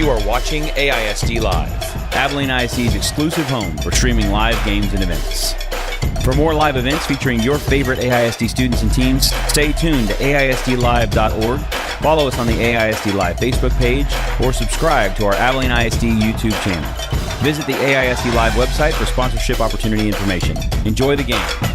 You are watching AISD Live, Abilene ISD's exclusive home for streaming live games and events. For more live events featuring your favorite AISD students and teams, stay tuned to AISDlive.org, follow us on the AISD Live Facebook page, or subscribe to our Abilene ISD YouTube channel. Visit the AISD Live website for sponsorship opportunity information. Enjoy the game.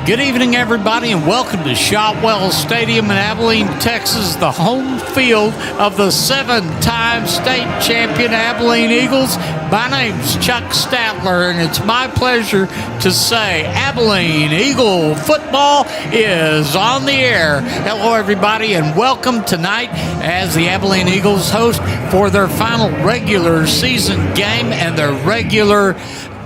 Good evening, everybody, and welcome to Shotwell Stadium in Abilene, Texas, the home field of the 7-time state champion Abilene Eagles. My name's Chuck Statler, and it's my pleasure to say Abilene Eagle football is on the air. Hello, everybody, and welcome tonight as the Abilene Eagles host for their final regular season game and their regular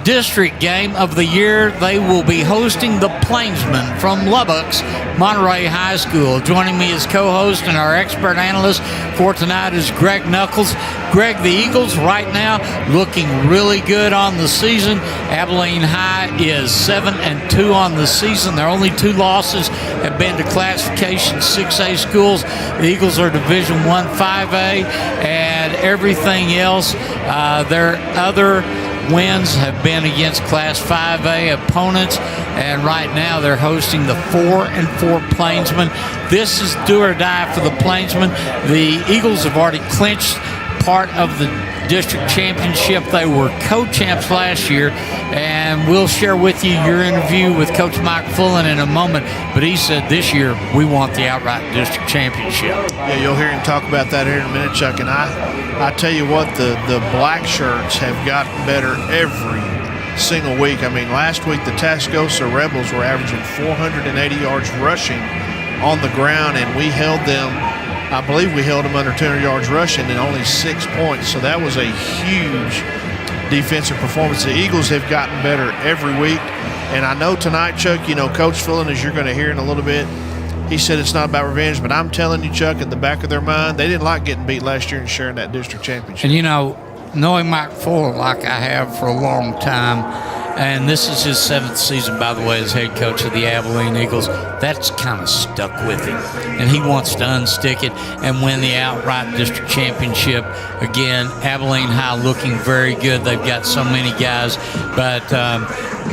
district game of the year. They will be hosting the Plainsmen from Lubbock's Monterey High School. Joining me as co-host and our expert analyst for tonight is Greg Knuckles. Greg, the Eagles right now looking really good on the season. Abilene High is 7-2 on the season. Their only 2 losses have been to classification 6A schools. The Eagles are Division I 5A, and everything else, their other wins have been against Class 5A opponents, and right now they're hosting the 4-4 Plainsmen. This is do or die for the Plainsmen. The Eagles have already clinched part of the district championship. They were co-champs last year, and we'll share with you your interview with Coach Mike Fullen in a moment, but he said this year we want the outright district championship. Yeah, you'll hear him talk about that here in a minute, Chuck, and I tell you what, the black shirts have gotten better every single week. I mean, last week the Tascosa Rebels were averaging 480 yards rushing on the ground, and we held them, I believe we held them under 200 yards rushing and only 6 points. So that was a huge defensive performance. The Eagles have gotten better every week. And I know tonight, Chuck, you know, Coach Fullen, as you're going to hear in a little bit, he said it's not about revenge, but I'm telling you, Chuck, in the back of their mind, they didn't like getting beat last year and sharing that district championship. And, you know, knowing Mike Fullen like I have for a long time, and this is his 7th season, by the way, as head coach of the Abilene Eagles, that's kind of stuck with him. And he wants to unstick it and win the outright district championship. Again, Abilene High looking very good. They've got so many guys. But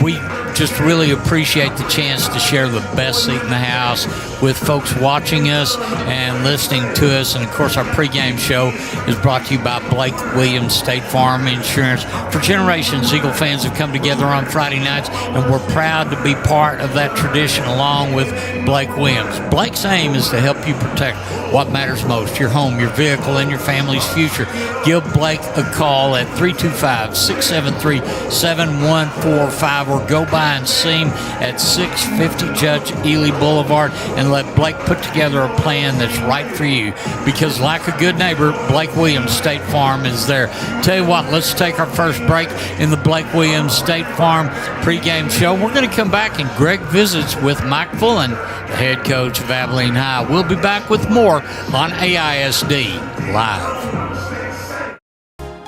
we just really appreciate the chance to share the best seat in the house with folks watching us and listening to us. And, of course, our pregame show is brought to you by Blake Williams State Farm Insurance. For generations, Eagle fans have come together on Friday nights, and we're proud to be part of that tradition along with Blake Williams. Blake's aim is to help you protect what matters most, your home, your vehicle, and your family's future. Give Blake a call at 325-673-7145 or go by and see him at 650 Judge Ely Boulevard and let Blake put together a plan that's right for you, because like a good neighbor, Blake Williams State Farm is there. Tell you what, let's take our first break in the Blake Williams State Farm pregame show. We're going to come back and Greg visits with Mike Fullen, the head coach of Abilene High. We'll be back with more on AISD Live.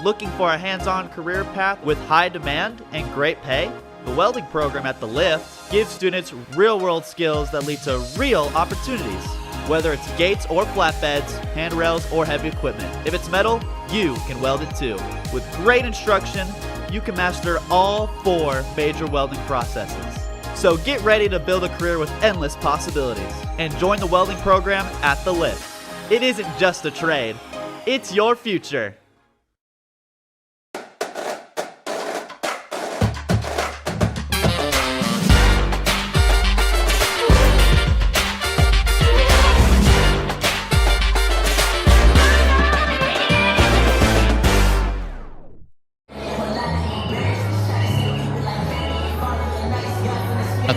Looking for a hands-on career path with high demand and great pay? The welding program at The Lift gives students real-world skills that lead to real opportunities. Whether it's gates or flatbeds, handrails or heavy equipment, if it's metal, you can weld it too. With great instruction, you can master all 4 major welding processes. So get ready to build a career with endless possibilities and join the welding program at The Lift. It isn't just a trade, it's your future.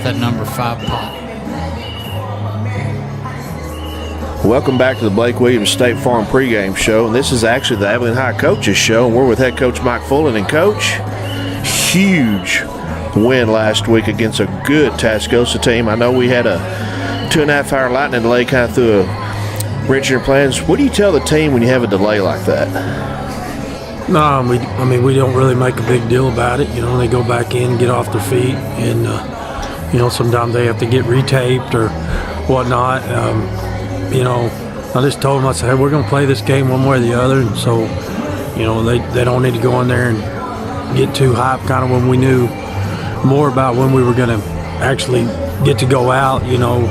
That number 5 pot. Welcome back to the Blake Williams State Farm pregame show. And this is actually the Abilene High Coaches Show. And we're with head coach Mike Fullen. And coach, huge win last week against a good Tascosa team. I know we had a 2.5-hour lightning delay kind of through a wrench in your plans. What do you tell the team when you have a delay like that? No, we don't really make a big deal about it. You know, they go back in, get off their feet, and you know, sometimes they have to get retaped or whatnot. You know, I just told them, I said, hey, we're going to play this game one way or the other, and so, you know, they don't need to go in there and get too hyped. Kind of when we knew more about when we were going to actually get to go out. You know,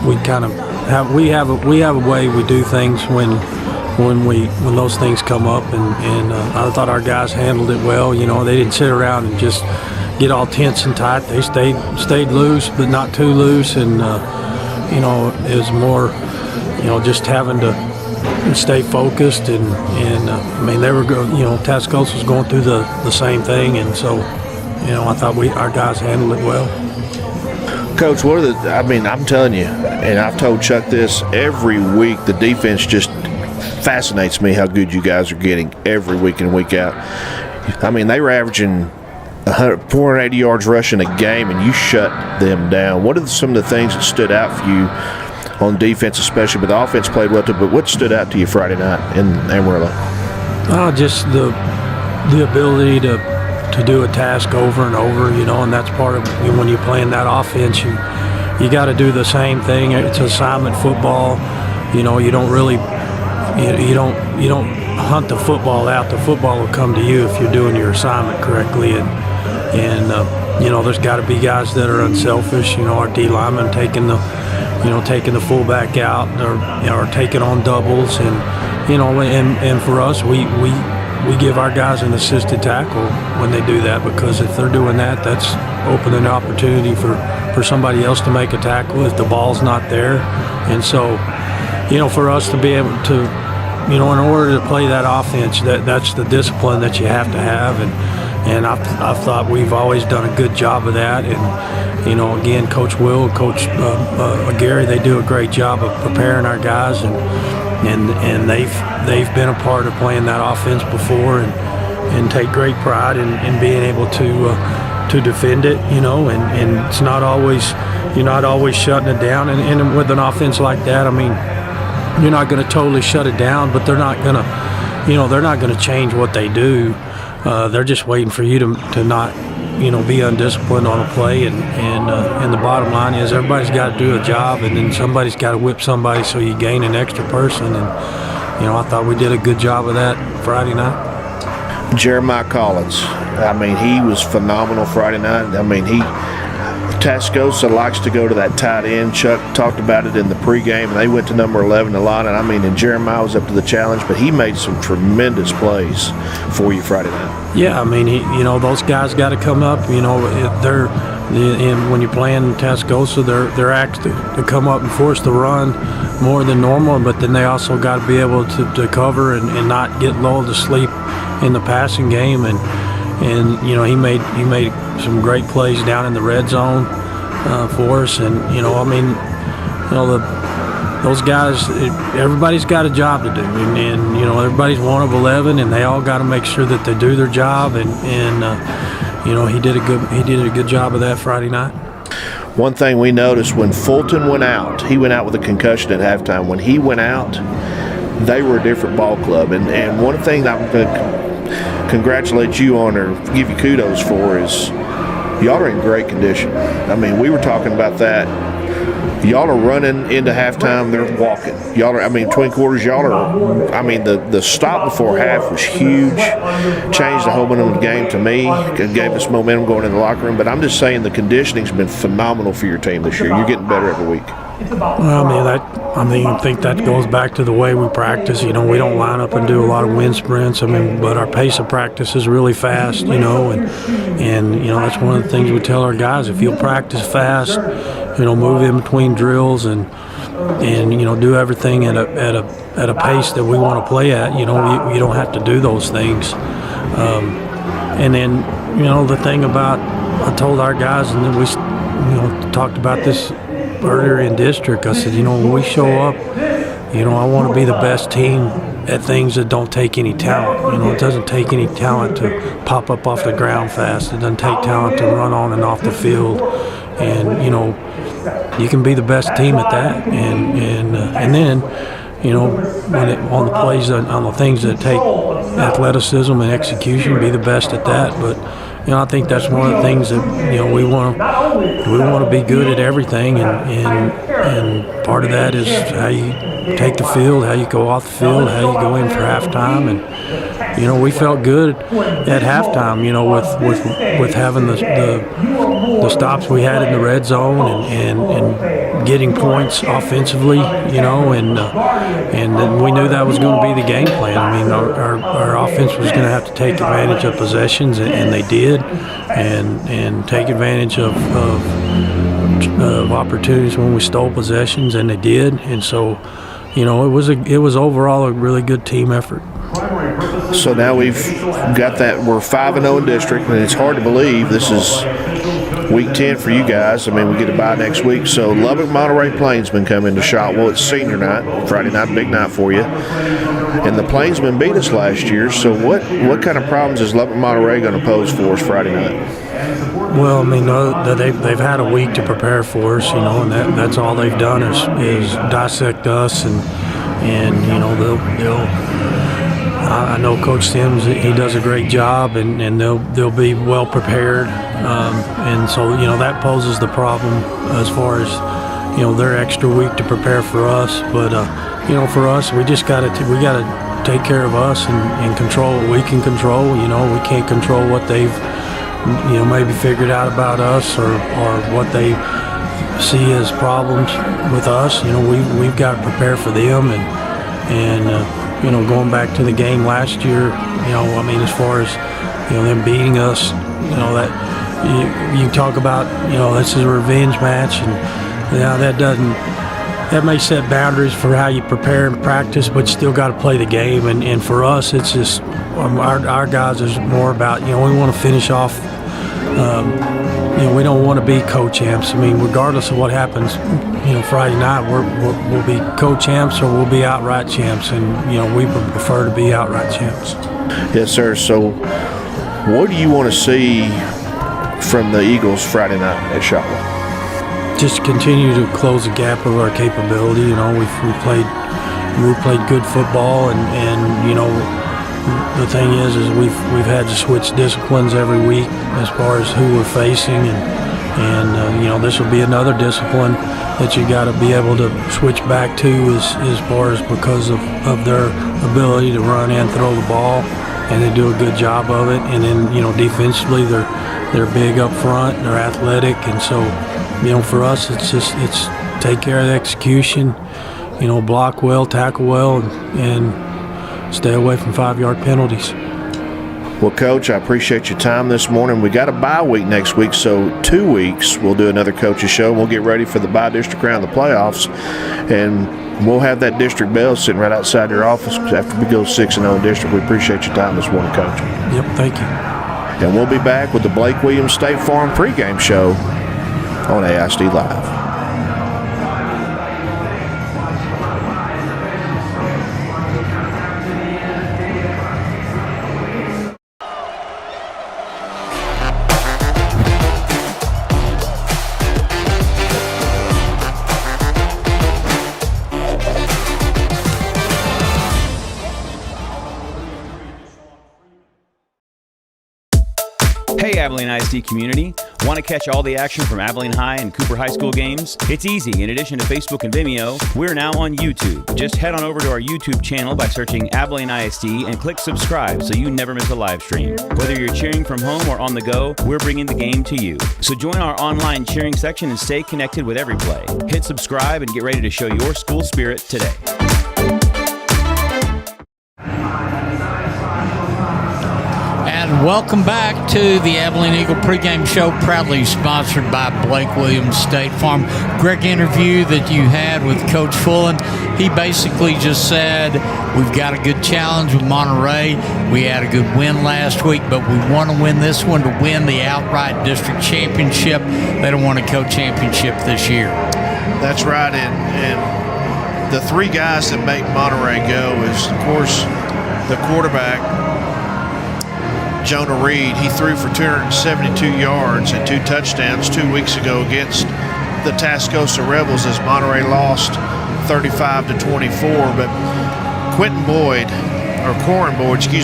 we kind of have a way we do things when those things come up, and I thought our guys handled it well. You know, they didn't sit around and just get all tense and tight. They stayed loose, but not too loose, and it was more, just having to stay focused, and they were Tascosa was going through the same thing, and so I thought our guys handled it well. Coach, I'm telling you, and I've told Chuck this every week, the defense just fascinates me how good you guys are getting every week in and week out. I mean, they were averaging 480 yards rushing a game, and you shut them down. What are some of the things that stood out for you on defense, especially? But the offense played well too. But what stood out to you Friday night in Amarillo? Just the ability to do a task over and over, and that's part of when you're playing that offense. You got to do the same thing. It's assignment football. You don't really you don't hunt the football out. The football will come to you if you're doing your assignment correctly. And there's got to be guys that are unselfish. Our D linemen taking the fullback out or taking on doubles, and for us, we give our guys an assisted tackle when they do that, because if they're doing that, that's opening an opportunity for somebody else to make a tackle if the ball's not there. And so, for us to be able to, in order to play that offense, that's the discipline that you have to have, and I've thought we've always done a good job of that. And again, Coach Will, Coach Gary, they do a great job of preparing our guys, and they've been a part of playing that offense before, and take great pride in being able to defend it. And it's not always, you're not always shutting it down, and with an offense like that, I mean, you're not going to totally shut it down, but they're not going to change what they do. They're just waiting for you to not, be undisciplined on a play. And the bottom line is everybody's got to do a job, and then somebody's got to whip somebody so you gain an extra person. And, I thought we did a good job of that Friday night. Jeremiah Collins, I mean, he was phenomenal Friday night. I mean, Tascosa likes to go to that tight end. Chuck talked about it in the pregame, and they went to number 11 a lot. And Jeremiah was up to the challenge, but he made some tremendous plays for you Friday night. Yeah, I mean, those guys got to come up. When you're playing Tascosa, they're asked to come up and force the run more than normal, but then they also got to be able to cover and not get lulled to sleep in the passing game. And he made some great plays down in the red zone for us. And those guys, everybody's got a job to do, and everybody's one of 11, and they all got to make sure that they do their job. And he did a good job of that Friday night. One thing we noticed when Fulton went out, he went out with a concussion at halftime. When he went out, they were a different ball club. And one thing that I'm going to congratulate you on, or give you kudos for, is y'all are in great condition. I mean, we were talking about that. Y'all are running into halftime, they're walking. Y'all are, between quarters, the stop before half was huge. Changed the whole momentum of the game to me. It gave us momentum going in the locker room. But I'm just saying the conditioning's been phenomenal for your team this year. You're getting better every week. Well, I think that goes back to the way we practice. We don't line up and do a lot of wind sprints. But our pace of practice is really fast. And that's one of the things we tell our guys. If you'll practice fast, move in between drills and do everything at a pace that we want to play at. You don't have to do those things. And then the thing about, I told our guys, and then we talked about this earlier in district. I said, when we show up, I want to be the best team at things that don't take any talent. It doesn't take any talent to pop up off the ground fast. It doesn't take talent to run on and off the field. And you can be the best team at that. And then on the plays, on the things that take athleticism and execution, be the best at that. But I think that's one of the things that we want to be good at everything, and part of that is how you take the field, how you go off the field, how you go in for halftime. And we felt good at halftime, with having the stops we had in the red zone and getting points offensively, and then we knew that was going to be the game plan. I mean, our offense was going to have to take advantage of possessions, and they did, and take advantage of opportunities when we stole possessions, and they did. And so, it was overall a really good team effort. So now we've got that. We're 5-0 in district, and it's hard to believe this is week 10 for you guys. I mean, we get a bye next week. So Lubbock, Monterey, Plainsmen come into Shotwell. It's senior night, Friday night, big night for you. And the Plainsmen beat us last year. So what kind of problems is Lubbock, Monterey going to pose for us Friday night? Well, I mean, they've had a week to prepare for us, and that's all they've done is dissect us, and they'll. I know Coach Sims, he does a great job, and they'll be well prepared, and so that poses the problem as far as their extra week to prepare for us. But for us, we just gotta take care of us and control what we can control. We can't control what they've maybe figured out about us or what they see as problems with us. We've got to prepare for them, and going back to the game last year, as far as them beating us, that you talk about, this is a revenge match, and that may set boundaries for how you prepare and practice, but you still got to play the game. And for us, it's just our guys is more about we want to finish off. We don't want to be co-champs. I mean, regardless of what happens, Friday night we'll be co-champs or we'll be outright champs, and we prefer to be outright champs. Yes, sir. So, what do you want to see from the Eagles Friday night at Shotwell? Just continue to close the gap of our capability. We played good football, and the thing is we've had to switch disciplines every week as far as who we're facing, and this will be another discipline that you got to be able to switch back to as far as because of their ability to run and throw the ball, and they do a good job of it. And then defensively they're big up front, they're athletic, and so for us it's take care of the execution, block well, tackle well, and stay away from 5-yard penalties. Well, Coach, I appreciate your time this morning. We got a bye week next week, so 2 weeks we'll do another coach's show. We'll get ready for the bye district round of the playoffs, and we'll have that district bell sitting right outside your office after we go 6-0 in district. We appreciate your time this morning, Coach. Yep, thank you. And we'll be back with the Blake Williams State Farm pregame show on AISD Live. Hey Abilene ISD community, want to catch all the action from Abilene High and Cooper High School games? It's easy. In addition to Facebook and Vimeo, we're now on YouTube. Just head on over to our YouTube channel by searching Abilene ISD and click subscribe so you never miss a live stream. Whether you're cheering from home or on the go, we're bringing the game to you. So join our online cheering section and stay connected with every play. Hit subscribe and get ready to show your school spirit today. Welcome back to the Abilene Eagle pregame show, proudly sponsored by Blake Williams State Farm. Greg, interview that you had with Coach Fullen, he basically just said, we've got a good challenge with Monterey. We had a good win last week, but we want to win this one to win the outright district championship. They don't want a co-championship this year. That's right, and the three guys that make Monterey go is, of course, the quarterback, Jonah Reed. He threw for 272 yards and 2 touchdowns 2 weeks ago against the Tascosa Rebels as Monterey lost 35-24. But Corin Boyd,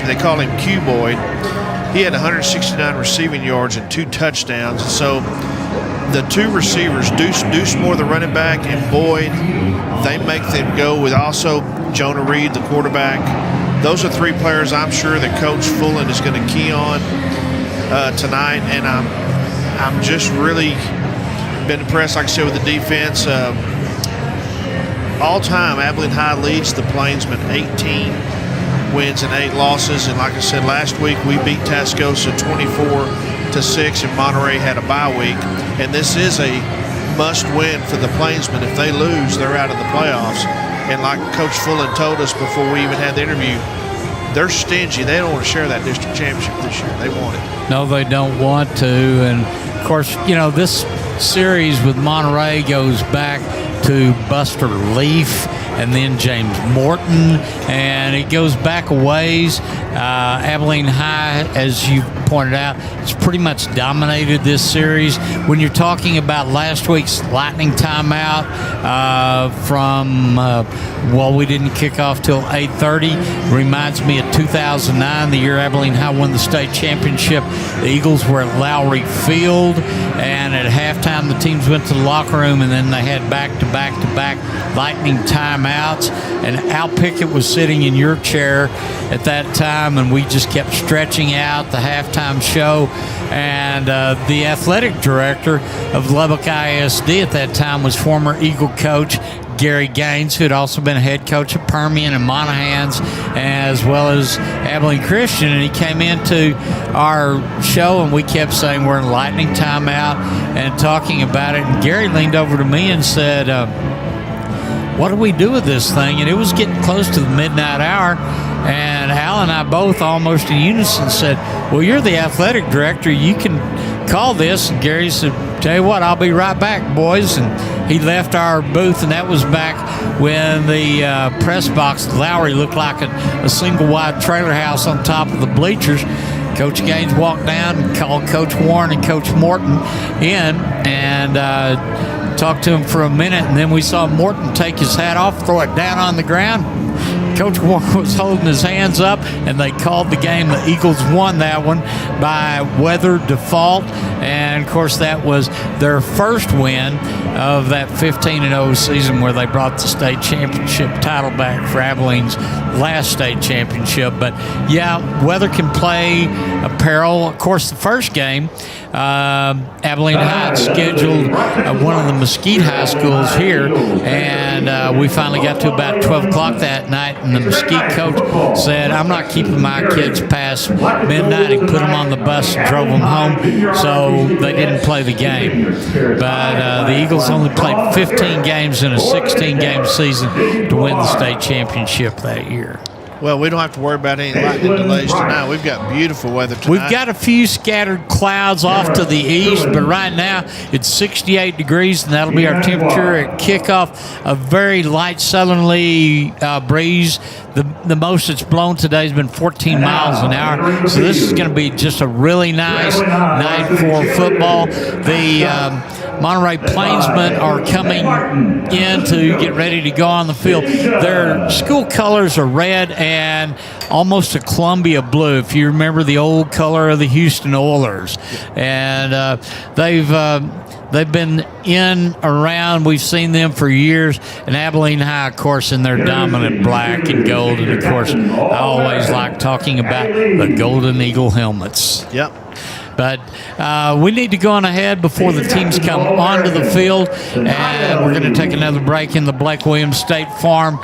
they call him Q Boyd, he had 169 receiving yards and 2 touchdowns. And so the 2 receivers, Deuce Moore, the running back, and Boyd, they make them go with also Jonah Reed, the quarterback. Those are 3 players I'm sure that Coach Fullen is going to key on tonight, and I'm just really been impressed, like I said, with the defense. All time, Abilene High leads the Plainsmen 18 wins and 8 losses. And like I said, last week we beat Tascosa 24-6, and Monterey had a bye week. And this is a must-win for the Plainsmen. If they lose, they're out of the playoffs. And like Coach Fullen told us before we even had the interview, they're stingy. They don't want to share that district championship this year. They want it. No, they don't want to. And, of course, this series with Monterey goes back to Buster Leaf and then James Morton, and it goes back a ways. Abilene High, as you pointed out, has pretty much dominated this series. When you're talking about last week's lightning timeout we didn't kick off till 8:30, reminds me of 2009, the year Abilene High won the state championship. The Eagles were at Lowry Field, and at halftime the teams went to the locker room, and then they had back-to-back lightning timeouts. And Al Pickett was sitting in your chair at that time, and we just kept stretching out the halftime show. And the athletic director of Lubbock ISD at that time was former Eagle coach Gary Gaines, who had also been a head coach at Permian and Monahans, as well as Abilene Christian. And he came into our show, and we kept saying we're in lightning timeout and talking about it. And Gary leaned over to me and said, what do we do with this thing? And it was getting close to the midnight hour, and Al and I both almost in unison said, well, you're the athletic director. You can call this. And Gary said, tell you what, I'll be right back, boys. And he left our booth, and that was back when the press box at Lowry looked like a single-wide trailer house on top of the bleachers. Coach Gaines walked down and called Coach Warren and Coach Morton in and talked to him for a minute, and then we saw Morton take his hat off, throw it down on the ground. Coach Warren was holding his hands up, and they called the game. The Eagles won that one by weather default, and of course that was their first win of that 15-0 season, where they brought the state championship title back for Abilene's last state championship. But yeah, weather can play a peril. Of course, the first game, Abilene High had scheduled one of the Mesquite high schools here, and we finally got to about 12 o'clock that night, and the Mesquite coach said, I'm not keeping my kids past midnight. He put them on the bus and drove them home, so they didn't play the game. But the Eagles only played 15 games in a 16-game season to win the state championship that year. Well, we don't have to worry about any lightning delays tonight. We've got beautiful weather tonight. We've got a few scattered clouds off to the east, but right now it's 68 degrees, and that'll be our temperature at kickoff. A very light southerly breeze. The most it's blown today has been 14 miles an hour, so this is going to be just a really nice night for football. The Monterey Plainsmen are coming in to get ready to go on the field. Their school colors are red and almost a Columbia blue, if you remember the old color of the Houston Oilers. And they've been in, around, we've seen them for years. And Abilene High, of course, in their dominant black and gold. And, of course, I always like talking about the Golden Eagle helmets. Yep. But we need to go on ahead before the teams come onto the field. And we're going to take another break in the Blake Williams State Farm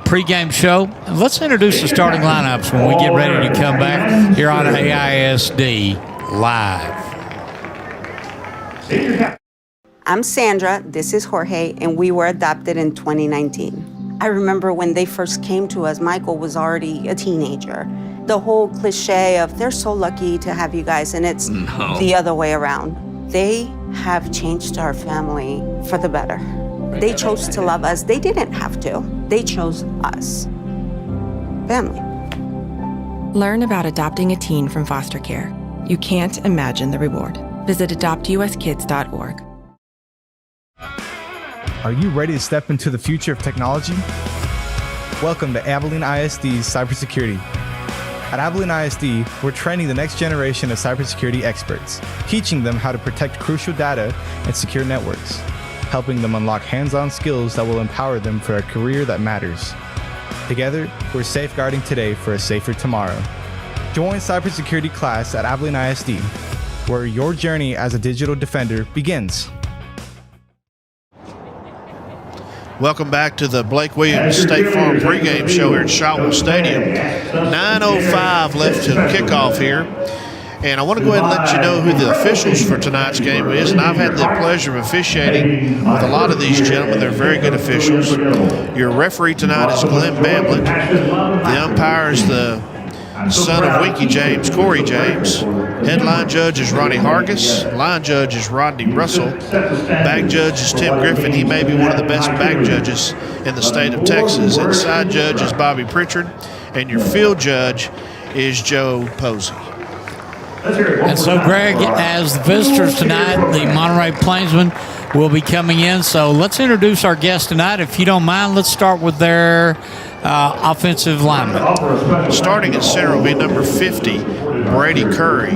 pregame show. Let's introduce the starting lineups when we get ready to come back here on AISD Live. I'm Sandra, this is Jorge, and we were adopted in 2019. I remember when they first came to us, Michael was already a teenager. The whole cliche of they're so lucky to have you guys, and it's the other way around. They have changed our family for the better. They chose to love us. They didn't have to. They chose us. Family. Learn about adopting a teen from foster care. You can't imagine the reward. Visit adoptuskids.org. Are you ready to step into the future of technology? Welcome to Abilene ISD's Cybersecurity. At Abilene ISD, we're training the next generation of cybersecurity experts, teaching them how to protect crucial data and secure networks, helping them unlock hands-on skills that will empower them for a career that matters. Together, we're safeguarding today for a safer tomorrow. Join cybersecurity class at Abilene ISD. where your journey as a digital defender begins. Welcome back to the Blake Williams State Farm pregame show here at Shotwell Stadium. 9:05 left to kickoff here. And I want to go ahead and let you know who the officials for tonight's game is. And I've had the pleasure of officiating with a lot of these gentlemen. They're very good officials. Your referee tonight is Glenn Bamblett. The umpire is the son of Winky James, Corey James. Headline judge is Ronnie Hargis. Line judge is Rodney Russell. Back judge is Tim Griffin. He may be one of the best back judges in the state of Texas. Inside judge is Bobby Pritchard. And your field judge is Joe Posey. And so, Greg, as the visitors tonight, the Monterey Plainsmen will be coming in. So let's introduce our guests tonight. If you don't mind, let's start with their offensive lineman. Starting at center will be number 50, Brady Curry.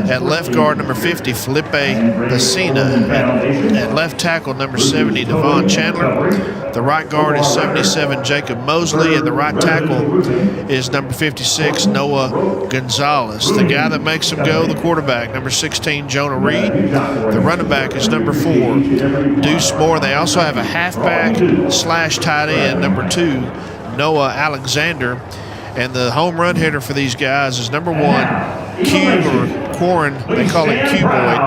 At left guard, number 50, Felipe Pacina. At left tackle, number 70, Devon Chandler. The right guard is 77, Jacob Mosley. And the right tackle is number 56, Noah Gonzalez. The guy that makes them go, the quarterback, number 16, Jonah Reed. The running back is number 4, Deuce Moore. They also have a halfback / tight end, number 2, Noah Alexander. And the home run hitter for these guys is number 1, Q or Quarren, they call it Q Boyd.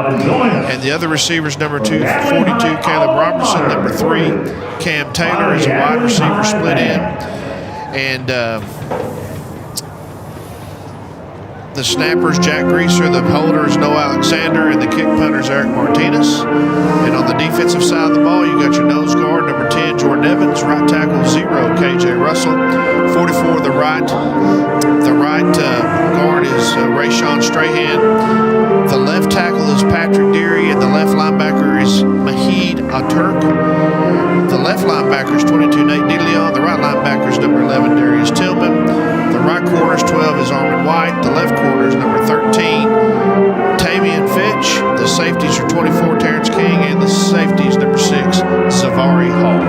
And the other receivers, number 2, 42, Caleb Robertson. Number 3, Cam Taylor is a wide receiver split in. And the snappers, Jack Greaser. The holder is Noah Alexander. And the kick punter is Eric Martinez. And on the defensive side of the ball, you got your nose guard, number 10, Jordan Evans. Right tackle, 0, KJ Russell. 44, the right guard is Rayshawn Strahan. The left tackle is Patrick Deary. And the left linebacker is Mahid Aturk. The left linebacker is 22, Nate DeLeon. The right linebacker is number 11, Darius Tillman. The right corner is 12 is Armin White. The left corner is number 13, Tamian Fitch. The safeties are 24, Terrence King. And the safeties, number 6, Zavari Hall.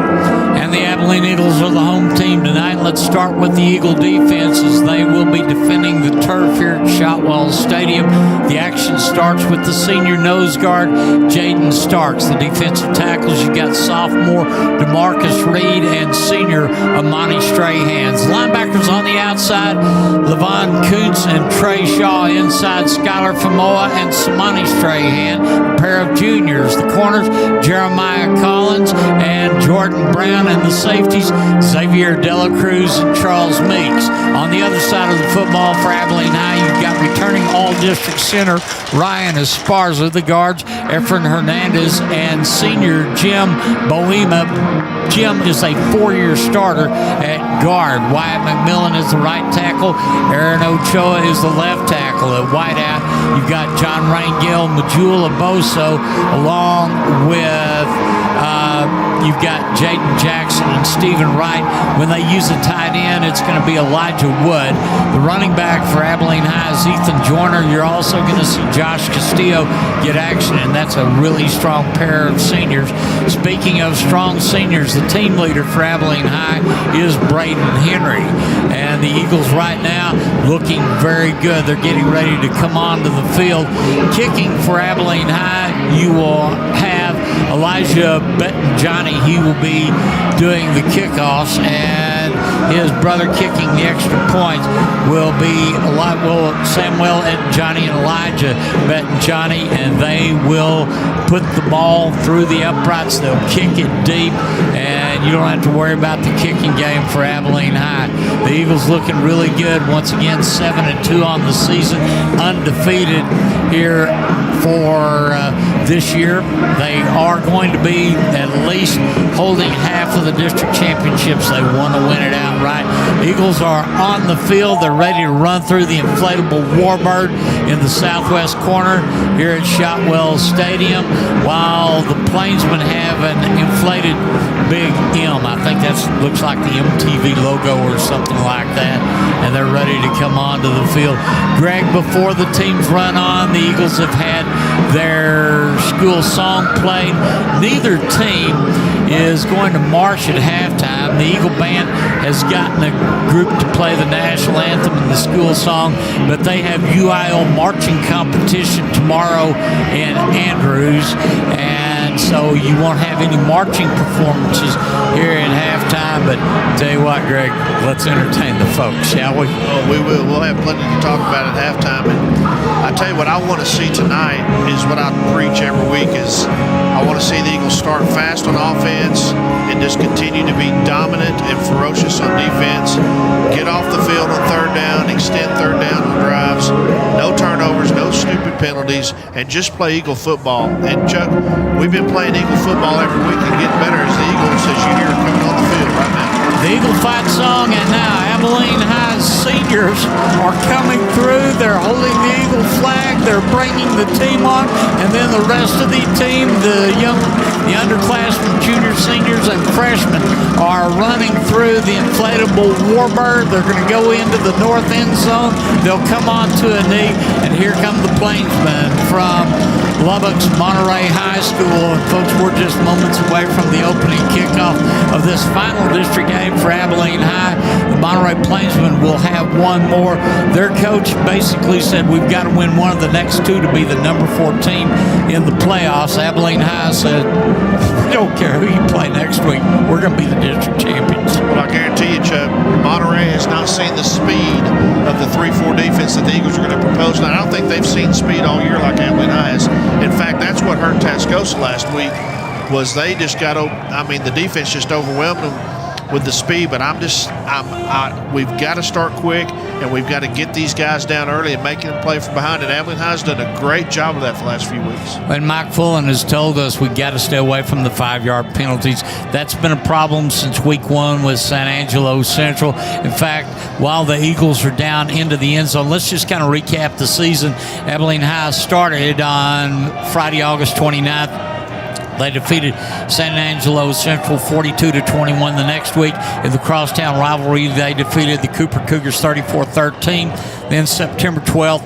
And the Abilene Eagles are the home team tonight. Let's start with the Eagle defense as they will be defending the turf here at Shotwell Stadium. The action starts with the senior nose guard, Jaden Starks. The defensive tackles, you got sophomore DeMarcus Reed and senior Amani Strahans. Linebackers on the outside, Levon Kuntz and Trey Shaw. Inside, Skylar Famoa and Samani Strahan, a pair of juniors. The corners, Jeremiah Collins and Jordan Brown. And the safeties, Xavier Dela Cruz and Charles Meeks. On the other side of the football for Abilene High, you've got returning all-district center Ryan Esparza. The guards, Efren Hernandez and senior Jim Boema. Jim is a 4-year starter at guard. Wyatt McMillan is the right tackle. Aaron Ochoa is the left tackle. At wideout, you've got John Rangel, Majula Boso, along with you've got Jaden Jackson and Stephen Wright. When they use a tight end, it's going to be Elijah Wood. The running back for Abilene High is Ethan Joyner. You're also going to see Josh Castillo get action, and that's a really strong pair of seniors. Speaking of strong seniors, the team leader for Abilene High is Braden Henry. And the Eagles right now looking very good. They're getting ready to come onto the field. Kicking for Abilene High, you will have Elijah Bettenjohnny. He will be doing the kickoffs, and his brother kicking the extra points will be Samuel Johnny and Elijah Bettenjohnny, and they will put the ball through the uprights. They'll kick it deep, and you don't have to worry about the kicking game for Abilene High. The Eagles looking really good. Once again, 7-2 on the season, undefeated here for this year. They are going to be at least holding half of the district championships. They want to win it outright. Eagles are on the field. They're ready to run through the inflatable Warbird in the southwest corner here at Shotwell Stadium, while the Plainsmen have an inflated Big M. I think that looks like the MTV logo or something like that, and they're ready to come onto the field. Greg, before the teams run on, the Eagles have had their school song played. Neither team is going to march at halftime. The Eagle Band has gotten a group to play the national anthem and the school song, but they have UIL marching competition tomorrow in Andrews, and so you won't have any marching performances here at halftime. But tell you what, Greg, let's entertain the folks, shall we? Oh, we will. We'll have plenty to talk about at halftime. And I tell you what I want to see tonight is what I preach every week is I want to see the Eagles start fast on offense and just continue to be dominant and ferocious on defense. Get off the field on third down, extend third down on drives, no turnovers, no stupid penalties, and just play Eagle football. And Chuck, we've been playing Eagle football every week and getting better as the Eagles, as you hear, coming on the field right now. The Eagle fight song, and now Abilene High seniors are coming through. They're holding the Eagle flag. They're bringing the team on, and then the rest of the team, the underclassmen, juniors, seniors, and freshmen are running through the inflatable warbird. They're going to go into the north end zone. They'll come on to a knee, and here come the Plainsmen from Lubbock's Monterey High School. And folks, we're just moments away from the opening kickoff of this final district game for Abilene High. The Monterey Plainsmen will have one more. Their coach basically said we've got to win one of the next two to be the number 14 in the playoffs. Abilene High said, we don't care who you play next week. We're going to be the district champions. Well, I guarantee you, Chuck, Monterey has not seen the speed of the 3-4 defense that the Eagles are going to propose. And I don't think they've seen speed all year like Abilene High has. In fact, that's what hurt Tascosa last week was they just got, the defense just overwhelmed them with the speed. But we've got to start quick, and we've got to get these guys down early and making them play from behind. And Abilene High's done a great job of that for the last few weeks. And Mike Fullen has told us we've got to stay away from the 5-yard penalties. That's been a problem since week 1 with San Angelo Central. In fact, while the Eagles are down into the end zone, let's just kind of recap the season. Abilene High started on Friday, August 29th. They defeated San Angelo Central 42-21 the next week. In the crosstown rivalry, they defeated the Cooper Cougars 34-13. Then September 12th,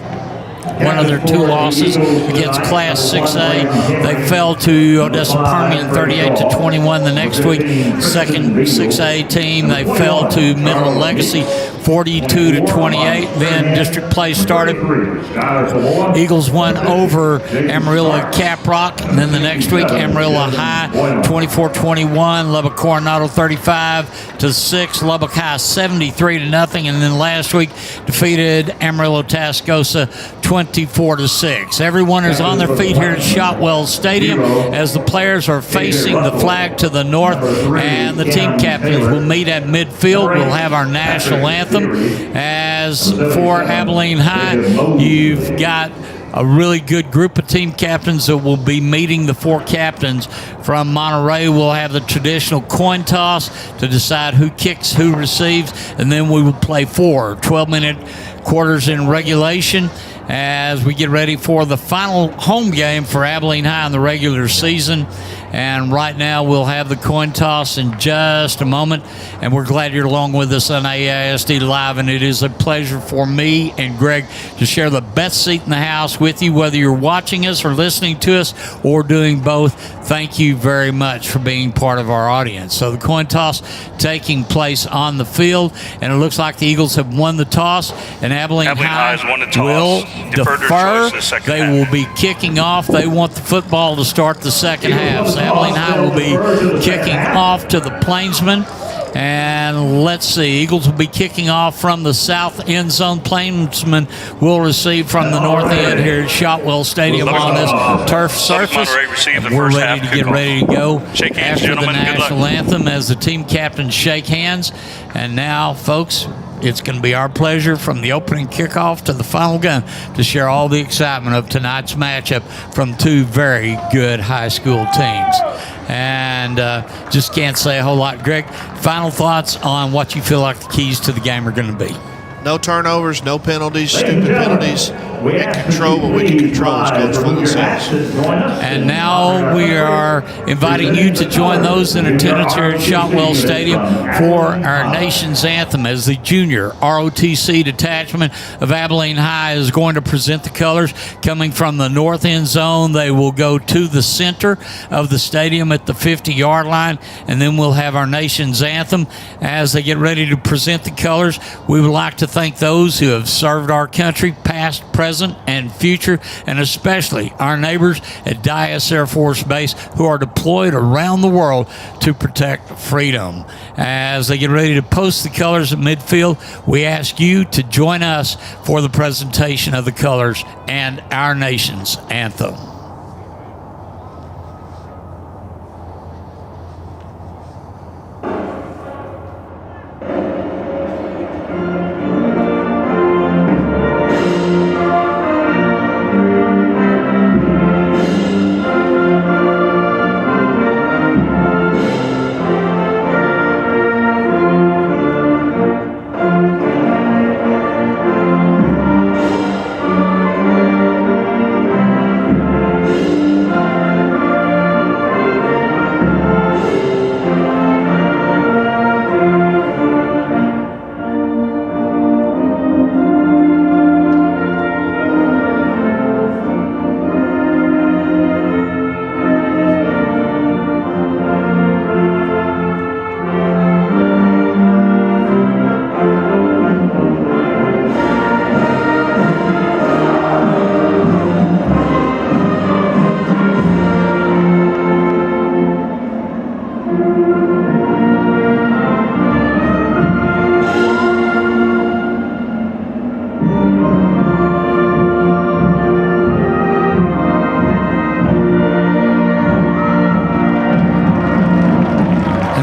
one of their 2 losses against Class 6A. They fell to Odessa Permian 38-21 the next week. Second 6A team, they fell to Middle Legacy 42-28. Then district play started. Eagles won over Amarillo Caprock. And then the next week, Amarillo High 24-21. Lubbock Coronado 35-6. Lubbock High 73-0. And then last week defeated Amarillo Tascosa 24-6. Everyone is on their feet here at Shotwell Stadium as the players are facing the flag to the north, and the team captains will meet at midfield. We'll have our national anthem. As for Abilene High, you've got a really good group of team captains that will be meeting the 4 captains from Monterey. We'll have the traditional coin toss to decide who kicks, who receives, and then we will play 4 12-minute quarters in regulation as we get ready for the final home game for Abilene High in the regular season. And right now we'll have the coin toss in just a moment, and we're glad you're along with us on AISD Live, and it is a pleasure for me and Greg to share the best seat in the house with you, whether you're watching us or listening to us or doing both. Thank you very much for being part of our audience. So the coin toss taking place on the field, and it looks like the Eagles have won the toss, and Abilene High has won the toss. will defer. They half. will be kicking off. They want the football to start the second half. So Abilene High will be kicking off to the Plainsmen. And let's see, Eagles will be kicking off from the south end zone. Plainsmen will receive from the north end here at Shotwell Stadium on this turf surface. We're ready to get ready to go after the national anthem as the team captains shake hands. And now, folks, it's going to be our pleasure from the opening kickoff to the final gun to share all the excitement of tonight's matchup from 2 very good high school teams. And just can't say a whole lot. Greg, final thoughts on what you feel like the keys to the game are going to be? No turnovers, no penalties, stupid penalties. and control what we can control, as Coach Fulton says. And now we are inviting you to join those in attendance here at Shotwell Stadium for our nation's anthem, as the junior ROTC detachment of Abilene High is going to present the colors. Coming from the north end zone, they will go to the center of the stadium at the 50-yard line, and then we'll have our nation's anthem. As they get ready to present the colors, we would like to thank those who have served our country, past, present, and future, and especially our neighbors at Dyess Air Force Base who are deployed around the world to protect freedom. As they get ready to post the colors at midfield, we ask you to join us for the presentation of the colors and our nation's anthem.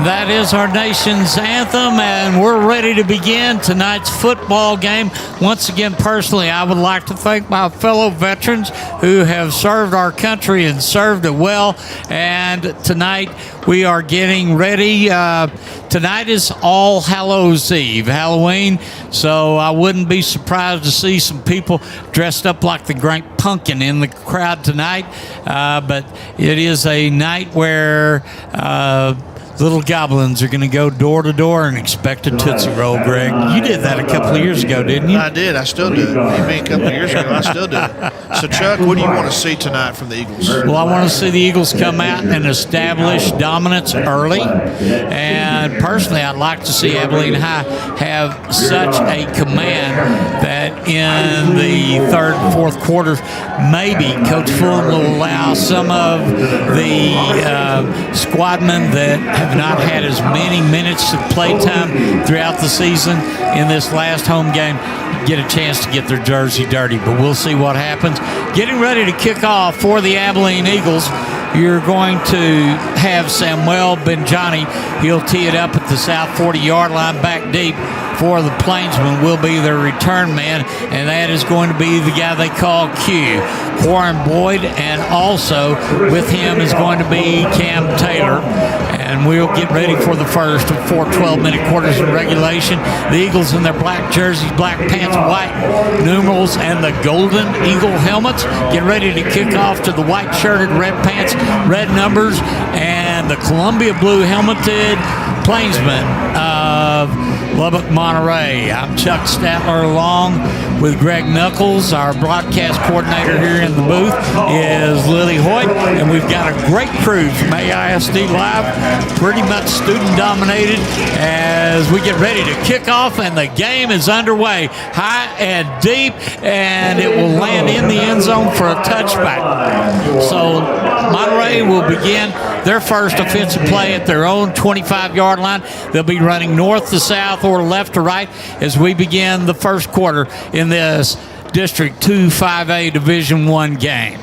That is our nation's anthem, and we're ready to begin tonight's football game. Once again, personally, I would like to thank my fellow veterans who have served our country and served it well. And tonight we are getting ready. Tonight is All Hallows Eve, Halloween, so I wouldn't be surprised to see some people dressed up like the Great Pumpkin in the crowd tonight. But it is a night where little goblins are going to go door to door and expect a Tootsie Roll, Greg. You did that a couple of years ago, didn't you? I did. I still do. You mean a couple of years ago? I still do. So, Chuck, what do you want to see tonight from the Eagles? Well, I want to see the Eagles come out and establish dominance early. And personally, I'd like to see Abilene High have such a command that in the third and fourth quarters, maybe Coach Fulton will allow some of the squadmen that have not had as many minutes of playtime throughout the season in this last home game get a chance to get their jersey dirty. But we'll see what happens. Getting ready to kick off for the Abilene Eagles, you're going to have Samuel Benjani. He'll tee it up at the south 40-yard line, back deep for the Plainsmen will be their return man, and that is going to be the guy they call Q, Warren Boyd, and also with him is going to be Cam Taylor. And we'll get ready for the first of 4 12-minute quarters in regulation. The Eagles in their black jerseys, black pants, white numerals, and the golden Eagle helmets get ready to kick off to the white shirted, red pants, red numbers, and the Columbia blue helmeted Plainsmen of Lubbock, Monterey. I'm Chuck Statler, along with Greg Knuckles. Our broadcast coordinator here in the booth is Lily Hoyt, and we've got a great crew from AISD Live, pretty much student-dominated, as we get ready to kick off, and the game is underway, high and deep, and it will land in the end zone for a touchback. So Monterey will begin their first offensive play at their own 25-yard line. They'll be running north to south or left to right as we begin the first quarter in this District 2 5A Division I game.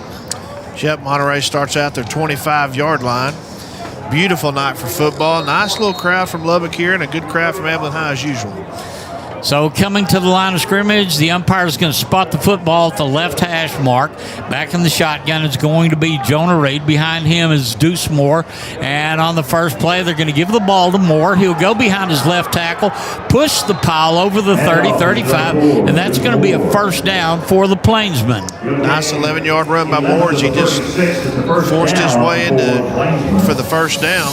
Yep, Monterey starts out their 25-yard line. Beautiful night for football. Nice little crowd from Lubbock here and a good crowd from Abilene High as usual. So coming to the line of scrimmage, the umpire is going to spot the football at the left hash mark. Back in the shotgun is going to be Jonah Reed. Behind him is Deuce Moore. And on the first play, they're going to give the ball to Moore. He'll go behind his left tackle, push the pile over the 30, 35, and that's going to be a first down for the Plainsmen. Nice 11-yard run by Moore as he just forced his way for the first down.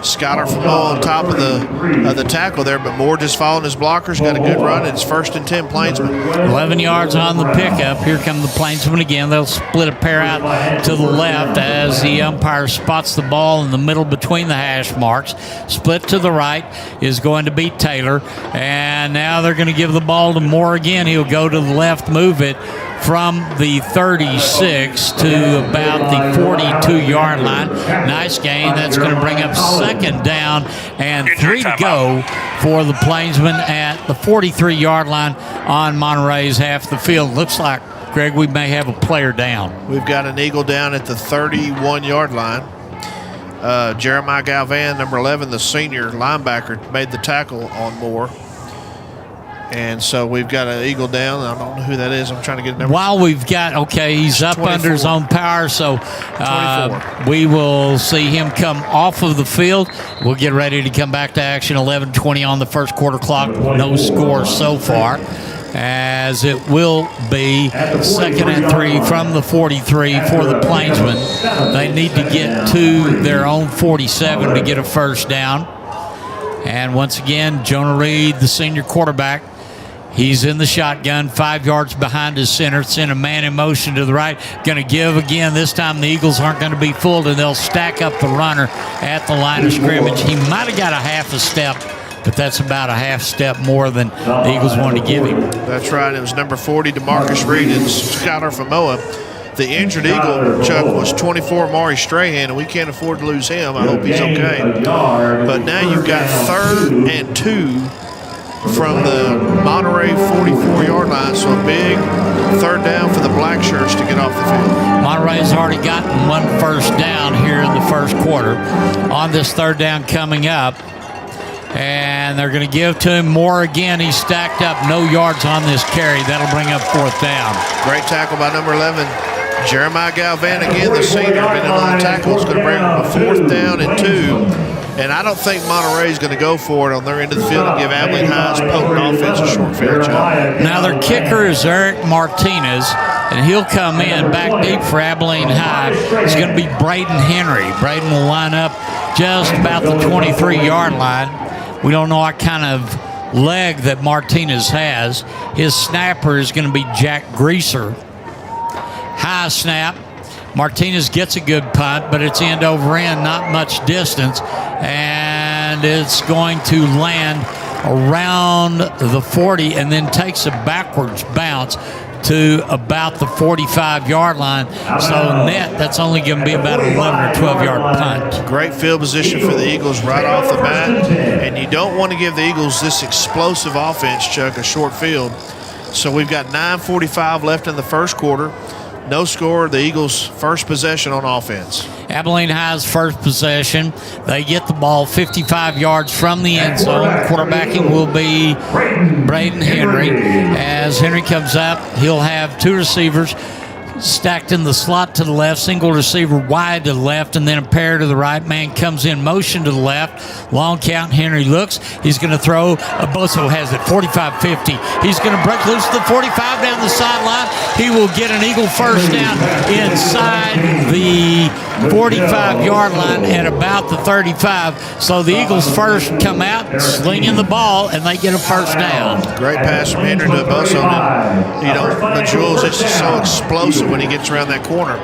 Skylar from on top of the tackle there, but Moore just following his blockers, got a good run, and it's 1st and 10 Plainsmen. 11 yards on the pickup. Here come the Plainsmen again. They'll split a pair out to the left as the umpire spots the ball in the middle between the hash marks. Split to the right is going to be Taylor, and now they're going to give the ball to Moore again. He'll go to the left, move it from the 36 to about the 42-yard line. Nice gain. That's going to bring up second down and 3 to go for the Plainsmen at the 43-yard line on Monterey's half the field. Looks like, Greg, we may have a player down. We've got an Eagle down at the 31-yard line. Jeremiah Galvan, number 11, the senior linebacker, made the tackle on Moore. And so we've got an Eagle down. I don't know who that is. I'm trying to get a number. While we've got, okay, he's up 24. under his own power, so we will see him come off of the field. We'll get ready to come back to action. 11:20 on the first quarter clock. No score so far, as it will be 2nd and 3 from the 43 for the Plainsmen. They need to get to their own 47 to get a first down. And once again, Jonah Reed, the senior quarterback, he's in the shotgun, 5 yards behind his center. Send a man in motion to the right. Going to give again. This time the Eagles aren't going to be fooled, and they'll stack up the runner at the line of scrimmage. He might have got a half a step, but that's about a half step more than the Eagles wanted to give him. That's right. It was number 40, DeMarcus Reed, and Skylar Famoa. The injured Eagle, Chuck, was 24, Maury Strahan, and we can't afford to lose him. I hope he's okay. But now you've got 3rd and 2 from the Monterey 44-yard line, so a big 3rd down for the Black Shirts to get off the field. Monterey's already gotten 1 first down here in the first quarter. On this 3rd down coming up, and they're going to give to him Moore again. He's stacked up, no yards on this carry. That'll bring up 4th down. Great tackle by number 11. Jeremiah Galvan, again, the senior, been another tackle. It's going to bring a 4th down and 2. And I don't think Monterey's going to go for it on their end of the field and give Abilene High's potent offense a short field job. Now their kicker is Eric Martinez, and he'll come in back deep for Abilene High. It's going to be Braden Henry. Braden will line up just about the 23-yard line. We don't know what kind of leg that Martinez has. His snapper is going to be Jack Greaser. High snap. Martinez gets a good punt, but it's end over end, not much distance, and it's going to land around the 40 and then takes a backwards bounce to about the 45-yard line. So net, that's only going to be about an 11 or 12-yard punt. Great field position for the Eagles right off the bat, and you don't want to give the Eagles this explosive offense, Chuck, a short field. So we've got 9:45 left in the first quarter. No score, the Eagles' first possession on offense. Abilene High's first possession. They get the ball 55 yards from the end zone. Quarterbacking will be Braden Henry. As Henry comes up, he'll have 2 receivers stacked in the slot to the left, single receiver wide to the left, and then a pair to the right. Man comes in motion to the left. Long count. Henry looks. He's going to throw. Boso has it. 45-50. He's going to break loose to the 45 down the sideline. He will get an Eagle first down inside the 45-yard line at about the 35. So the Eagles first come out slinging the ball, and they get a first down. Great pass from Henry to Boso. The Jules, it's just so explosive when he gets around that corner.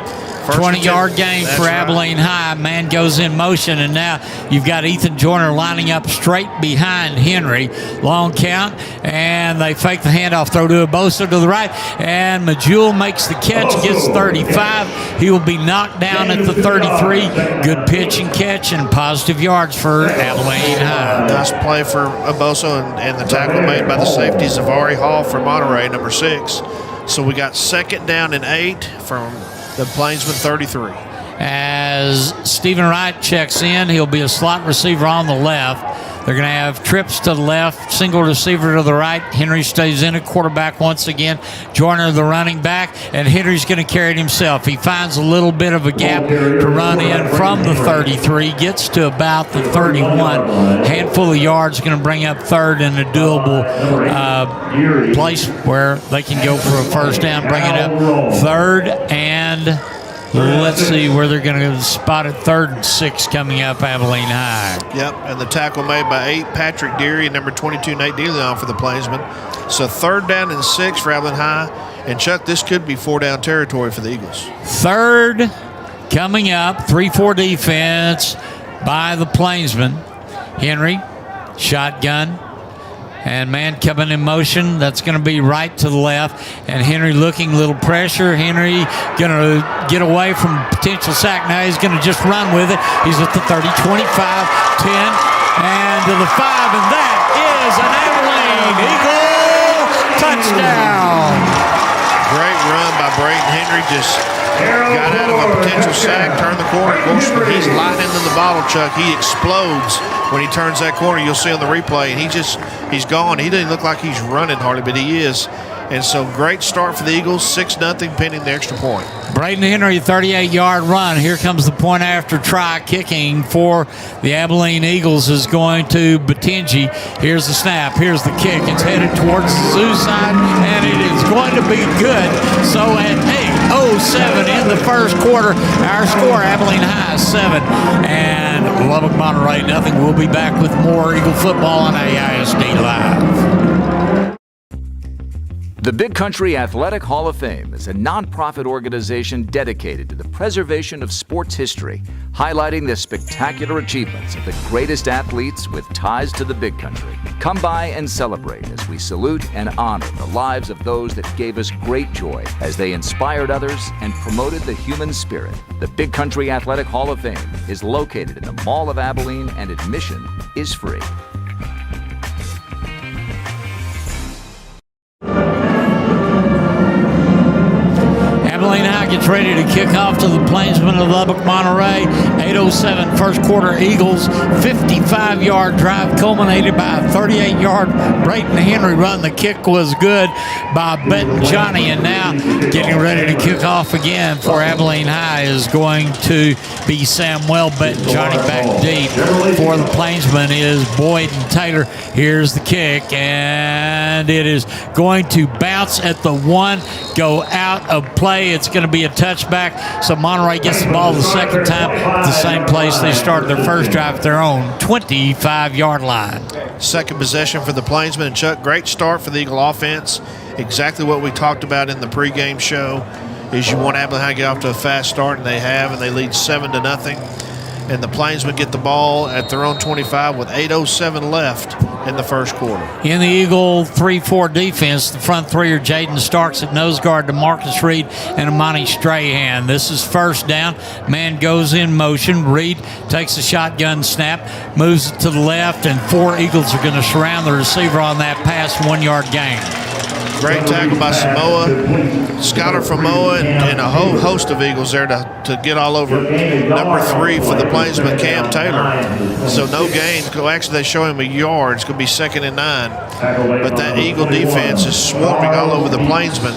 20-yard gain for Abilene High. Man goes in motion, and now you've got Ethan Joyner lining up straight behind Henry. Long count, and they fake the handoff, throw to Bosa to the right, and Majul makes the catch, gets 35. He will be knocked down at the 33. Good pitch and catch and positive yards for Abilene High. Nice play for Bosa and the tackle made by the safety Zavari Hall for Monterey, number 6. So we got 2nd down and 8 from the Plainsmen 33. As Stephen Wright checks in, he'll be a slot receiver on the left. They're going to have trips to the left, single receiver to the right. Henry stays in at quarterback once again. Joyner, the running back, and Henry's going to carry it himself. He finds a little bit of a gap to run in from the 33, gets to about the 31. Handful of yards going to bring up third in a doable place where they can go for a first down, bring it up third, and let's see where they're going to spot it. 3rd and 6 coming up, Abilene High. Yep, and the tackle made by 8, Patrick Deary, and number 22, Nate DeLeon for the Plainsmen. So 3rd down and 6 for Abilene High. And Chuck, this could be 4-down territory for the Eagles. 3rd coming up, 3-4 defense by the Plainsmen. Henry, shotgun. And man coming in motion, that's going to be right to the left. And Henry looking, little pressure. Henry going to get away from potential sack. Now he's going to just run with it. He's at the 30, 25, 10, and to the 5. And that is an Abilene Eagle touchdown. Great run by Brayton Henry. Just got out of a potential sack, turned the corner. Of course, when he's lightning in the bottle, Chuck, he explodes when he turns that corner. You'll see on the replay, and he's gone. He doesn't look like he's running hardly, but he is. And so great start for the Eagles, 6-0 pending the extra point. Brayden Henry, 38-yard run. Here comes the point after try. Kicking for the Abilene Eagles is going to Batinji. Here's the snap. Here's the kick. It's headed towards the zoo side, and it is going to be good. So at 8:07 in the first quarter, our score, Abilene High 7 and Lubbock Monterey nothing. We'll be back with more Eagle football on AISD Live. The Big Country Athletic Hall of Fame is a nonprofit organization dedicated to the preservation of sports history, highlighting the spectacular achievements of the greatest athletes with ties to the Big Country. Come by and celebrate as we salute and honor the lives of those that gave us great joy as they inspired others and promoted the human spirit. The Big Country Athletic Hall of Fame is located in the Mall of Abilene, and admission is free. Abilene High gets ready to kick off to the Plainsmen of Lubbock, Monterey. 8:07 first quarter. Eagles 55-yard drive culminated by a 38-yard Brayton Henry run. The kick was good by Benton Johnny, and now getting ready to kick off again for Abilene High is going to be Samuel Benton Johnny back deep. For the Plainsmen is Boyd and Taylor. Here's the kick, and it is going to bounce at the 1, go out of play. It's going to be a touchback. So Monterey gets the ball the second time at the same place they started their first drive at their own 25-yard line. Second possession for the Plainsmen. And Chuck, great start for the Eagle offense. Exactly what we talked about in the pregame show is you want Abilene High to get off to a fast start, and they have, and they lead 7-0. And the Plainsmen get the ball at their own 25 with 8:07 left in the first quarter. In the Eagle 3-4 defense, the front three are Jaden Starks at nose guard, DeMarcus Reed and Amani Strahan. This is first down. Man goes in motion. Reed takes a shotgun snap, moves it to the left, and 4 Eagles are going to surround the receiver on that pass, 1-yard gain. Great tackle by Samoa, Skylar from Moa, and a whole host of Eagles there to get all over number 3 for the Plainsman, Cam Taylor. So no gain. Actually, they show him a yard. It's going to be 2nd and 9. But that Eagle defense is swarming all over the Plainsman.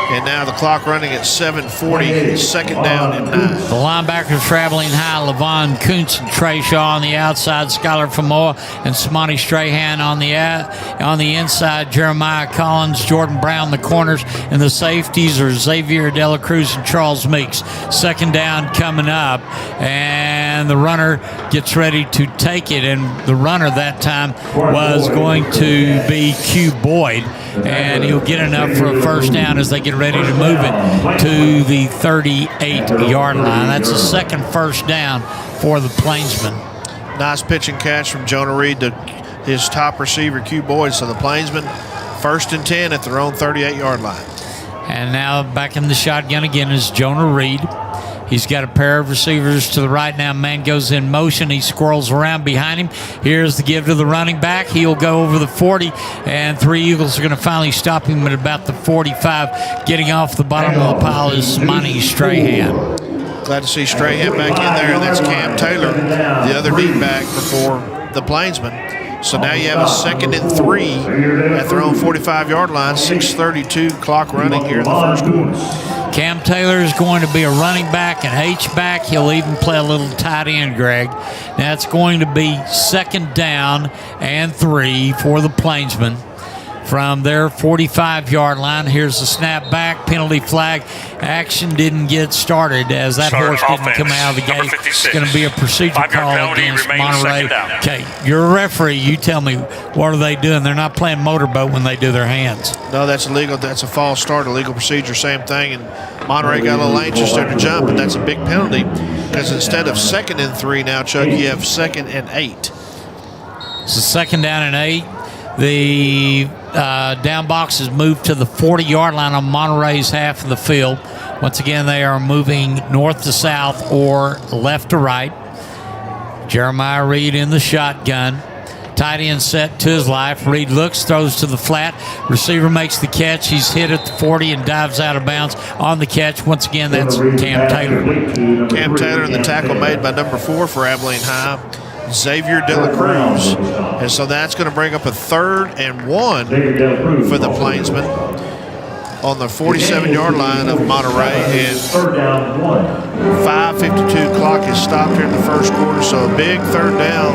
And now the clock running at 7:40, 2nd down and 9. The linebackers for Abilene High, Levon Kuntz and Trey Shaw on the outside, Skylar Famoa and Smani Strahan on the inside, Jeremiah Collins, Jordan Brown, the corners, and the safeties are Xavier Dela Cruz and Charles Meeks. 2nd down coming up, and the runner gets ready to take it, and the runner that time was going to be Q Boyd, and he'll get enough for a first down as they get ready to move it to the 38-yard line. That's the second first down for the Plainsmen. Nice pitch and catch from Jonah Reed to his top receiver, Q Boyd. So the Plainsmen 1st and 10 at their own 38-yard line. And now back in the shotgun again is Jonah Reed. He's got a pair of receivers to the right now. Man goes in motion. He squirrels around behind him. Here's the give to the running back. He'll go over the 40, and 3 Eagles are going to finally stop him at about the 45. Getting off the bottom of the pile is Monty Strahan. Glad to see Strahan back in there, and that's Cam Taylor, the other deep back before the Plainsmen. So now you have a 2nd and 3 at their own 45-yard line, 6:32 clock running here in the first quarter. Cam Taylor is going to be a running back and H-back. He'll even play a little tight end, Greg. That's going to be 2nd down and 3 for the Plainsmen from their 45-yard line. Here's the snap back, penalty flag. Action didn't get started as that horse didn't come out of the gate. It's going to be a procedure call against Monterey. Okay, you're a referee. You tell me, what are they doing? They're not playing motorboat when they do their hands. No, that's illegal. That's a false start, illegal procedure, same thing. And Monterey got a little anxious there to jump, but that's a big penalty because instead of 2nd and 3 now, Chuck, you have 2nd and 8. It's a 2nd down and 8. The down box is moved to the 40-yard line on Monterey's half of the field. Once again, they are moving north to south or left to right. Jeremiah Reed in the shotgun. Tight end set to his life. Reed looks, throws to the flat. Receiver makes the catch. He's hit at the 40 and dives out of bounds on the catch. Once again, that's Cam Taylor. Cam Taylor and the tackle made by number 4 for Abilene High, Xavier De La Cruz. And so that's going to bring up a 3rd and 1 for the Plainsmen on the 47-yard line of Monterey. And 5:52 clock is stopped here in the first quarter. So a big 3rd down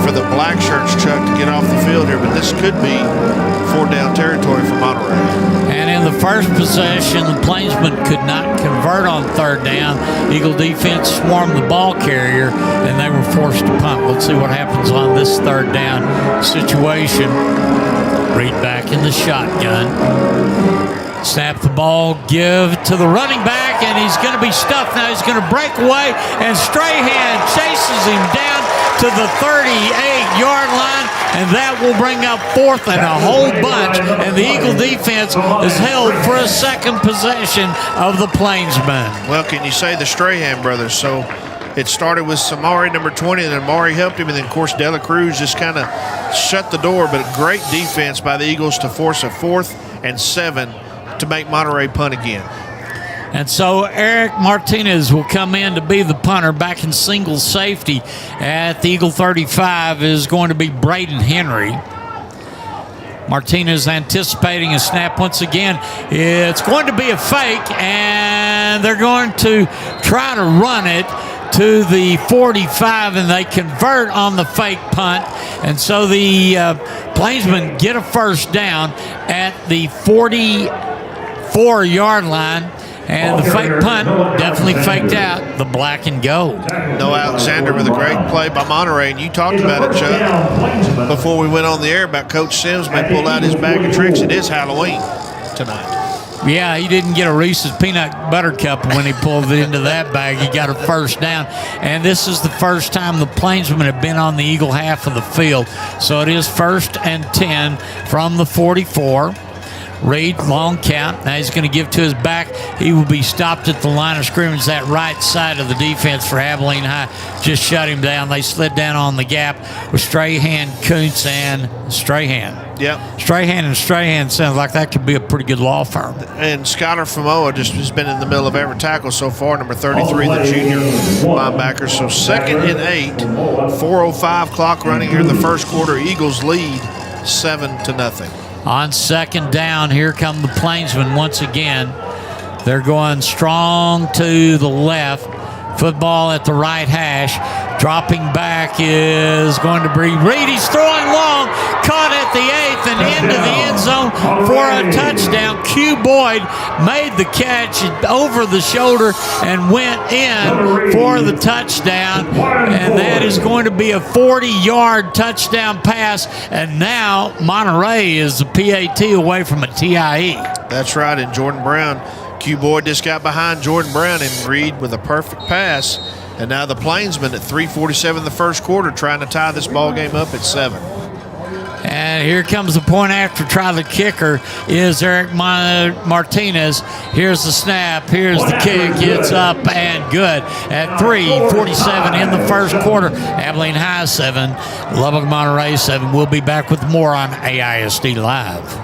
for the black shirts, Chuck, to get off the field here. But this could be 4th-down territory for Monterey. And in the first possession, the Plainsmen could not convert on 3rd down. Eagle defense swarmed the ball carrier, and they were forced to punt. Let's see what happens on this 3rd down situation. Reed back in the shotgun. Snap the ball, give to the running back, and he's going to be stuffed now. He's going to break away, and Strahan chases him down to the 38-yard line, and that will bring up 4th and a whole bunch, and the Eagle defense is held for a 2nd possession of the Plainsmen. Well, can you say the Strahan brothers? So it started with Samari, number 20, and then Amari helped him, and then, of course, De La Cruz just kind of shut the door, but a great defense by the Eagles to force a 4th and 7 to make Monterey punt again. And so Eric Martinez will come in to be the punter. Back in single safety at the Eagle 35 is going to be Braden Henry. Martinez anticipating a snap once again. It's going to be a fake, and they're going to try to run it to the 45, and they convert on the fake punt. And so the Plainsmen get a 1st down at the 44-yard line. And the fake punt definitely faked out the black and gold. No Alexander with a great play by Monterey. And you talked about it, Chuck, before we went on the air about Coach Sims may pull out his bag of tricks. It is Halloween tonight. Yeah, he didn't get a Reese's Peanut Butter Cup when he pulled it into that bag. He got a 1st down. And this is the first time the Plainsmen have been on the Eagle half of the field. So it is 1st and 10 from the 44. Reed, long count. Now he's going to give to his back. He will be stopped at the line of scrimmage. That right side of the defense for Abilene High just shut him down. They slid down on the gap with Strahan, Kuntz, and Strahan. Yep. Strahan and Strahan sounds like that could be a pretty good law firm. And Skylar Famoa just has been in the middle of every tackle so far, number 33, the junior linebacker. So 2nd and 8, 4:05 clock running here in the first quarter. Eagles lead 7-0. On 2nd down, here come the Plainsmen once again. They're going strong to the left. Football at the right hash. Dropping back is going to be Reed. He's throwing long. Caught at the 8th and into the end zone for a touchdown. Q Boyd made the catch over the shoulder and went in for the touchdown. And that is going to be a 40-yard touchdown pass. And now Monterey is the PAT away from a TIE. That's right. And Jordan Brown, Q Boyd just got behind Jordan Brown and Reed with a perfect pass. And now the Plainsmen at 3:47 the first quarter trying to tie this ball game up at 7. And here comes the point after try. The kicker is Eric Martinez. Here's the snap. Here's the kick. It's up and good at 3:47 in the first quarter. Abilene High 7, Lubbock Monterey 7. We'll be back with more on AISD Live.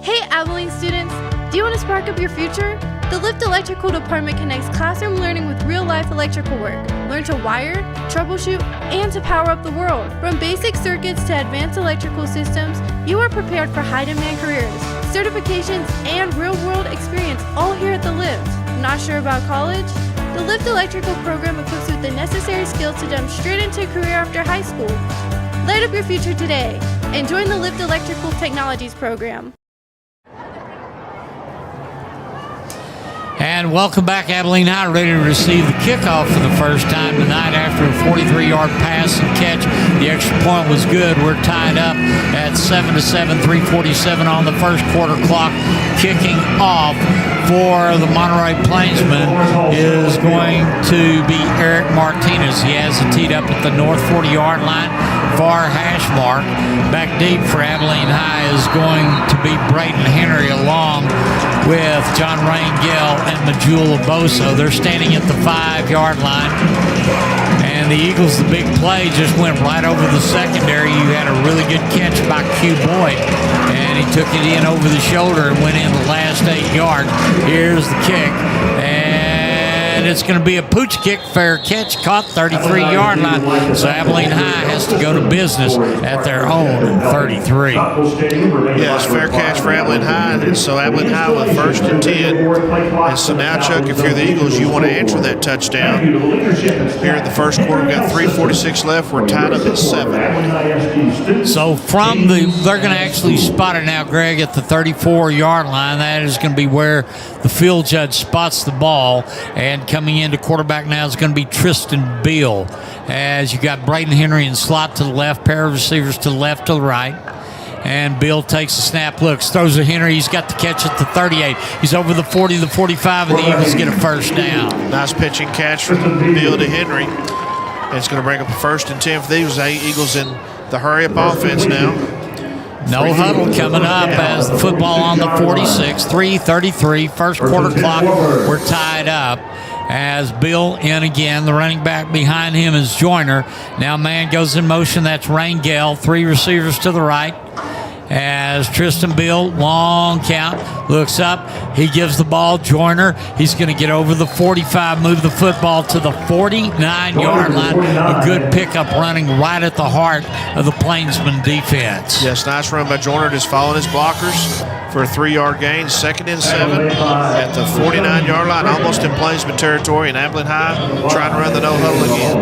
Hey Abilene students, do you want to spark up your future? The Lift Electrical Department connects classroom learning with real-life electrical work. Learn to wire, troubleshoot, and to power up the world. From basic circuits to advanced electrical systems, you are prepared for high-demand careers, certifications, and real-world experience all here at the Lift. Not sure about college? The Lift Electrical program equips you with the necessary skills to jump straight into a career after high school. Light up your future today and join the Lift Electrical Technologies program. And welcome back, Abilene High, ready to receive the kickoff for the first time tonight after a 43-yard pass and catch. The extra point was good. We're tied up at 7-7, 3:47 on the first quarter clock. Kicking off for the Monterey Plainsmen is going to be Eric Martinez. He has it teed up at the north 40-yard line, far hash mark. Back deep for Abilene High is going to be Braden Henry along with John Rangel and Majula Boso. They're standing at the 5-yard line. And the Eagles, the big play, just went right over the secondary. You had a really good catch by Q Boyd. And he took it in over the shoulder and went in the last 8 yards. Here's the kick. And it's going to be a pooch kick, fair catch, caught 33-yard line. So Abilene High has to go to business at their own 33. Yes, fair catch for Abilene High. And so Abilene High with 1st and 10. And so now, Chuck, if you're the Eagles, you want to answer that touchdown. Here in the first quarter, we've got 3:46 left. We're tied up at 7. So from they're going to actually spot it now, Greg, at the 34-yard line. That is going to be where the field judge spots the ball. And coming into quarterback now is going to be Tristan Beal. As you got Braden Henry in slot to the left, pair of receivers to the left, to the right. And Bill takes a snap, looks, throws to Henry. He's got the catch at the 38. He's over the 40, the 45, and the Eagles get a first down. Nice pitching catch from Bill to Henry. And it's going to bring up a 1st and 10 for the Eagles. Eagles in the hurry-up offense now. No huddle coming up as the football on the 46, 3:33, first quarter clock. We're tied up as Bill in again. The running back behind him is Joyner. Now man goes in motion. That's Rangel. 3 receivers to the right. As Tristan Bill, long count, looks up. He gives the ball. Joyner, he's going to get over the 45, move the football to the 49-yard line. A good pickup running right at the heart of the Plainsman defense. Yes, nice run by Joyner, just following his blockers for a 3-yard gain. 2nd and 7 at the 49-yard line, almost in Plainsman territory. And Abilene High trying to run the no-huddle again.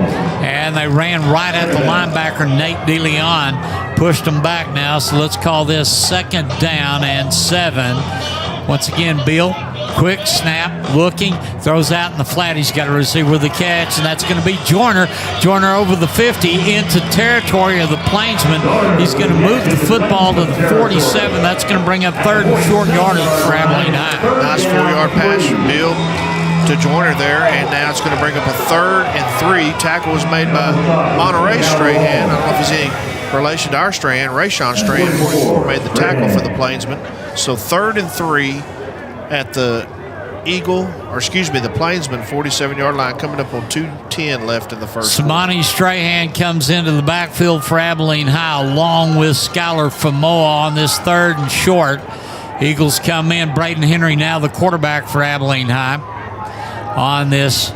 And they ran right at the linebacker, Nate DeLeon. Pushed them back now, so let's call this 2nd down and 7. Once again, Bill, quick snap, looking, throws out in the flat. He's got a receiver with the catch, and that's going to be Joyner. Joyner over the 50 into territory of the Plainsman. He's going to move the football to the 47. That's going to bring up 3rd and short yardage for Abilene High. Nice 4-yard pass from Bill to Joyner there, and now it's going to bring up a 3rd and 3. Tackle was made by Monterey Strahan. I don't know if he's any relation to our Strahan. Rayshawn Strahan, 44, made the tackle for the Plainsmen. So 3rd and 3 at the the Plainsman 47-yard line, coming up on 2:10 left in the first. Samani Strahan comes into the backfield for Abilene High along with Skylar Famoa on this 3rd and short. Eagles come in. Braden Henry now the quarterback for Abilene High on this,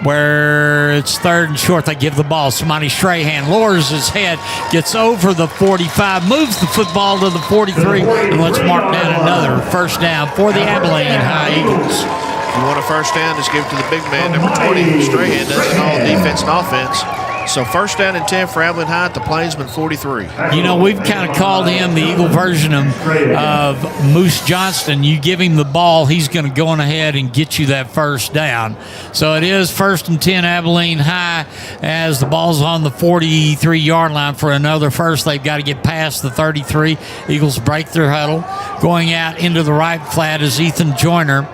where it's 3rd and short. They give the ball. Samani Strahan lowers his head, gets over the 45, moves the football to the 43, and let's mark down another first down for the Abilene High Eagles. If you want a first down, just give it to the big man, number 20. Strahan does it all, defense and offense. So 1st down and 10 for Abilene High at the Plainsman 43. You know, we've kind of called him the Eagle version of Moose Johnston. You give him the ball, he's going to go on ahead and get you that first down. So it is 1st and 10 Abilene High as the ball's on the 43-yard line for another first. They've got to get past the 33. Eagles break their huddle. Going out into the right flat is Ethan Joyner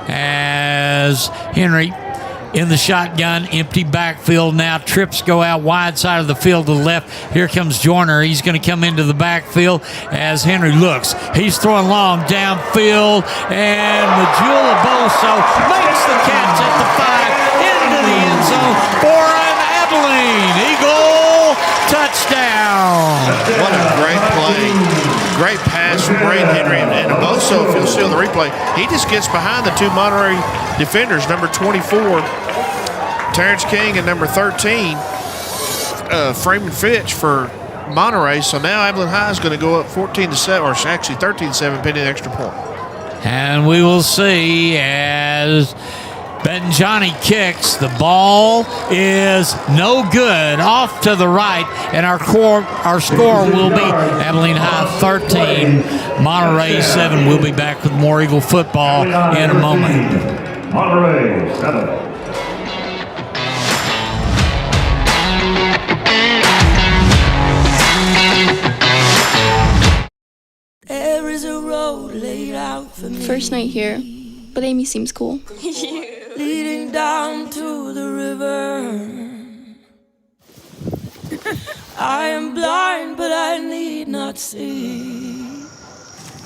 as Henry in the shotgun, empty backfield now. Trips go out wide side of the field to the left. Here comes Joyner. He's going to come into the backfield as Henry looks. He's throwing long downfield, and Majula Boso makes the catch at the 5 into the end zone for an Abilene Eagle touchdown. What a great play. Great pass from Braden Henry, and Boso Also, if you'll see on the replay, he just gets behind the two Monterey defenders, number 24, Terrence King, and number 13, Freeman Fitch for Monterey. So now Abilene High is going to go up 14-7, or actually 13-7, pending the extra point. And we will see as Benjani kicks. The ball is no good, off to the right, and our score will be Abilene High 13, Monterey 7. We'll be back with more Eagle football in a moment. Monterey 7. There is a road laid out for me. First night here, but Amy seems cool. Leading down to the river. I am blind, but I need not see.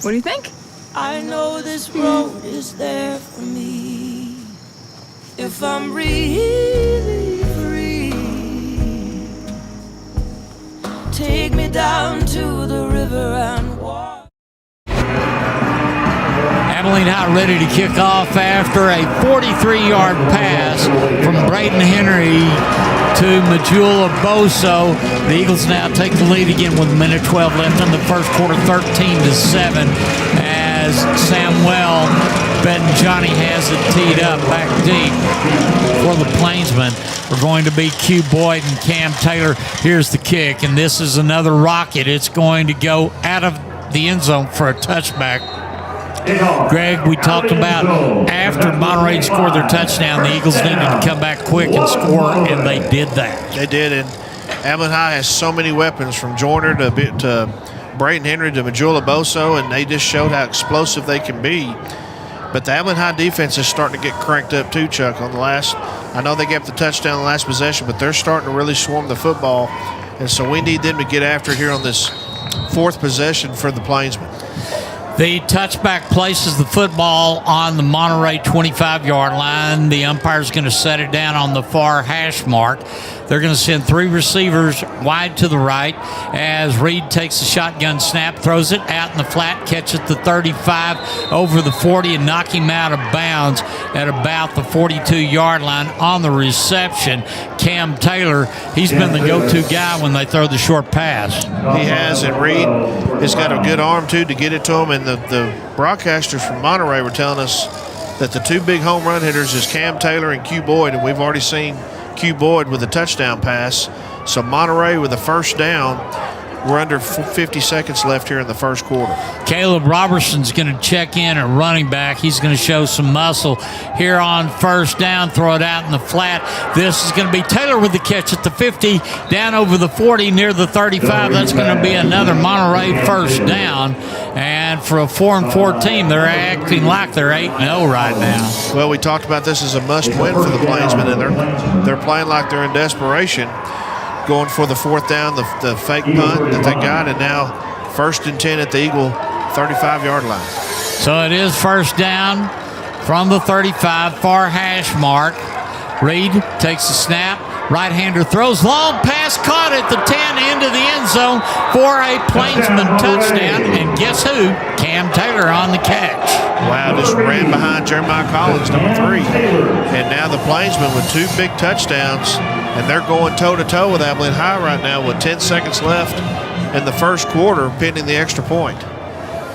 What do you think? I know this road is there for me. If I'm really free, take me down to the river and walk. Abilene High ready to kick off after a 43-yard pass from Braden Henry to Majula Boso. The Eagles now take the lead again with a minute 12 left in the first quarter, 13-7, as Samuel Benjani has it teed up back deep for the Plainsmen. We're going to be Q Boyd and Cam Taylor. Here's the kick, and this is another rocket. It's going to go out of the end zone for a touchback. Greg, we talked about after Monterey scored their touchdown, the Eagles needed to come back quick and score, and they did that. They did, and Abilene High has so many weapons, from Joyner to Braden Henry to Majula Boso, and they just showed how explosive they can be. But the Abilene High defense is starting to get cranked up too, Chuck. On the last, I know they gave the touchdown on the last possession, but they're starting to really swarm the football, and so we need them to get after it here on this fourth possession for the Plainsmen. The touchback places the football on the Monterey 25-yard line. The umpire's going to set it down on the far hash mark. They're going to send three receivers wide to the right as Reed takes the shotgun snap, throws it out in the flat, catch at the 35, over the 40, and knock him out of bounds at about the 42-yard line. On the reception, Cam Taylor, he's been the go-to guy when they throw the short pass. He has, and Reed has got a good arm, too, to get it to him. And the broadcasters from Monterey were telling us that the two big home run hitters is Cam Taylor and Q Boyd, and we've already seen Q Boyd with a touchdown pass. So Monterey with a first down. We're under 50 seconds left here in the first quarter. Caleb Robertson's going to check in at running back. He's going to show some muscle here on first down, throw it out in the flat. This is going to be Taylor with the catch at the 50, down over the 40, near the 35. That's going to be another Monterey first down. And for a 4-4 team, they're acting like they're 8-0 right now. Well, we talked about this as a must-win for the Plainsmen, and they're playing like they're in desperation, going for the fourth down, the fake punt that they got, and now 1st and 10 at the Eagle 35-yard line. So it is first down from the 35, far hash mark. Reed takes the snap. Right-hander throws, long pass, caught at the 10, into the end zone for a Plainsman touchdown. And guess who? Cam Taylor on the catch. Wow, just ran behind Jeremiah Collins, number 3. And now the Plainsmen with 2 big touchdowns, and they're going toe-to-toe with Abilene High right now with 10 seconds left in the first quarter, pending the extra point.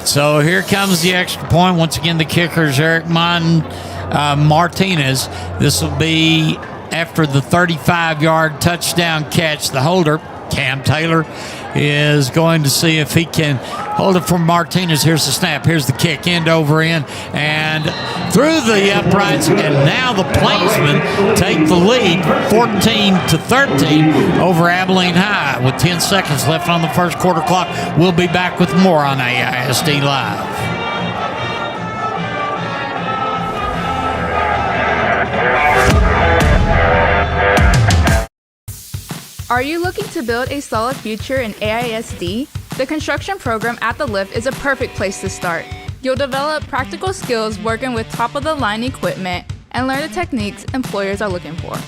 So here comes the extra point. Once again, the kicker is Eric Martinez. This will be after the 35-yard touchdown catch. The holder, Cam Taylor, is going to see if he can hold it for Martinez. Here's the snap. Here's the kick, end over end, and through the uprights. And now the Plainsmen take the lead 14-13 over Abilene High with 10 seconds left on the first quarter clock. We'll be back with more on AISD Live. Are you looking to build a solid future in AISD? The construction program at the Lift is a perfect place to start. You'll develop practical skills working with top-of-the-line equipment and learn the techniques employers are looking for.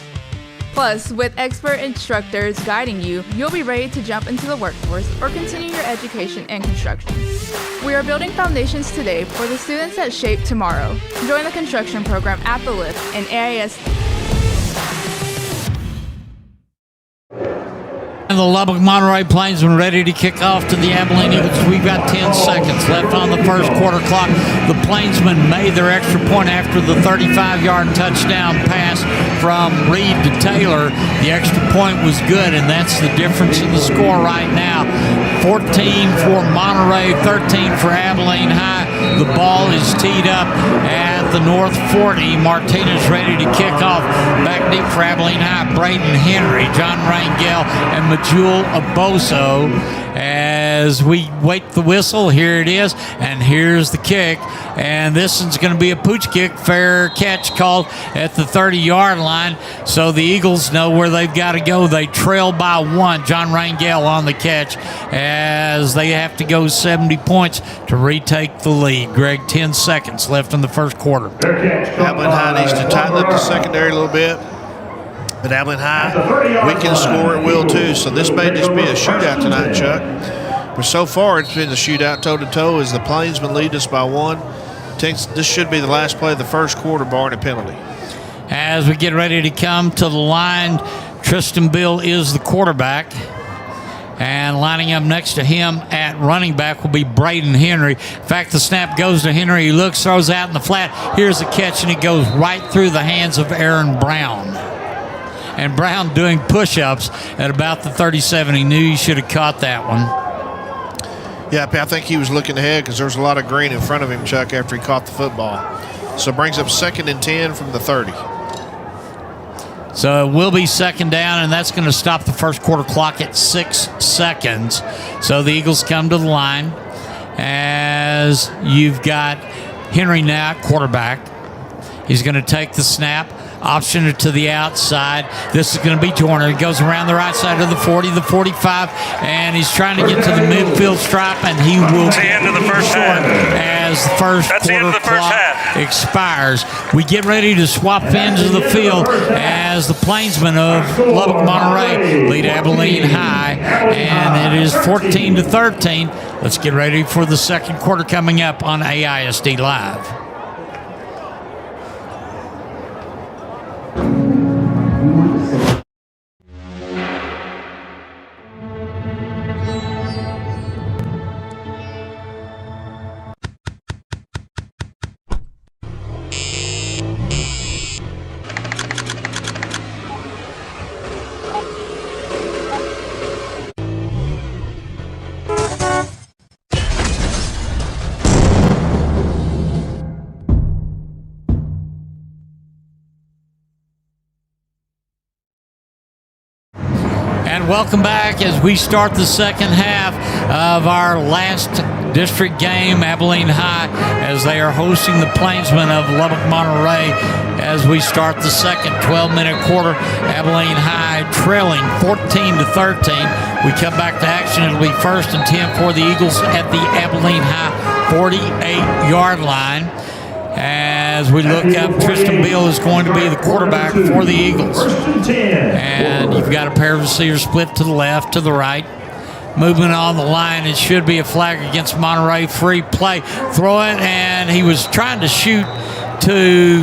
Plus, with expert instructors guiding you, you'll be ready to jump into the workforce or continue your education in construction. We are building foundations today for the students that shape tomorrow. Join the construction program at the Lift in AISD. And the Lubbock Monterey Plainsmen ready to kick off to the Abilene Eagles. We've got 10 seconds left on the first quarter clock. The Plainsmen made their extra point after the 35-yard touchdown pass from Reed to Taylor. The extra point was good, and that's the difference in the score right now. 14 for Monterey, 13 for Abilene High. The ball is teed up at the North 40. Martinez ready to kick off. Back deep for Abilene High, Braden Henry, John Rangel, and Majul Aboso. As we wait the whistle, here it is, and here's the kick. And this one's going to be a pooch kick, fair catch called at the 30-yard line. So the Eagles know where they've got to go. They trail by 1. John Rangel on the catch as they have to go 70 points to retake the lead. Greg, 10 seconds left in the first quarter. Abilene High needs to tighten up the secondary a little bit. But Abilene High, we can score at will too. So this may just be a shootout tonight, Chuck. But so far, it's been a shootout toe-to-toe as the Plainsmen lead us by 1. This should be the last play of the first quarter, barring a penalty. As we get ready to come to the line, Tristan Bill is the quarterback. And lining up next to him at running back will be Braden Henry. In fact, the snap goes to Henry. He looks, throws out in the flat. Here's the catch, and it goes right through the hands of Aaron Brown. And Brown doing push-ups at about the 37. He knew he should have caught that one. Yeah, I think he was looking ahead because there's a lot of green in front of him, Chuck, after he caught the football. So it brings up 2nd and 10 from the 30. So it will be second down, and that's going to stop the first quarter clock at 6 seconds. So the Eagles come to the line as you've got Henry now at quarterback. He's going to take the snap. Option it to the outside. This is going to be Joyner. He goes around the right side of the 40, the 45, and he's trying to get to the midfield stripe, and he will That's the end of the first half. As the first quarter clock expires. We get ready to swap ends of the field as the Plainsmen of Lubbock Monterey lead Abilene High, and it is 14-13. Let's get ready for the second quarter coming up on AISD Live. Welcome back as we start the second half of our last district game, Abilene High, as they are hosting the Plainsmen of Lubbock Monterey. As we start the second 12-minute quarter, Abilene High trailing 14-13. We come back to action. It'll be 1st and 10 for the Eagles at the Abilene High 48-yard line. As we look up, Tristan Beal is going to be the quarterback for the Eagles. And you've got a pair of receivers split to the left, to the right. Movement on the line, it should be a flag against Monterey. Free play. Throw it, and he was trying to shoot to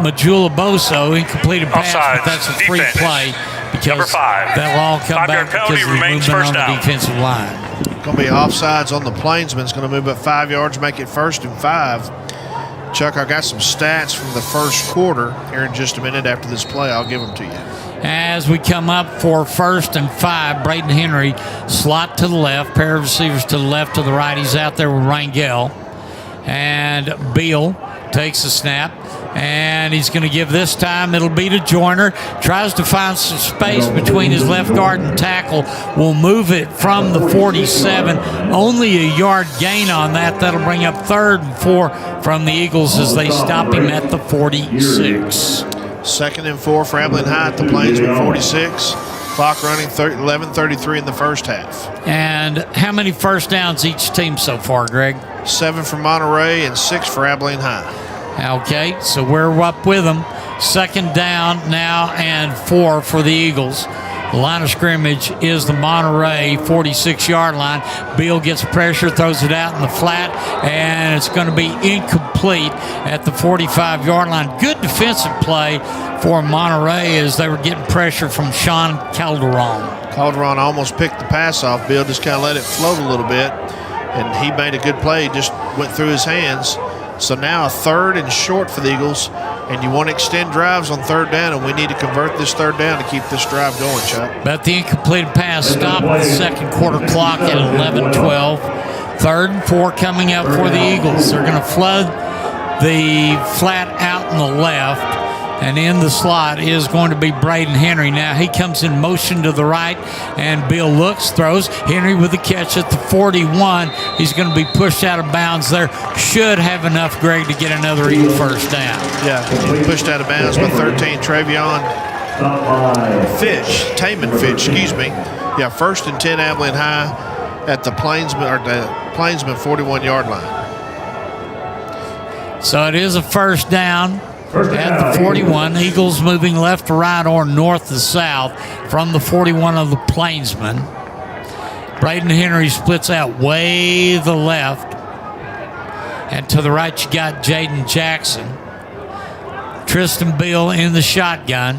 Majula Boso. Incompleted pass, but that's a free play because that'll all come back because of the movement on the defensive line. Going to be offsides on the Plainsmen. It's going to move up 5 yards, make it 1st and 5. Chuck, I got some stats from the first quarter here in just a minute after this play. I'll give them to you. As we come up for 1st and 5, Braden Henry, slot to the left, pair of receivers to the left, to the right. He's out there with Rangel. And Beal takes the snap, and he's going to give this time. It'll be to Joyner. Tries to find some space between his left guard and tackle. Will move it from the 47. Only a yard gain on that. That'll bring up 3rd and 4 from the Eagles as they stop him at the 46. 2nd and 4 for Abilene High at the Plainsmen 46. Clock running 11:33 in the first half. And how many first downs each team so far, Greg? 7 for Monterey and 6 for Abilene High. Okay, so we're up with them. Second down now and 4 for the Eagles. The line of scrimmage is the Monterey 46-yard line. Beal gets pressure, throws it out in the flat, and it's going to be incomplete at the 45-yard line. Good defensive play for Monterey as they were getting pressure from Sean Calderon. Calderon almost picked the pass off. Beal just kind of let it float a little bit, and he made a good play. Just went through his hands. So now a 3rd and short for the Eagles, and you want to extend drives on 3rd down, and we need to convert this 3rd down to keep this drive going, Chuck. But the incompleted pass stopped the second quarter clock at 11-12. 3rd and 4 coming up for the Eagles. They're going to flood the flat out in the left, and in the slot is going to be Braden Henry. Now he comes in motion to the right, and Bill looks, throws. Henry with the catch at the 41. He's going to be pushed out of bounds there. Should have enough, Greg, to get another Eagle first down. Yeah, pushed out of bounds by 13, Taman Fitch, excuse me. Yeah, 1st and 10 Abilene High at the Plainsmen 41-yard line. So it is a first down. At the 41, Eagles moving left to right or north to south from the 41 of the Plainsmen. Braden Henry splits out way the left. And to the right, you got Jaden Jackson. Tristan Beal in the shotgun.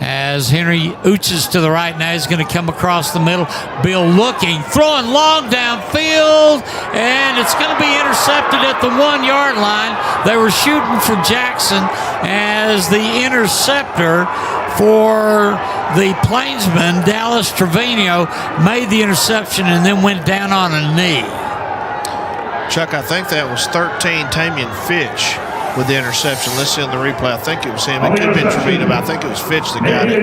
As Henry ooches to the right, now he's going to come across the middle. Beal looking, throwing long downfield, and it's going to be intercepted at the 1-yard line. They were shooting for Jackson as the interceptor for the Plainsmen, Dallas Trevino, made the interception and then went down on a knee. Chuck, I think that was 13, Taman Fitch, with the interception. Let's see on the replay. I think it was him. It could have been Trevino, but I think it was Fitch that got it.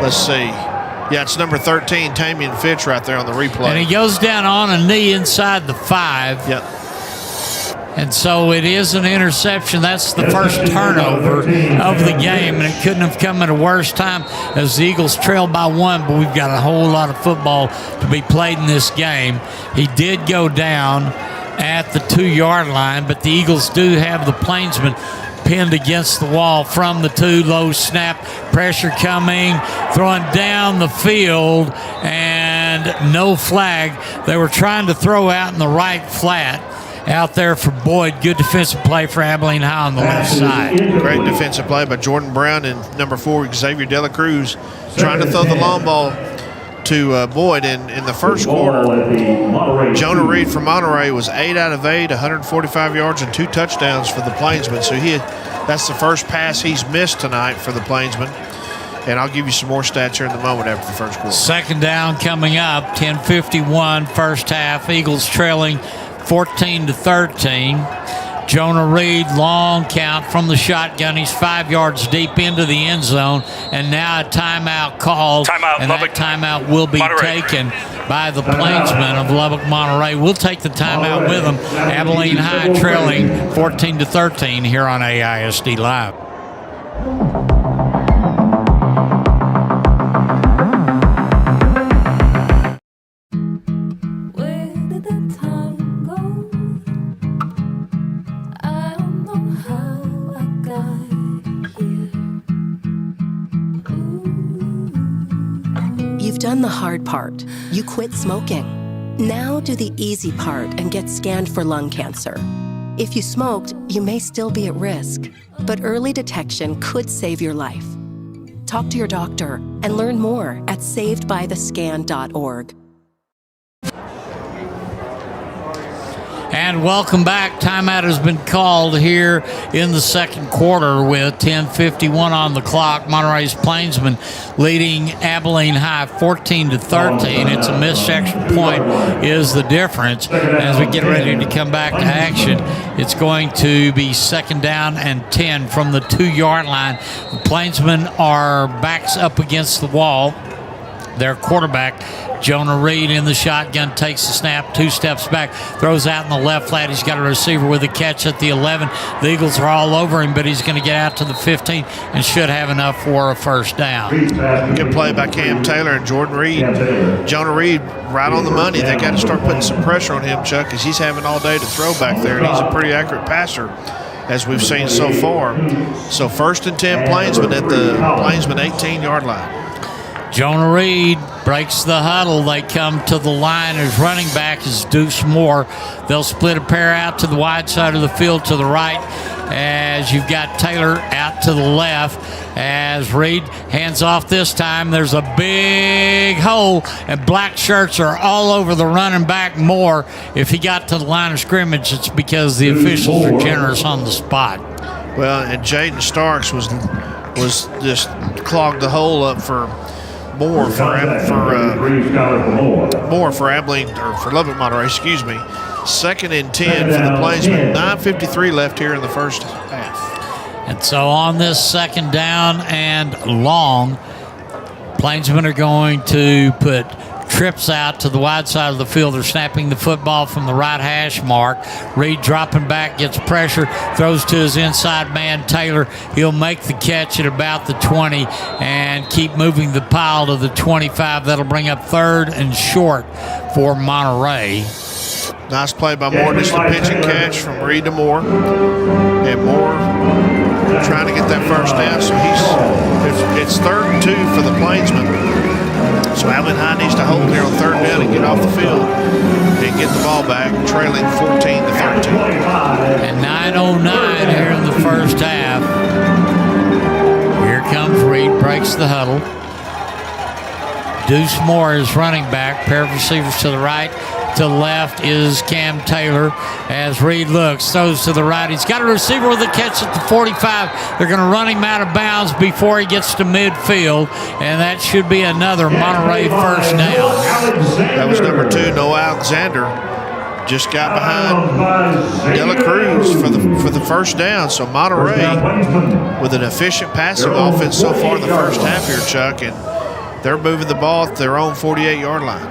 Let's see. Yeah, it's number 13, Taman Fitch, right there on the replay. And he goes down on a knee inside the 5. Yep. And so it is an interception. That's the first turnover of the game, and it couldn't have come at a worse time as the Eagles trail by 1, but we've got a whole lot of football to be played in this game. He did go down at the 2-yard line, but the Eagles do have the Plainsmen pinned against the wall from the 2. Low snap, pressure coming, throwing down the field, and no flag. They were trying to throw out in the right flat out there for Boyd. Good defensive play for Abilene High on the left side. Great defensive play by Jordan Brown and number 4, Xavier Dela Cruz, trying to throw the long ball to Boyd. In the first quarter, Jonah Reed from Monterey was 8 out of 8, 145 yards and 2 touchdowns for the Plainsmen. So that's the first pass he's missed tonight for the Plainsmen. And I'll give you some more stats here in a moment after the first quarter. Second down coming up, 10:51 first half. Eagles trailing 14-13. Jonah Reed, long count from the shotgun. He's 5 yards deep into the end zone, and now a timeout called. And Lubbock. That timeout will be taken by the Plainsmen of Lubbock, Monterey. We'll take the timeout with them. Abilene High trailing 14-13 here on AISD Live. You've done the hard part. You quit smoking. Now do the easy part and get scanned for lung cancer. If you smoked, you may still be at risk, but early detection could save your life. Talk to your doctor and learn more at savedbythescan.org. And welcome back. Timeout has been called here in the second quarter with 10:51 on the clock. Monterey's Plainsmen leading Abilene High 14-13. It's a missed extra point is the difference. As we get ready to come back to action, it's going to be second down and 10 from the 2-yard line. The Plainsmen are backs up against the wall. Their quarterback, Jonah Reed, in the shotgun, takes the snap, 2 steps back, throws out in the left flat. He's got a receiver with a catch at the 11. The Eagles are all over him, but he's going to get out to the 15 and should have enough for a first down. Good play by Cam Taylor and Jordan Reed. Jonah Reed right on the money. They got to start putting some pressure on him, Chuck, because he's having all day to throw back there, and he's a pretty accurate passer. as we've seen so far. So 1st and 10 Plainsmen at the Plainsmen 18-yard line. Jonah Reed breaks the huddle. They come to the line. His running back is Deuce Moore. They'll split a pair out to the wide side of the field to the right, as you've got Taylor out to the left. As Reed hands off this time, there's a big hole, and black shirts are all over the running back Moore. If he got to the line of scrimmage, it's because the officials are generous on the spot. Well, and Jaden Starks was just clogged the hole up for Moore for Abilene, or for Lubbock, Monterey, excuse me. 2nd and 10 for the Plainsmen. 9:53 left here in the first half. And so on this 2nd down and long, Plainsmen are going to put trips out to the wide side of the field. They're snapping the football from the right hash mark. Reed dropping back, gets pressure, throws to his inside man, Taylor. He'll make the catch at about the 20 and keep moving the pile to the 25. That'll bring up 3rd and short for Monterey. Nice play by Moore. Just a pitch and catch from Reed to Moore. And Moore trying to get that first down. So it's 3rd and 2 for the Plainsmen. So Abilene High needs to hold here on 3rd down and get off the field and get the ball back, trailing 14-13. And 9:09 here in the first half. Here comes Reed, breaks the huddle. Deuce Moore is running back. Pair of receivers to the right. To the left is Cam Taylor. As Reed looks, throws to the right. He's got a receiver with a catch at the 45. They're going to run him out of bounds before he gets to midfield, and that should be another Monterey first down. That was number 2, Noah Alexander. Just got behind Dela Cruz for the first down. So Monterey with an efficient passing offense so far in the first half here, Chuck, and they're moving the ball at their own 48-yard line.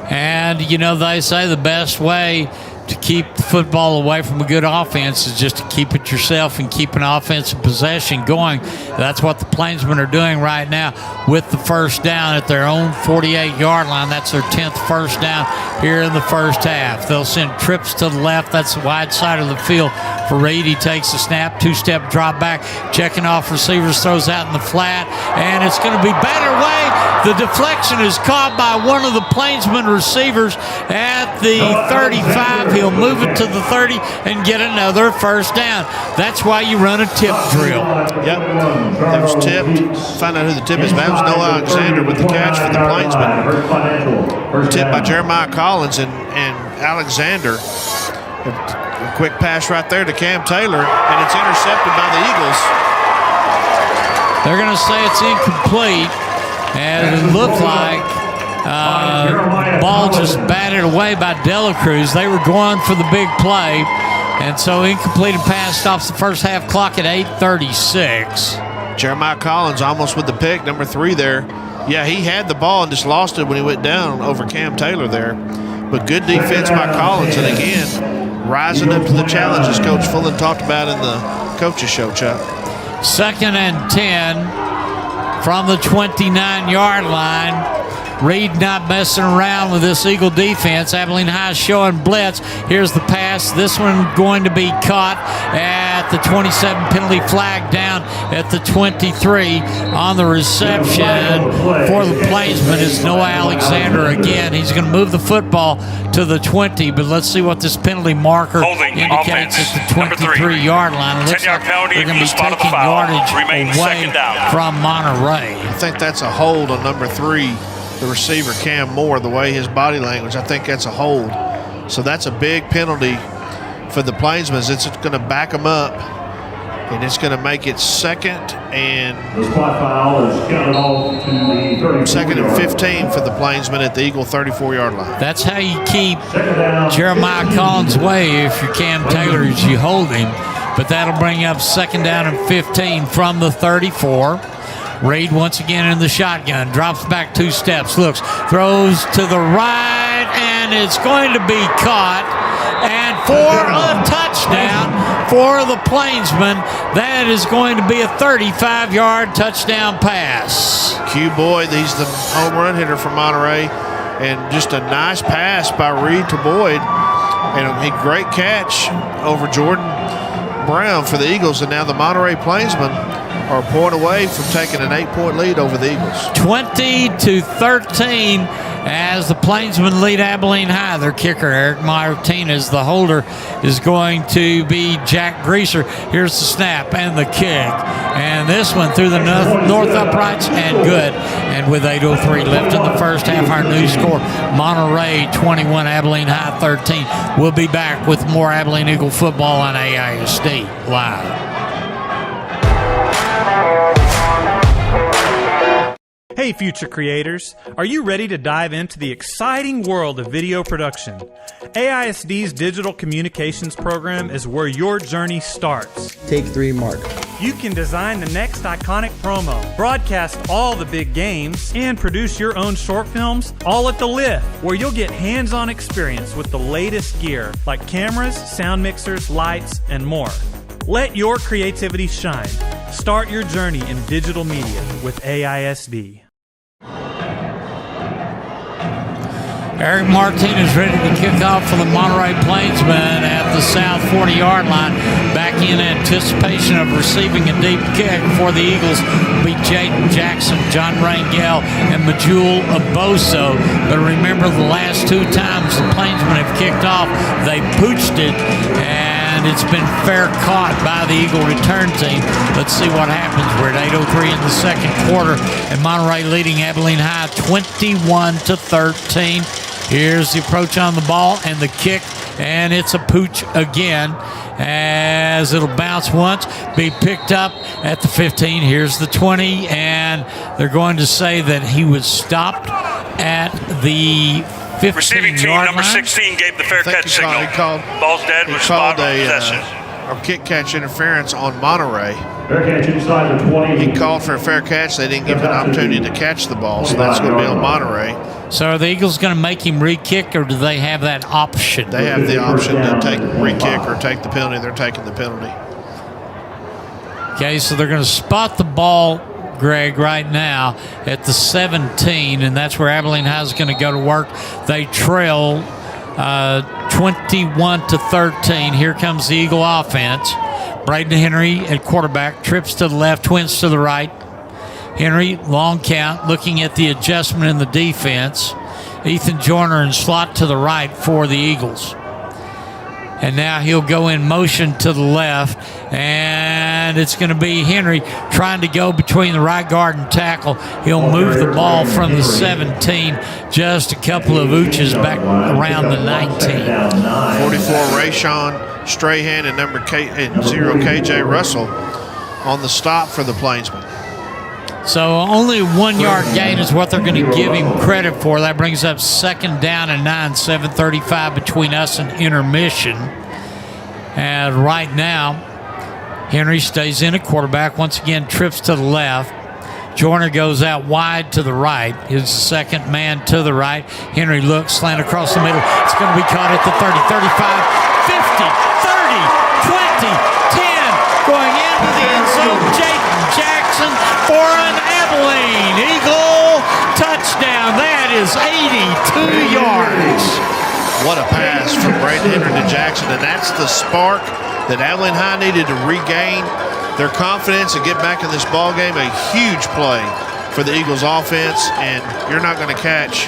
And, you know, they say the best way to keep the football away from a good offense is just to keep it yourself and keep an offensive possession going. That's what the Plainsmen are doing right now with the first down at their own 48-yard line. That's their 10th first down here in the first half. They'll send trips to the left. That's the wide side of the field for Reed. He takes a snap, 2-step drop back, checking off receivers, throws out in the flat, and it's going to be batted away. The deflection is caught by one of the Plainsmen receivers at the 35. He'll move it to the 30 and get another first down. That's why you run a tip drill. Yep, that was tipped. Find out who the tip is. That was Noah Alexander with the catch for the Plainsmen. Tipped by Jeremiah Collins and Alexander. A quick pass right there to Cam Taylor, and it's intercepted by the Eagles. They're going to say it's incomplete, and it looked like ball just batted away by Dela Cruz. They were going for the big play, and so incomplete pass stops the first half clock at 8:36. Jeremiah Collins almost with the pick, number 3 there. Yeah, he had the ball and just lost it when he went down over Cam Taylor there. But good defense by Collins, and again, rising up to the challenge as Coach Fullen talked about in the coaches show, Chuck. 2nd and 10 from the 29-yard line. Reed not messing around with this Eagle defense. Abilene High showing blitz. Here's the pass. This one going to be caught at the 27, penalty flag down at the 23. On the reception for the Plainsmen is Noah Alexander again. He's going to move the football to the 20, but let's see what this penalty marker indicates at the 23-yard line. It looks like they're going to be taking yardage away from Monterey. I think that's a hold on number 3. The receiver, Cam Moore, the way his body language, I think that's a hold. So that's a big penalty for the Plainsmen. It's going to back them up, and it's going to make it 2nd and 15 for the Plainsmen at the Eagle 34-yard line. That's how you keep Jeremiah Collins away if you're Cam Taylor as you hold him. But that'll bring up 2nd down and 15 from the 34. Reed once again in the shotgun, drops back 2 steps, looks, throws to the right, and it's going to be caught. And for a touchdown for the Plainsmen, that is going to be a 35-yard touchdown pass. Q Boyd, he's the home run hitter for Monterey, and just a nice pass by Reed to Boyd, and a great catch over Jordan Brown for the Eagles, and now the Monterey Plainsmen are a point away from taking an 8-point lead over the Eagles. 20-13 as the Plainsmen lead Abilene High. Their kicker, Eric Martinez. The holder is going to be Jack Greaser. Here's the snap and the kick. And this one through the north uprights and good. And with 8:03 left in the first half, our new score, Monterey 21, Abilene High 13. We'll be back with more Abilene Eagle football on AISD Live. Hey future creators, are you ready to dive into the exciting world of video production? AISD's Digital Communications program is where your journey starts. Take 3, Mark. You can design the next iconic promo, broadcast all the big games, and produce your own short films, all at the Lift, where you'll get hands-on experience with the latest gear like cameras, sound mixers, lights, and more. Let your creativity shine. Start your journey in digital media with AISD. Eric Martinez ready to kick off for the Monterey Plainsmen at the south 40-yard line. Back in anticipation of receiving a deep kick for the Eagles will be Jaden Jackson, John Rangel, and Majul Aboso. But remember, the last 2 times the Plainsmen have kicked off, they pooched it, and it's been fair caught by the Eagle return team. Let's see what happens. We're at 8:03 in the second quarter, and Monterey leading Abilene High 21-13. Here's the approach on the ball and the kick, and it's a pooch again as it'll bounce once, be picked up at the 15. Here's the 20, and they're going to say that he was stopped at the 15-yard Receiving team number 16 gave the fair catch signal. Ball's dead with spot on possession. A kick catch interference on Monterey. Fair catch inside the 20. He called for a fair catch. They didn't give him an opportunity to catch the ball, so that's going to be on Monterey. So are the Eagles going to make him re-kick, or do they have that option? They have the option to take re-kick or take the penalty. They're taking the penalty. Okay, so they're going to spot the ball, Greg, right now at the 17, and that's where Abilene High is going to go to work. They trail 21-13. Here comes the Eagle offense. Braden Henry at quarterback, trips to the left, twins to the right. Henry, long count, looking at the adjustment in the defense. Ethan Joyner in slot to the right for the Eagles. And now he'll go in motion to the left, and it's going to be Henry trying to go between the right guard and tackle. He'll move the ball from the 17 just a couple of ooches back around the 19. 44 Rayshon Strahan and number 0 KJ Russell on the stop for the Plainsmen. So only 1 yard gain is what they're going to give him credit for. That brings up second down and 9, 7:35 between us and intermission. And right now, Henry stays in at quarterback. Once again, trips to the left. Joyner goes out wide to the right. His second man to the right. Henry looks, slant across the middle. It's going to be caught at the 30, 35, 50, 30, 20, 10. Going into the end zone, Jaden Jackson for an Abilene Eagle touchdown. That is 82 yards. What a pass from Braden Henry to Jackson, and that's the spark that Abilene High needed to regain their confidence and get back in this ball game. A huge play for the Eagles offense, and you're not going to catch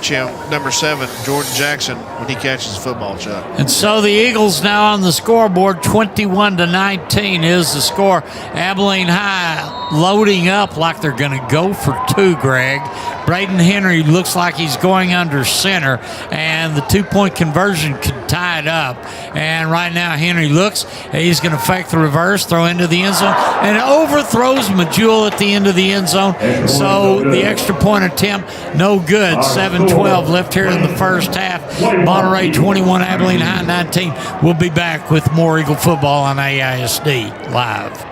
him, number 7, Jordan Jackson, when he catches the football, Chuck. And so the Eagles now on the scoreboard, 21-19 is the score. Abilene High loading up like they're going to go for 2, Greg. Braden Henry looks like he's going under center, and the 2-point conversion could tie it up. And right now Henry looks, he's going to fake the reverse, throw into the end zone, and overthrows Majul at the end of the end zone. So the extra point attempt, no good. 7-12 left here in the first half. Monterey 21, Abilene High 19. We'll be back with more Eagle football on AISD Live.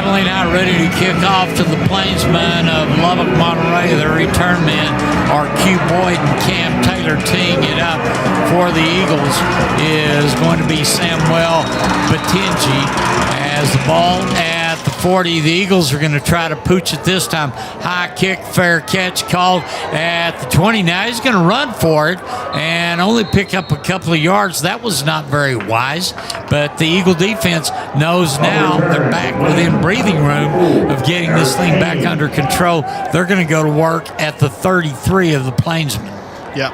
Abilene High ready to kick off to the Plainsmen of Lubbock, Monterey. Their return men are Q Boyd and Cam Taylor. Teeing it up for the Eagles is going to be Samuel Batinji as the ball at the 40. The Eagles are going to try to pooch it this time. High kick, fair catch called at the 20. Now he's going to run for it and only pick up a couple of yards. That was not very wise, but the Eagle defense knows now they're back within breathing room of getting this thing back under control. They're going to go to work at the 33 of the Plainsmen. Yep.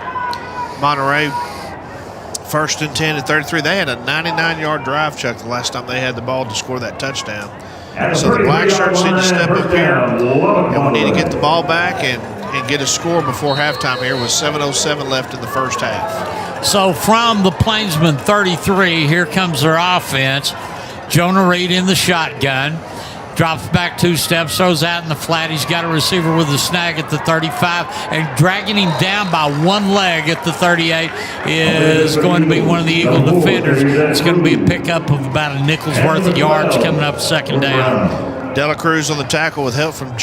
Monterey, 1st and 10 at 33. They had a 99-yard drive, Chuck, the last time they had the ball to score that touchdown. So the Black Shirts need to step up here, and we need to get the ball back and get a score before halftime here with 7:07 left in the first half. So from the Plainsman 33, here comes their offense. Jonah Reed in the shotgun. Drops back 2 steps, throws out in the flat. He's got a receiver with a snag at the 35, and dragging him down by 1 leg at the 38 is going to be one of the Eagle defenders. It's going to be a pickup of about a nickel's worth of yards coming up 2nd down. Dela Cruz on the tackle with help from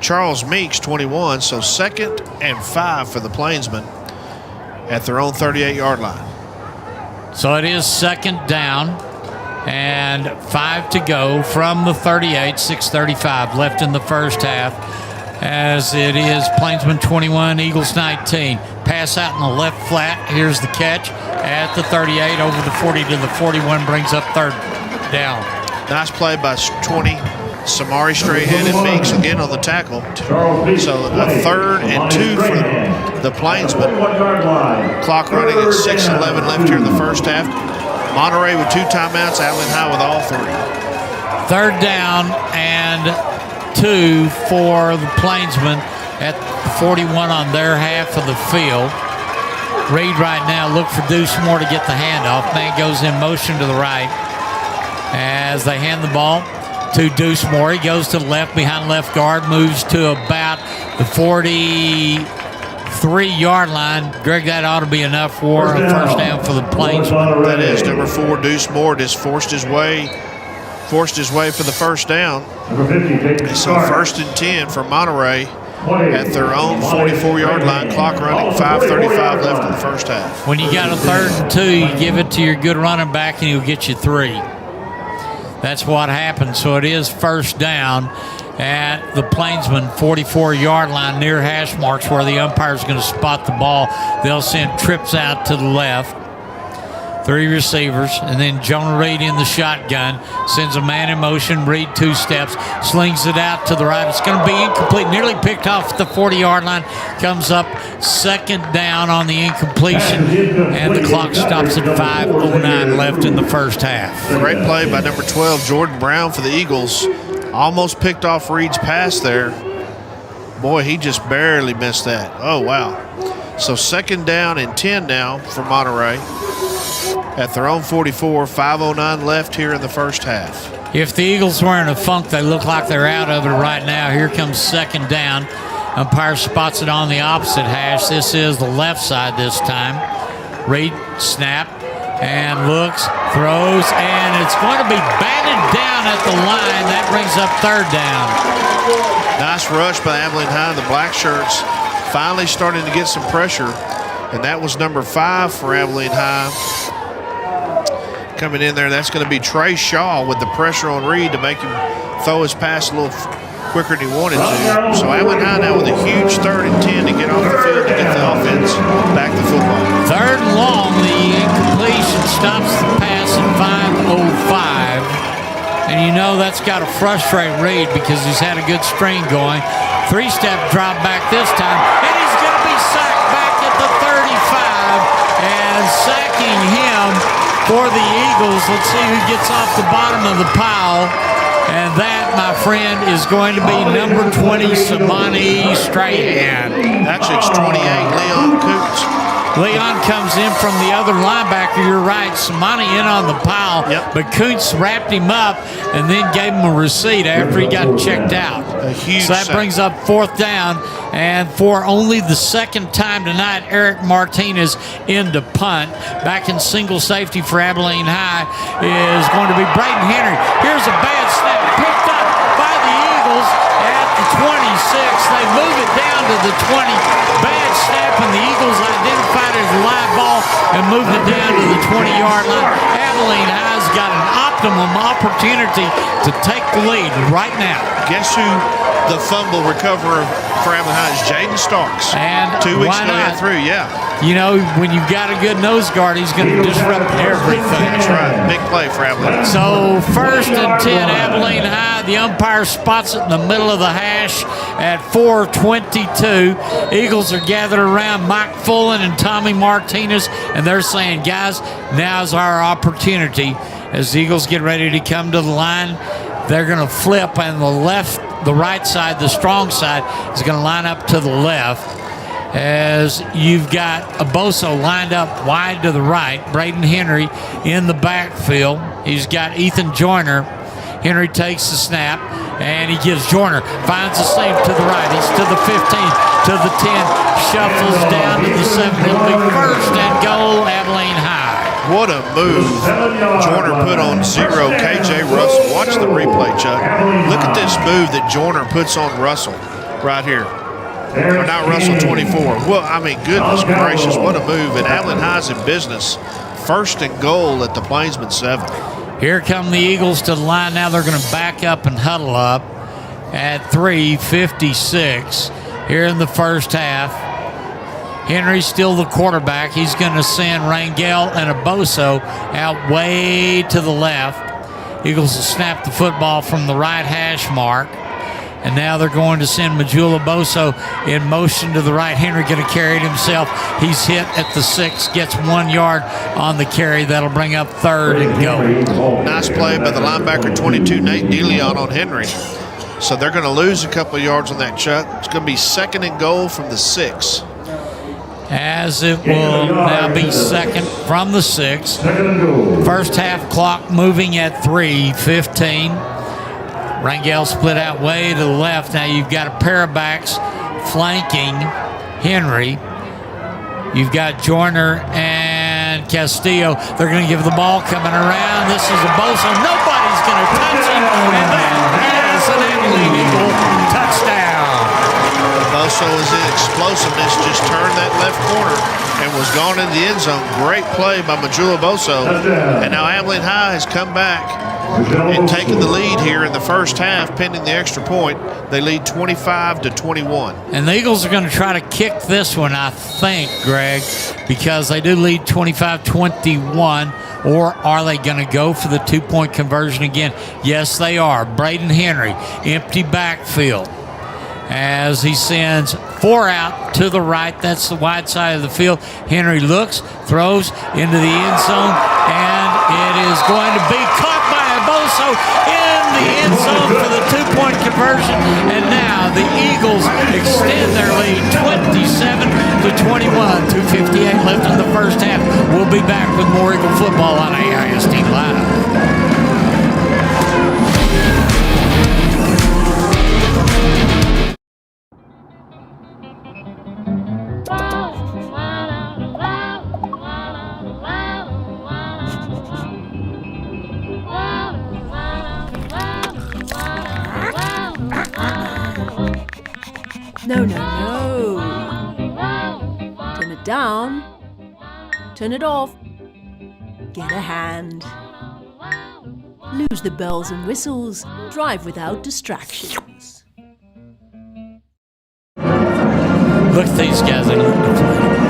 Charles Meeks, 21. So 2nd and 5 for the Plainsmen at their own 38-yard line. So it is 2nd down. And 5 to go from the 38, 6:35 left in the first half, as it is Plainsman 21, Eagles 19. Pass out in the left flat. Here's the catch at the 38, over the 40 to the 41, brings up 3rd down. Nice play by 20, Samari Strahan and Meeks again on the tackle. So a 3rd and 2 for the Plainsmen. Clock running at 6:11 left here in the first half. Monterey with 2 timeouts, Abilene High with all 3. 3rd down and 2 for the Plainsmen at 41 on their half of the field. Reed right now look for Deuce Moore to get the handoff. Man goes in motion to the right as they hand the ball to Deuce Moore. He goes to the left behind left guard, moves to about the 43-yard line. Greg, that ought to be enough for a 1st down for the Plainsmen. That is number 4, Deuce Moore, just forced his way for the 1st down. And so 1st and 10 for Monterey at their own 44-yard line. Clock running, 5:35 left in the first half. When you got a 3rd and 2, you give it to your good running back and he'll get you 3. That's what happened. So it is 1st down at the Plainsman 44-yard line near hash marks where the umpire's going to spot the ball. They'll send trips out to the left. 3 receivers, and then Jonah Reed in the shotgun. Sends a man in motion. Reed 2 steps. Slings it out to the right. It's going to be incomplete. Nearly picked off at the 40-yard line. Comes up 2nd down on the incompletion, and the clock stops at 5:09 left in the first half. Great play by number 12, Jordan Brown for the Eagles. Almost picked off Reed's pass there. Boy, he just barely missed that. Oh, wow. So 2nd down and 10 now for Monterey at their own 44, 5:09 left here in the first half. If the Eagles were in a funk, they look like they're out of it right now. Here comes 2nd down. Umpire spots it on the opposite hash. This is the left side this time. Reed snap and looks, throws, and it's going to be batted down at the line. That brings up 3rd down. Nice rush by Abilene High. The Black Shirts finally starting to get some pressure, and that was number 5 for Abilene High. Coming in there, that's going to be Trey Shaw with the pressure on Reed to make him throw his pass a little quicker than he wanted to. So Abilene High now with a huge 3rd and 10 to get off the field to get the offense back to football. 3rd and long, the incompletion stops the pass at 5:05. And you know that's got to frustrate Reed because he's had a good string going. 3-step drop back this time, and he's going to be sacked back at the 35. And sacking him for the Eagles. Let's see who gets off the bottom of the pile. And that, my friend, is going to be number 20, Samani Strahan. Actually, it's 28, Leon Coots. Leon comes in from the other linebacker. You're right. Samani in on the pile. Yep. But Kuntz wrapped him up and then gave him a receipt after he got checked out. A huge so that sack. brings up 4th down. And for only the 2nd time tonight, Eric Martinez into punt. Back in single safety for Abilene High is going to be Braden Henry. Here's a moving it down to the 20-yard line. Abilene High's got an optimum opportunity to take the lead right now. Guess who the fumble recoverer for Abilene High is? Jaden Starks. And 2 weeks why ago, not? he had through, yeah. You know, when you've got a good nose guard, he's going to disrupt everything. That's right. Big play for Abilene. So 1st and 10, Abilene High. The umpire spots it in the middle of the hash at 4:22. Eagles are gathered around Mike Fullen and Tommy Martinez, and they're saying, guys, now's our opportunity. As the Eagles get ready to come to the line, they're going to flip, and the right side, the strong side, is going to line up to the left. As you've got Aboso lined up wide to the right, Braden Henry in the backfield. He's got Ethan Joyner. Henry takes the snap, and he gives Joyner, finds the seam to the right. He's to the 15, to the 10, shuffles down to the 7. It'll be 1st and goal, Abilene High. What a move Joyner put on 0 KJ Russell. Watch the replay, Chuck. Look at this move that Joyner puts on Russell right here. Or not Russell, 24. Well, I mean, goodness gracious, what a move. And Abilene High's in business. 1st and goal at the Plainsmen 7. Here come the Eagles to the line. Now they're going to back up and huddle up at 3:56 here in the first half. Henry's still the quarterback. He's going to send Rangel and Aboso out way to the left. Eagles will snap the football from the right hash mark. And now they're going to send Majula Boso in motion to the right. Henry going to carry it himself. He's hit at the 6, gets 1 yard on the carry. That'll bring up 3rd and goal. Nice play by the linebacker 22, Nate DeLeon, on Henry. So they're going to lose a couple of yards on that, Chuck. It's going to be 2nd and goal from the 6. As it will now be 2nd from the 6. First half clock moving at 3:15. Rangel split out way to the left. Now you've got a pair of backs flanking Henry. You've got Joyner and Castillo. They're going to give the ball coming around. This is a Bosa. Nobody's going to touch him. And that is an Abilene Eagle touchdown. Bosa was in explosiveness, just turned that left corner and was gone into the end zone. Great play by Majula Boso. And now Abilene High has come back and taken the lead here in the first half, pending the extra point. They lead 25-21. And the Eagles are going to try to kick this one, I think, Greg, because they do lead 25-21. Or are they going to go for the 2-point conversion again? Yes, they are. Braden Henry, empty backfield, as he sends 4 out to the right. That's the wide side of the field. Henry looks, throws into the end zone, and it is going to be caught by Aboso in the end zone for the 2-point conversion. And now the Eagles extend their lead 27-21. 2:58 left in the first half. We'll be back with more Eagle football on AISD Live. No, no, no. Turn it down. Turn it off. Get a hand. Lose the bells and whistles. Drive without distractions. Look at these guys. They look deflated.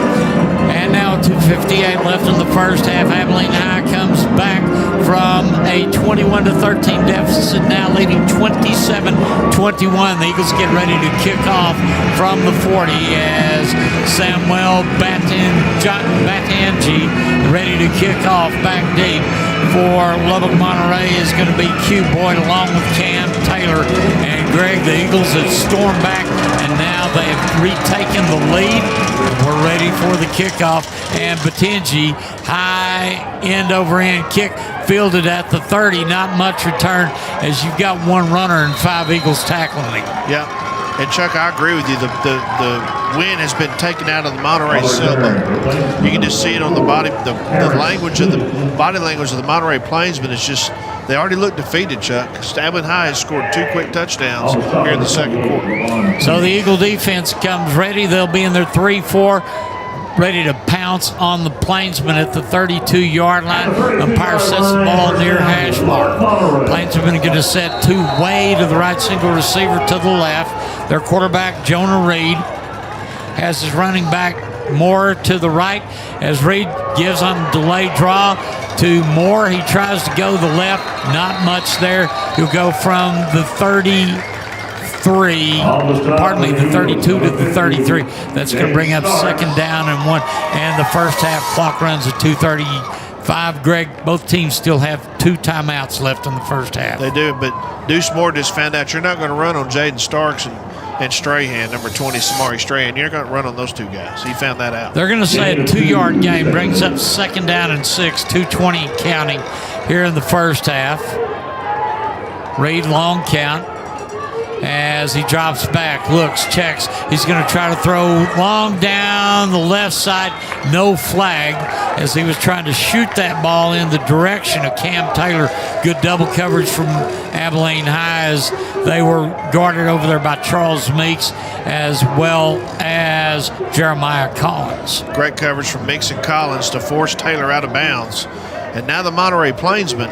And now 2:58 left in the first half. Abilene High comes back from a 21-13 deficit, now leading 27-21. The Eagles get ready to kick off from the 40 as Samuel Batanji ready to kick off back deep for Lubbock. Monterey is going to be Q Boyd along with Cam Taylor and Greg. The Eagles have stormed back, and now they have retaken the lead. We're ready for the kickoff, and Batanji, high end over end kick, fielded at the 30. Not much return as you've got 1 runner and 5 Eagles tackling him. Yeah, and Chuck, I agree with you. The wind has been taken out of the Monterey Silva. You can just see it on the body. The language of the body language of the Monterey Plainsmen is just, they already look defeated, Chuck. Abilene High has scored 2 quick touchdowns here in the second quarter. So the Eagle defense comes ready. They'll be in their 3-4 ready to pounce on the Plainsmen at the 32-yard line. Umpire sets the ball near hash mark. Plainsmen are going to set two way to the right, single receiver to the left. Their quarterback, Jonah Reed, has his running back Moore to the right as Reed gives on delayed draw to Moore. He tries to go the left, not much there. He'll go from the 33, pardon me, the 32 to the 33. That's going to bring up second down and 1. And the first half clock runs at 2:35. Greg, both teams still have 2 timeouts left in the first half. They do, but Deuce Moore just found out you're not going to run on Jaden Starks and Strahan, number 20, Samari Strahan. You're going to run on those 2 guys. He found that out. They're going to say a 2-yard gain brings up second down and 6, 2:20 counting here in the first half. Reed long count as he drops back, looks, checks. He's going to try to throw long down the left side. No flag as he was trying to shoot that ball in the direction of Cam Taylor. Good double coverage from Abilene High as they were guarded over there by Charles Meeks as well as Jeremiah Collins. Great coverage from Meeks and Collins to force Taylor out of bounds. And now the Monterey Plainsmen,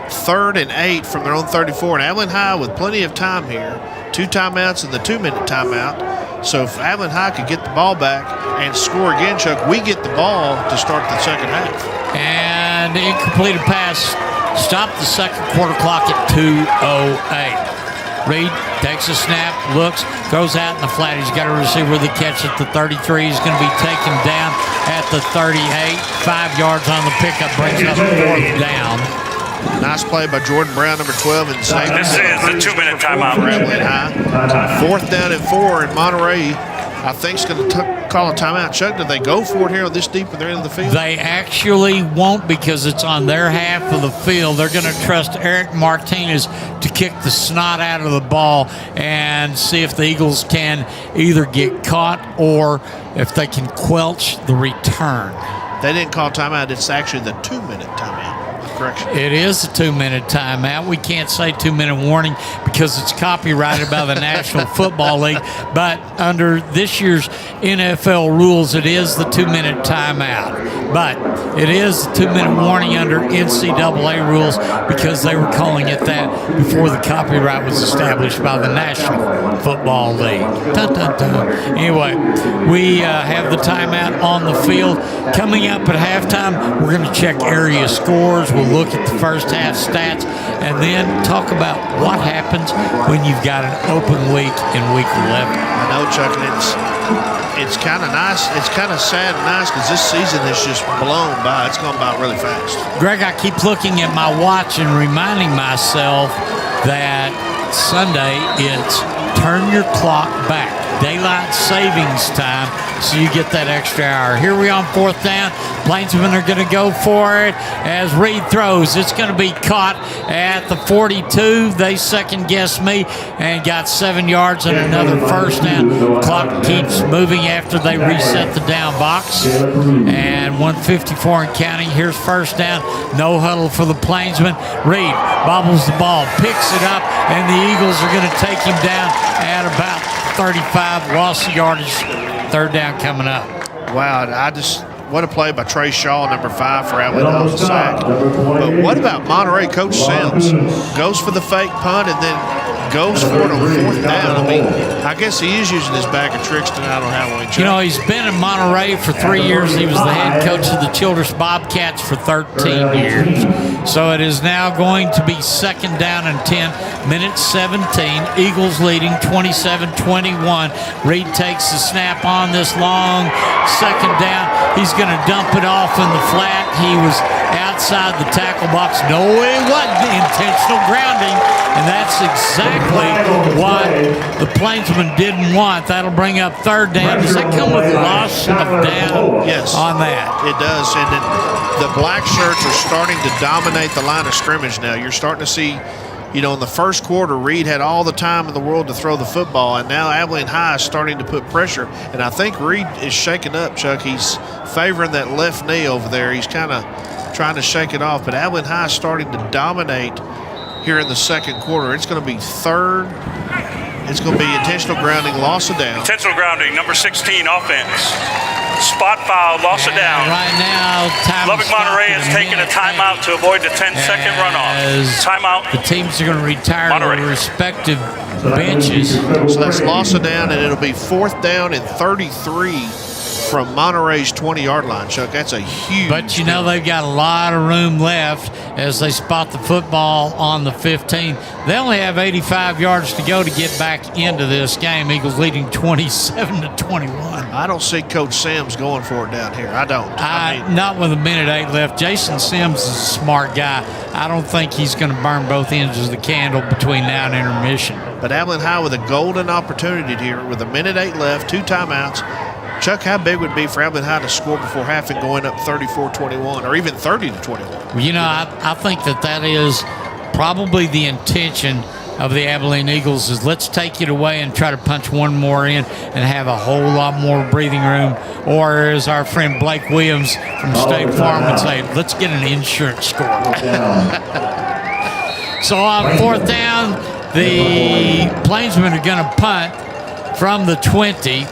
3rd and 8 from their own 34. And Abilene High with plenty of time here. 2 timeouts and the 2-minute timeout. So if Abilene High could get the ball back and score again, Chuck, we get the ball to start the second half. And incompleted pass stopped the second quarter clock at 2:08. Reed takes a snap, looks, throws out in the flat. He's got a receiver with a catch at the 33. He's going to be taken down at the 38. 5 yards on the pickup brings up 4th down. Nice play by Jordan Brown, number 12, and Zane. This is the 2-minute timeout. For Abilene High. 4th down and 4, and Monterey, I think, is going to call a timeout. Chuck, did they go for it here this deep in their end of the field? They actually won't because it's on their half of the field. They're going to trust Eric Martinez to kick the snot out of the ball and see if the Eagles can either get caught or if they can quelch the return. They didn't call timeout. It's actually the 2-minute timeout. Correction. It is a 2-minute timeout. We can't say 2-minute warning because it's copyrighted by the National Football League. But under this year's NFL rules, it is the 2-minute timeout. But it is a 2-minute warning under NCAA rules because they were calling it that before the copyright was established by the National Football League. Dun, dun, dun. Anyway, we have the timeout on the field. Coming up at halftime, we're going to check area scores. We'll look at the first half stats and then talk about what happens when you've got an open week in week 11. I know, Chuck, and it's kind of nice. It's kind of sad and nice because this season has just blown by. It's gone by really fast. Greg, I keep looking at my watch and reminding myself that Sunday it's turn your clock back. Daylight savings time, so you get that extra hour. Here we are on 4th down. Plainsmen are going to go for it as Reed throws. It's going to be caught at the 42. They second-guessed me and got 7 yards and another first down. Clock keeps moving after they reset the down box. And 1:54 and counting. Here's first down. No huddle for the Plainsmen. Reed bobbles the ball, picks it up, and the Eagles are going to take him down at about 35. Lost the yardage. 3rd down coming up. Wow, what a play by Trey Shaw, number 5 for Abilene off the sack. But what about Monterey? Coach Sims goes for the fake punt and then goes for it on 4th down. I mean, I guess he is using his bag of tricks tonight on Halloween. You know, he's been in Monterey for 3 years. He was the head coach of the Childress Bobcats for 13 years. So it is now going to be 2nd down and 10, minute 17. Eagles leading 27-21. Reed takes the snap on this long 2nd down. He's going to dump it off in the flat. He was outside the tackle box. No, it wasn't intentional grounding, and that's exactly what the Plainsmen didn't want. That'll bring up 3rd down. Does that come with loss of down? Yes, on that? It does. And then the black shirts are starting to dominate the line of scrimmage now. You're starting to see, you know, in the first quarter, Reed had all the time in the world to throw the football, and now Abilene High is starting to put pressure. And I think Reed is shaking up, Chuck. He's favoring that left knee over there. He's kind of trying to shake it off. But Abilene High is starting to dominate here in the second quarter. It's going to be 3rd. It's going to be intentional grounding, loss of down. Intentional grounding, number 16, offense. Spot foul, loss of down. Right now, time Lubbock Monterey has taken a timeout to avoid the 10-second runoff. Timeout. The teams are going to retire to their respective benches. So that's loss of down, and it'll be 4th down and 33 from Monterey's 20-yard line, Chuck. That's a huge. But you know they've got a lot of room left as they spot the football on the 15. They only have 85 yards to go to get back into this game. Eagles leading 27-21. I don't see Coach Sims going for it down here. I don't. Not with a minute 8 left. Jason Sims is a smart guy. I don't think he's going to burn both ends of the candle between now and intermission. But Abilene High with a golden opportunity here with a minute 8 left, 2 timeouts. Chuck, how big would it be for Abilene High to score before half and going up 34-21 or even 30-21? Well, you know, I think that is probably the intention of the Abilene Eagles is let's take it away and try to punch one more in and have a whole lot more breathing room. Or as our friend Blake Williams from State Farm would say, let's get an insurance score. So on 4th down, the Plainsmen are going to punt from the 20.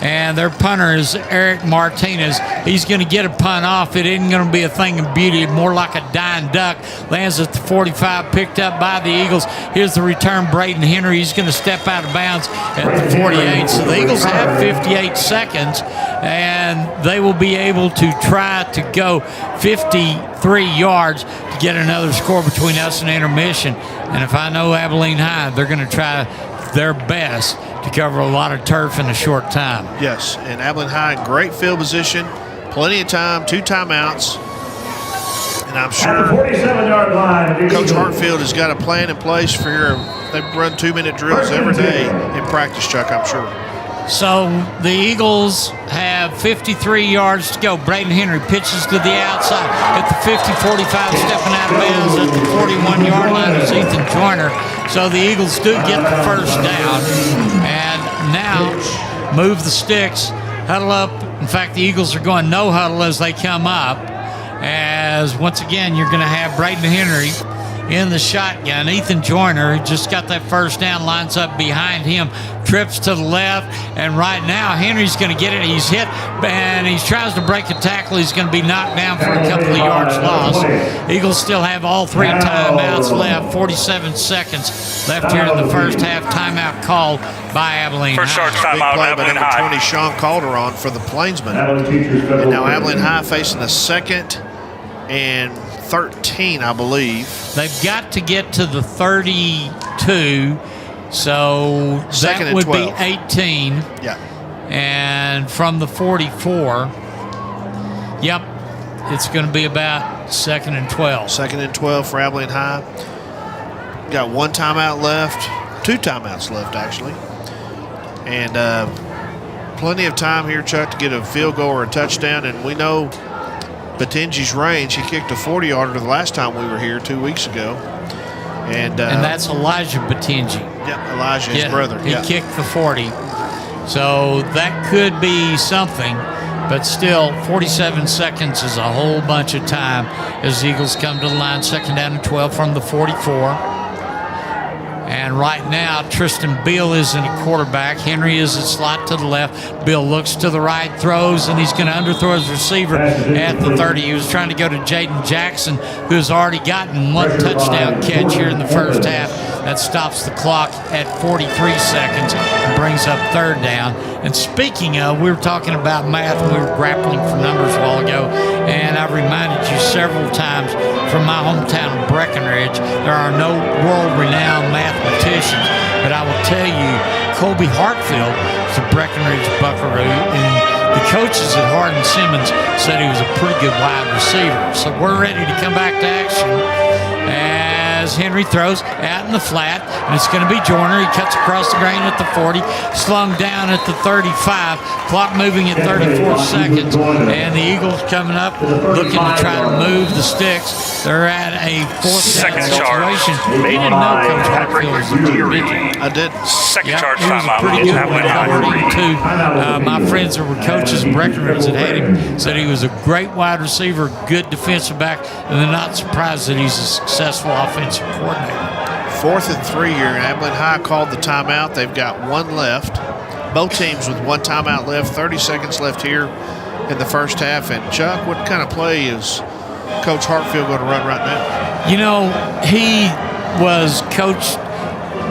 And their punter is Eric Martinez. He's going to get a punt off. It isn't going to be a thing of beauty, more like a dying duck. Lands at the 45, picked up by the Eagles. Here's the return, Braden Henry. He's going to step out of bounds at the 48. So the Eagles have 58 seconds, and they will be able to try to go 53 yards to get another score between us and intermission. And if I know Abilene High, they're going to try their best to cover a lot of turf in a short time. Yes, and Abilene High in great field position, plenty of time, 2 timeouts. And I'm sure Coach Hartfield has got a plan in place for your, they run 2-minute drills every day in practice, Chuck, I'm sure. So the Eagles have 53 yards to go. Braden Henry pitches to the outside at the 50-45, stepping out of bounds at the 41-yard line is Ethan Joyner. So the Eagles do get the first down. And now move the sticks, huddle up. In fact, the Eagles are going no huddle as they come up. As once again, you're going to have Braden Henry in the shotgun. Ethan Joyner, who just got that first down, lines up behind him, trips to the left, and right now Henry's going to get it. He's hit, and he tries to break a tackle. He's going to be knocked down for a couple of yards lost. Eagles still have all 3 timeouts left, 47 seconds left here in the first half. Timeout called by Abilene First High. short timeout, Big play by Abilene number High. 20, Sean Calderon for the Plainsmen. And now Abilene High facing a 2nd and 13, I believe. They've got to get to the 32, so that would 12. be 18. Yeah. And from the 44, yep, it's going to be about 2nd and 12. 2nd and 12 for Abilene High. Got 1 timeout left, 2 timeouts left, actually. And plenty of time here, Chuck, to get a field goal or a touchdown. And we know Batinji's range. He kicked a 40-yarder the last time we were here 2 weeks ago. And that's Elijah Batinji. Yeah, Elijah, his brother. He kicked the 40. So that could be something, but still 47 seconds is a whole bunch of time as the Eagles come to the line, 2nd down and 12 from the 44. And right now, Tristan Beal is in a quarterback. Henry is a slot to the left. Beal looks to the right, throws, and he's going to underthrow his receiver at the 30. He was trying to go to Jaden Jackson, who has already gotten 1 touchdown catch here in the first half. That stops the clock at 43 seconds and brings up 3rd down. And speaking of, we were talking about math, and we were grappling for numbers a while ago, and I've reminded you several times from my hometown of Breckenridge, there are no world-renowned mathematicians, but I will tell you, Colby Hartfield is a Breckenridge buckaroo, and the coaches at Hardin Simmons said he was a pretty good wide receiver. So we're ready to come back to action as Henry throws out in the flat, and it's going to be Joyner. He cuts across the grain at the 40, slung down at the 35, clock moving at 34 seconds, and the Eagles coming up looking to try to move the sticks. They're at a 4th down situation. They didn't know Coach Hartfield was a good pitcher. I did. Second charge He was a pretty good one, according to my friends that were coaches in Breckenridge that had him, said he was a great wide receiver, good defensive back, and they're not surprised that he's a successful offensive coordinator. 4th and 3 here, and Abilene High called the timeout. They've got 1 left. Both teams with 1 timeout left, 30 seconds left here in the first half. And Chuck, what kind of play is Coach Hartfield going to run right now? You know, he was coached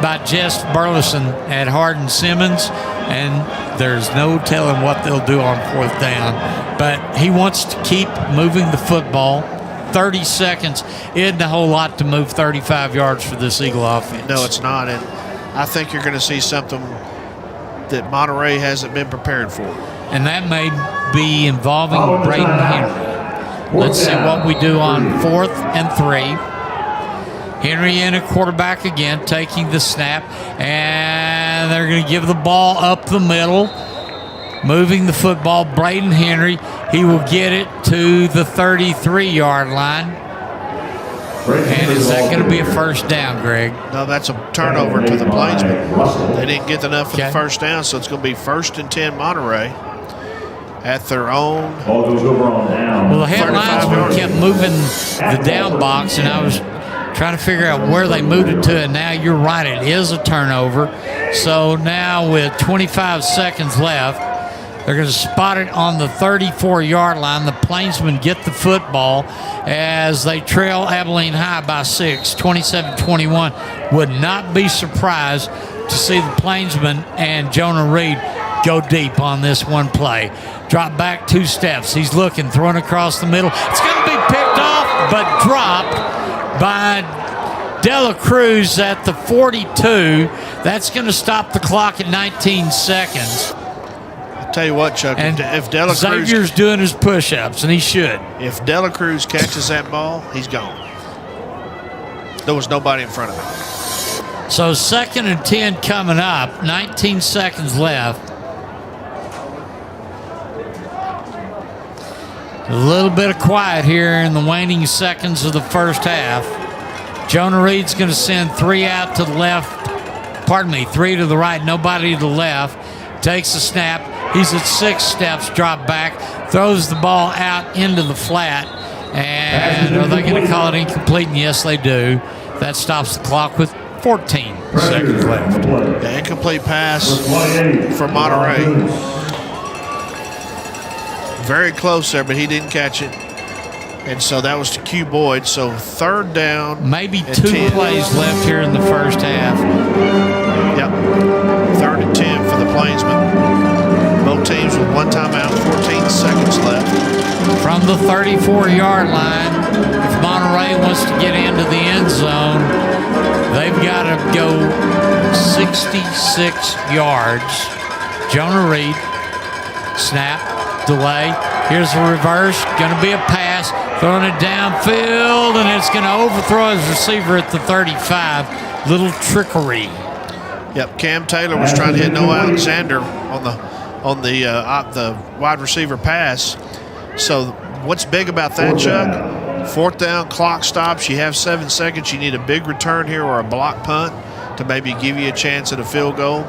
by Jess Burleson at Hardin Simmons, and there's no telling what they'll do on fourth down. But he wants to keep moving the football. 30 seconds isn't a whole lot to move 35 yards for this Eagle offense. No, it's not. And I think you're going to see something that Monterey hasn't been prepared for. And that may be involving Braden Henry. Let's see what we do on 4th and 3. Henry in at quarterback again, taking the snap, and they're going to give the ball up the middle. Moving the football, Braden Henry. He will get it to the 33-yard line. And is that going to be a first down, Greg? No, that's a turnover to the Plainsmen. They didn't get enough for the first down, so it's going to be 1st and 10 Monterey at their own. Well, the head linesman kept moving the down box, and I was trying to figure out where they moved it to, and now you're right, it is a turnover. So now with 25 seconds left, they're going to spot it on the 34-yard line. The Plainsmen get the football as they trail Abilene High by 6, 27-21. Would not be surprised to see the Plainsmen and Jonah Reed go deep on this one play. Drop back 2 steps. He's looking, throwing across the middle. It's going to be picked off, but dropped by Dela Cruz at the 42. That's going to stop the clock at 19 seconds. Tell you what, Chuck, and if Dela Cruz, Xavier's doing his push-ups, and he should. If Dela Cruz catches that ball, he's gone. There was nobody in front of him. So 2nd and 10 coming up, 19 seconds left. A little bit of quiet here in the waning seconds of the first half. Jonah Reed's going to send 3 out to the left. 3 to the right, nobody to the left. Takes the snap. He's at 6 steps, drop back, throws the ball out into the flat. And are they going to call it incomplete? And yes, they do. That stops the clock with 14 seconds left. The incomplete pass for Monterey. Very close there, but he didn't catch it. And so that was to Q Boyd. So 3rd down. Maybe 2 plays left here in the first half. Yep. 3rd and 10 for the Plainsmen. Both teams with 1 timeout, 14 seconds left. From the 34-yard line, if Monterey wants to get into the end zone, they've got to go 66 yards. Jonah Reed, snap, delay. Here's a reverse, going to be a pass, throwing it downfield, and it's going to overthrow his receiver at the 35. Little trickery. Yep, Cam Taylor was trying to hit Noah Alexander on the wide receiver pass. So what's big about that, Chuck? 4th down, clock stops. You have 7 seconds. You need a big return here or a block punt to maybe give you a chance at a field goal.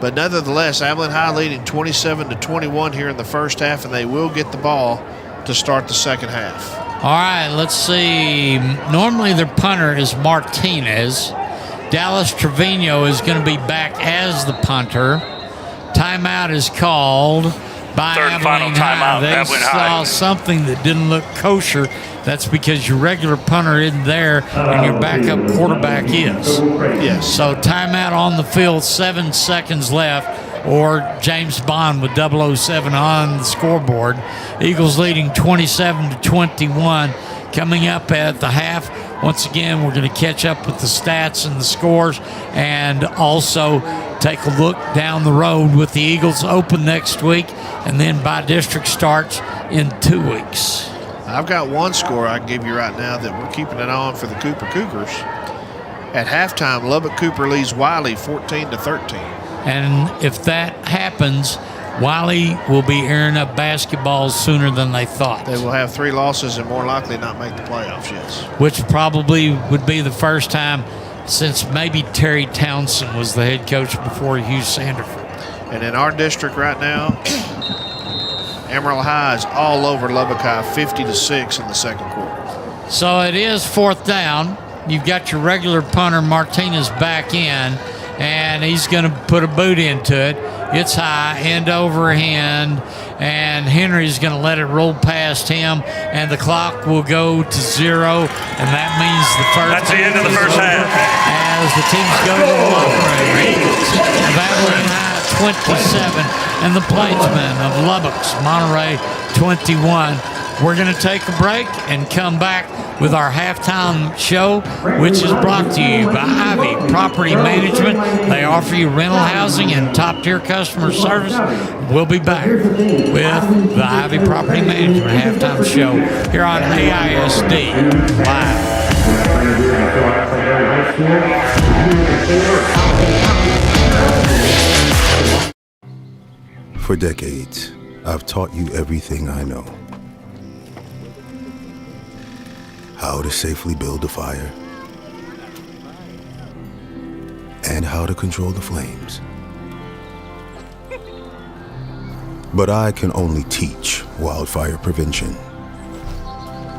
But nevertheless, Abilene High leading 27-21 here in the first half, and they will get the ball to start the second half. All right, let's see. Normally their punter is Martinez. Dallas Trevino is going to be back as the punter. Timeout is called by Abilene High. They saw something that didn't look kosher. That's because your regular punter isn't there and your backup quarterback is. Yes. So timeout on the field, 7 seconds left, or James Bond with 007 on the scoreboard. Eagles leading 27-21. Coming up at the half, once again, we're going to catch up with the stats and the scores and also take a look down the road with the Eagles open next week, and then by-district starts in 2 weeks. I've got one score I can give you right now that we're keeping it on for the Cooper Cougars. At halftime, Lubbock Cooper leads Wiley 14-13. And if that happens, Wiley will be airing up basketballs sooner than they thought. They will have 3 losses and more likely not make the playoffs, yes. Which probably would be the first time since maybe Terry Townsend was the head coach before Hugh Sanderford. And in our district right now, Emerald High is all over Lubbock High, 50-6 in the second quarter. So it is 4th down. You've got your regular punter, Martinez, back in, and he's going to put a boot into it. It's high, end over hand, and Henry's going to let it roll past him, and the clock will go to 0, and that means the first. That's the end of the first half. As the teams go to the locker room. Abilene High 27, and the Plainsmen of Lubbock's Monterey 21. We're going to take a break and come back with our halftime show, which is brought to you by Ivy Property Management. They offer you rental housing and top-tier customer service. We'll be back with the Ivy Property Management halftime show here on AISD Live. For decades, I've taught you everything I know. How to safely build a fire, and how to control the flames. But I can only teach wildfire prevention.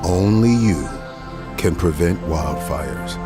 Only you can prevent wildfires.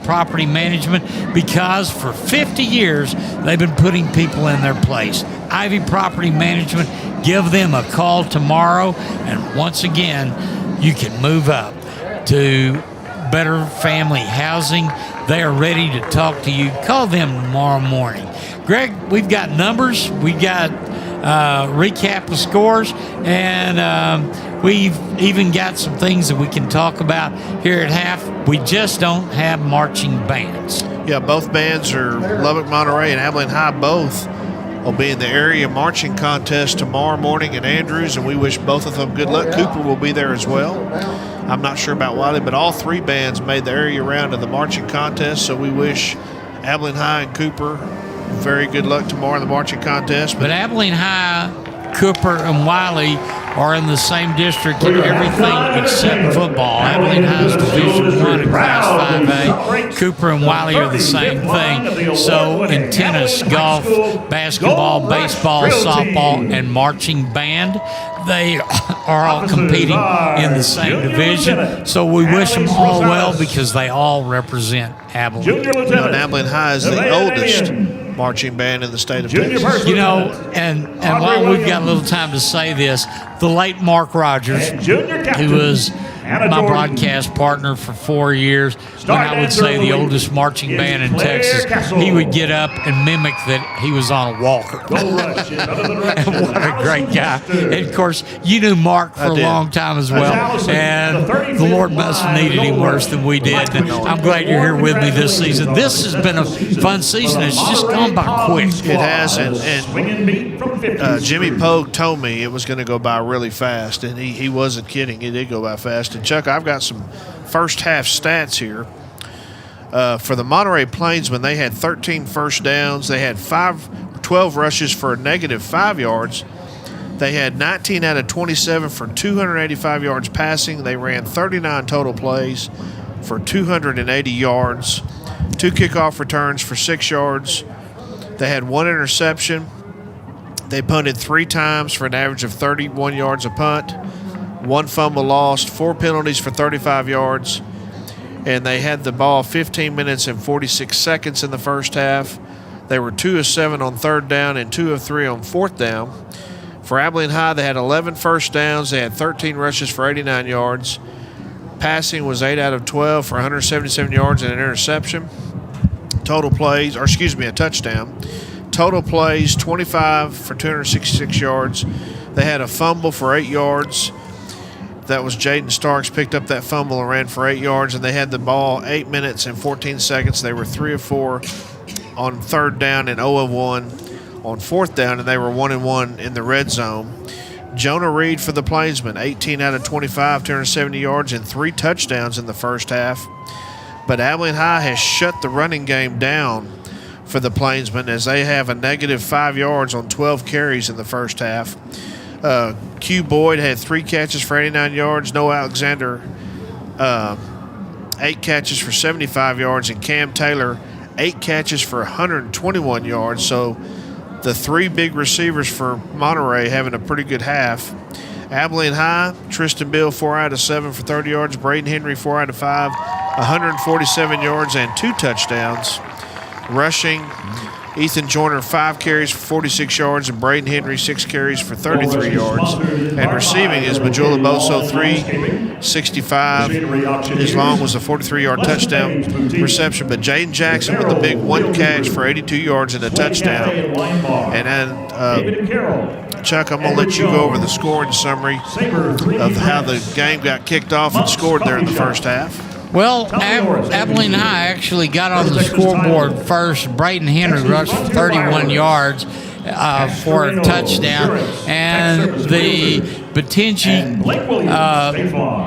Property management, because for 50 years they've been putting people in their place. Ivy Property Management, give them a call tomorrow, and once again you can move up to better family housing. They are ready to talk to you. Call them tomorrow morning. Greg, we've got numbers, we've got recap of scores, and we've even got some things that we can talk about here at half. We just don't have marching bands. Yeah, both bands are Lubbock, Monterey, and Abilene High both will be in the area marching contest tomorrow morning in Andrews, and we wish both of them good luck. Cooper will be there as well. I'm not sure about Wiley, but all three bands made the area round of the marching contest, so we wish Abilene High and Cooper very good luck tomorrow in the marching contest. But Abilene High, Cooper, and Wiley are in the same district in everything except football. Abilene High is Division I in Class 5A. Cooper and Wiley are the same thing. So in tennis, golf, basketball, baseball, softball, and marching band, they are all competing in the same division. So we wish them all well because they all represent Abilene. And Abilene High is the oldest marching band in the state of Texas. You know, and while we've got a little time to say this, the late Mark Rogers, who was my broadcast partner for 4 years, when I would say the oldest marching band in Texas, he would get up and mimic that he was on a walker. And what a great guy. And of course, you knew Mark for a long time as well, and the Lord must have needed him worse than we did. And I'm glad you're here with me this season. This has been a fun season. It's just gone by quick. It has, and Jimmy Pogue told me it was going to go by really fast, and he wasn't kidding. It did go by fast. And Chuck, I've got some first half stats here. For the Monterey Plainsmen, they had 13 first downs. They had 12 rushes for a -5 yards. They had 19 out of 27 for 285 yards passing. They ran 39 total plays for 280 yards. 2 kickoff returns for 6 yards. They had 1 interception. They punted 3 times for an average of 31 yards a punt. 1 fumble lost, 4 penalties for 35 yards. And they had the ball 15 minutes and 46 seconds in the first half. They were 2 of 7 on 3rd down and 2 of 3 on 4th down. For Abilene High, they had 11 first downs. They had 13 rushes for 89 yards. Passing was 8 out of 12 for 177 yards and an interception. A touchdown. Total plays, 25 for 266 yards. They had a fumble for 8 yards. That was Jaden Starks picked up that fumble and ran for 8 yards, and they had the ball 8 minutes and 14 seconds. They were 3 of 4 on 3rd down and 0 of 1 on 4th down, and they were 1 of 1 in the red zone. Jonah Reed for the Plainsmen, 18 out of 25, 270 yards and 3 touchdowns in the first half. But Abilene High has shut the running game down for the Plainsmen as they have a negative 5 yards on 12 carries in the first half. Q Boyd had 3 catches for 89 yards. Noah Alexander, 8 catches for 75 yards. And Cam Taylor, 8 catches for 121 yards. So the 3 big receivers for Monterey having a pretty good half. Abilene High, Tristan Bill, 4 out of 7 for 30 yards. Braden Henry, 4 out of 5, 147 yards and 2 touchdowns. Rushing, Ethan Joyner, 5 carries for 46 yards, and Braden Henry, 6 carries for 33 yards. And receiving is Majula Boso, 365. His long was a 43-yard touchdown reception, but Jaden Jackson with the big 1 catch for 82 yards and a touchdown. And then, Chuck, I'm going to let you go over the scoring summary of how the game got kicked off and scored there in the first half. Well, Abilene High actually got on the scoreboard first. Braden Henry rushed for 31 yards for a touchdown, and the Batinji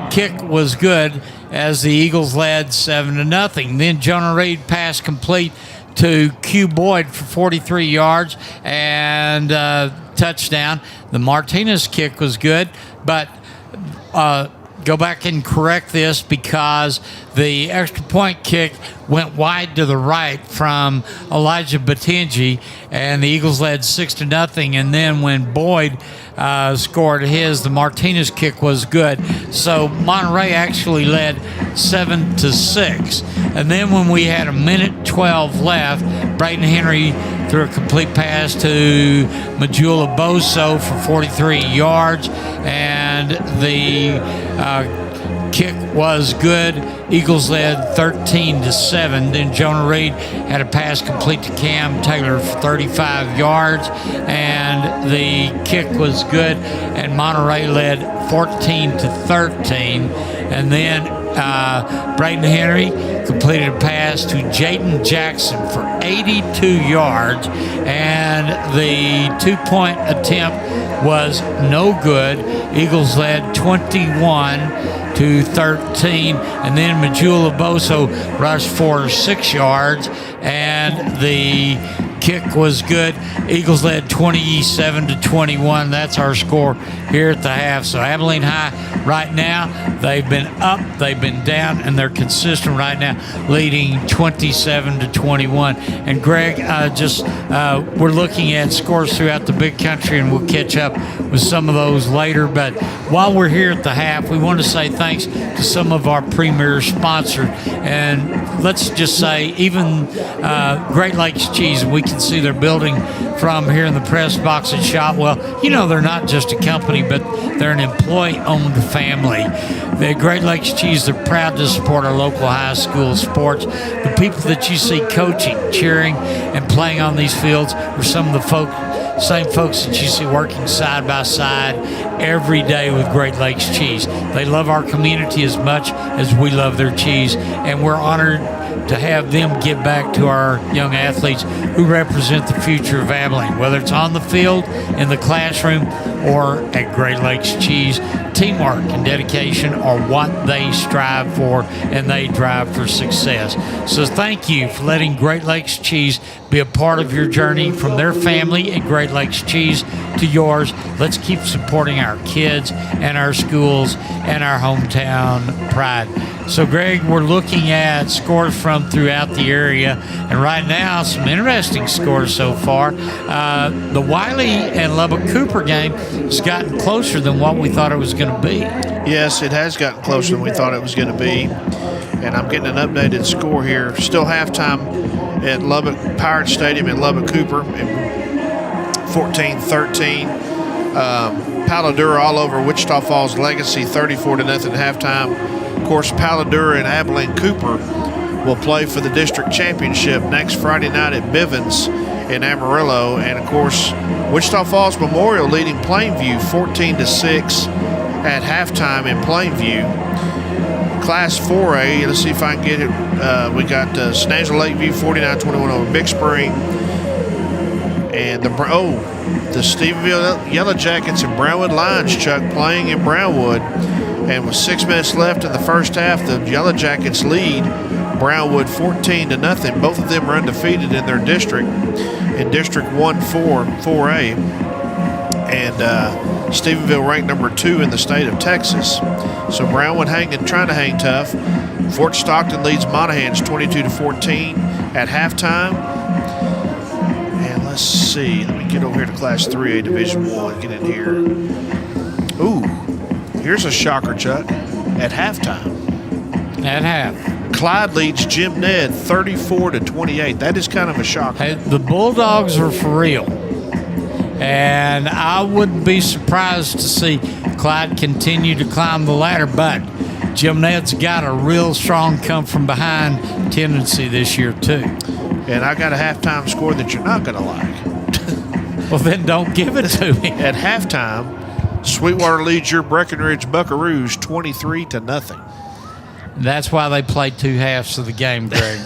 kick was good as the Eagles led 7-0. Then Jonah Reed pass complete to Q Boyd for 43 yards and touchdown. The Martinez kick was good, but go back and correct this because the extra point kick went wide to the right from Elijah Batinji, and the Eagles led 6-0. And then when Boyd scored his, the Martinez kick was good. So Monterey actually led 7-6. And then when we had 1:12 left, Braden Henry threw a complete pass to Majula Boso for 43 yards, and the kick was good. Eagles led 13-7. Then Jonah Reed had a pass complete to Cam Taylor for 35 yards, and the kick was good. And Monterey led 14-13. And then Braden Henry completed a pass to Jaden Jackson for 82 yards, and the 2-point attempt was no good. Eagles led 21-13, and then Majula Boso rushed for 6 yards, and the kick was good. Eagles led 27-21. That's our score here at the half. So Abilene High right now, they've been up, they've been down, and they're consistent right now, leading 27-21. And Greg, we're looking at scores throughout the big country, and we'll catch up with some of those later. But while we're here at the half, we want to say thanks to some of our premier sponsors. And let's just say even Great Lakes Cheese, we can see their building from here in the press box at Shotwell. You know, they're not just a company, but they're an employee-owned family. The Great Lakes Cheese, they're proud to support our local high school sports. The people that you see coaching, cheering, and playing on these fields are some of the same folks that you see working side by side every day with Great Lakes Cheese. They love our community as much as we love their cheese, and we're honored to have them give back to our young athletes who represent the future of Abilene, whether it's on the field, in the classroom, or at Great Lakes Cheese. Teamwork and dedication are what they strive for, and they drive for success. So thank you for letting Great Lakes Cheese be a part of your journey from their family at Great Lakes Cheese to yours. Let's keep supporting our kids and our schools and our hometown pride. So, Greg, we're looking at scores from throughout the area, and right now, some interesting scores so far. The Wiley and Lubbock Cooper game has gotten closer than what we thought it was going to be. Yes, it has gotten closer than we thought it was going to be, and I'm getting an updated score here. Still halftime at Lubbock Pirate Stadium at Lubbock Cooper, 14-13. Paladura all over Wichita Falls Legacy, 34-0 at halftime. Of course, Paladura and Abilene Cooper will play for the district championship next Friday night at Bivens in Amarillo. And, of course, Wichita Falls Memorial leading Plainview 14-6 at halftime in Plainview. Class 4A, let's see if I can get it. We got Snazle Lakeview 49-21 over Big Spring. And the Stephenville Yellow Jackets and Brownwood Lions, Chuck, playing in Brownwood. And with 6 minutes left in the first half, the Yellow Jackets lead Brownwood 14-0. Both of them are undefeated in their district, in District 4A. And Stephenville ranked number 2 in the state of Texas. So Brownwood trying to hang tough. Fort Stockton leads Monahans 22-14 at halftime. And let's see. Let me get over here to Class 3A Division 1. Get in here. Ooh, here's a shocker, Chuck. At halftime. At half. Clyde leads Jim Ned 34-28. That is kind of a shocker. Hey, the Bulldogs are for real. And I wouldn't be surprised to see Clyde continue to climb the ladder, but Jim Ned's got a real strong come-from-behind tendency this year, too. And I got a halftime score that you're not going to like. Well, then don't give it to me. At halftime, Sweetwater leads your Breckenridge Buckaroos 23-0. That's why they play 2 halves of the game, Greg.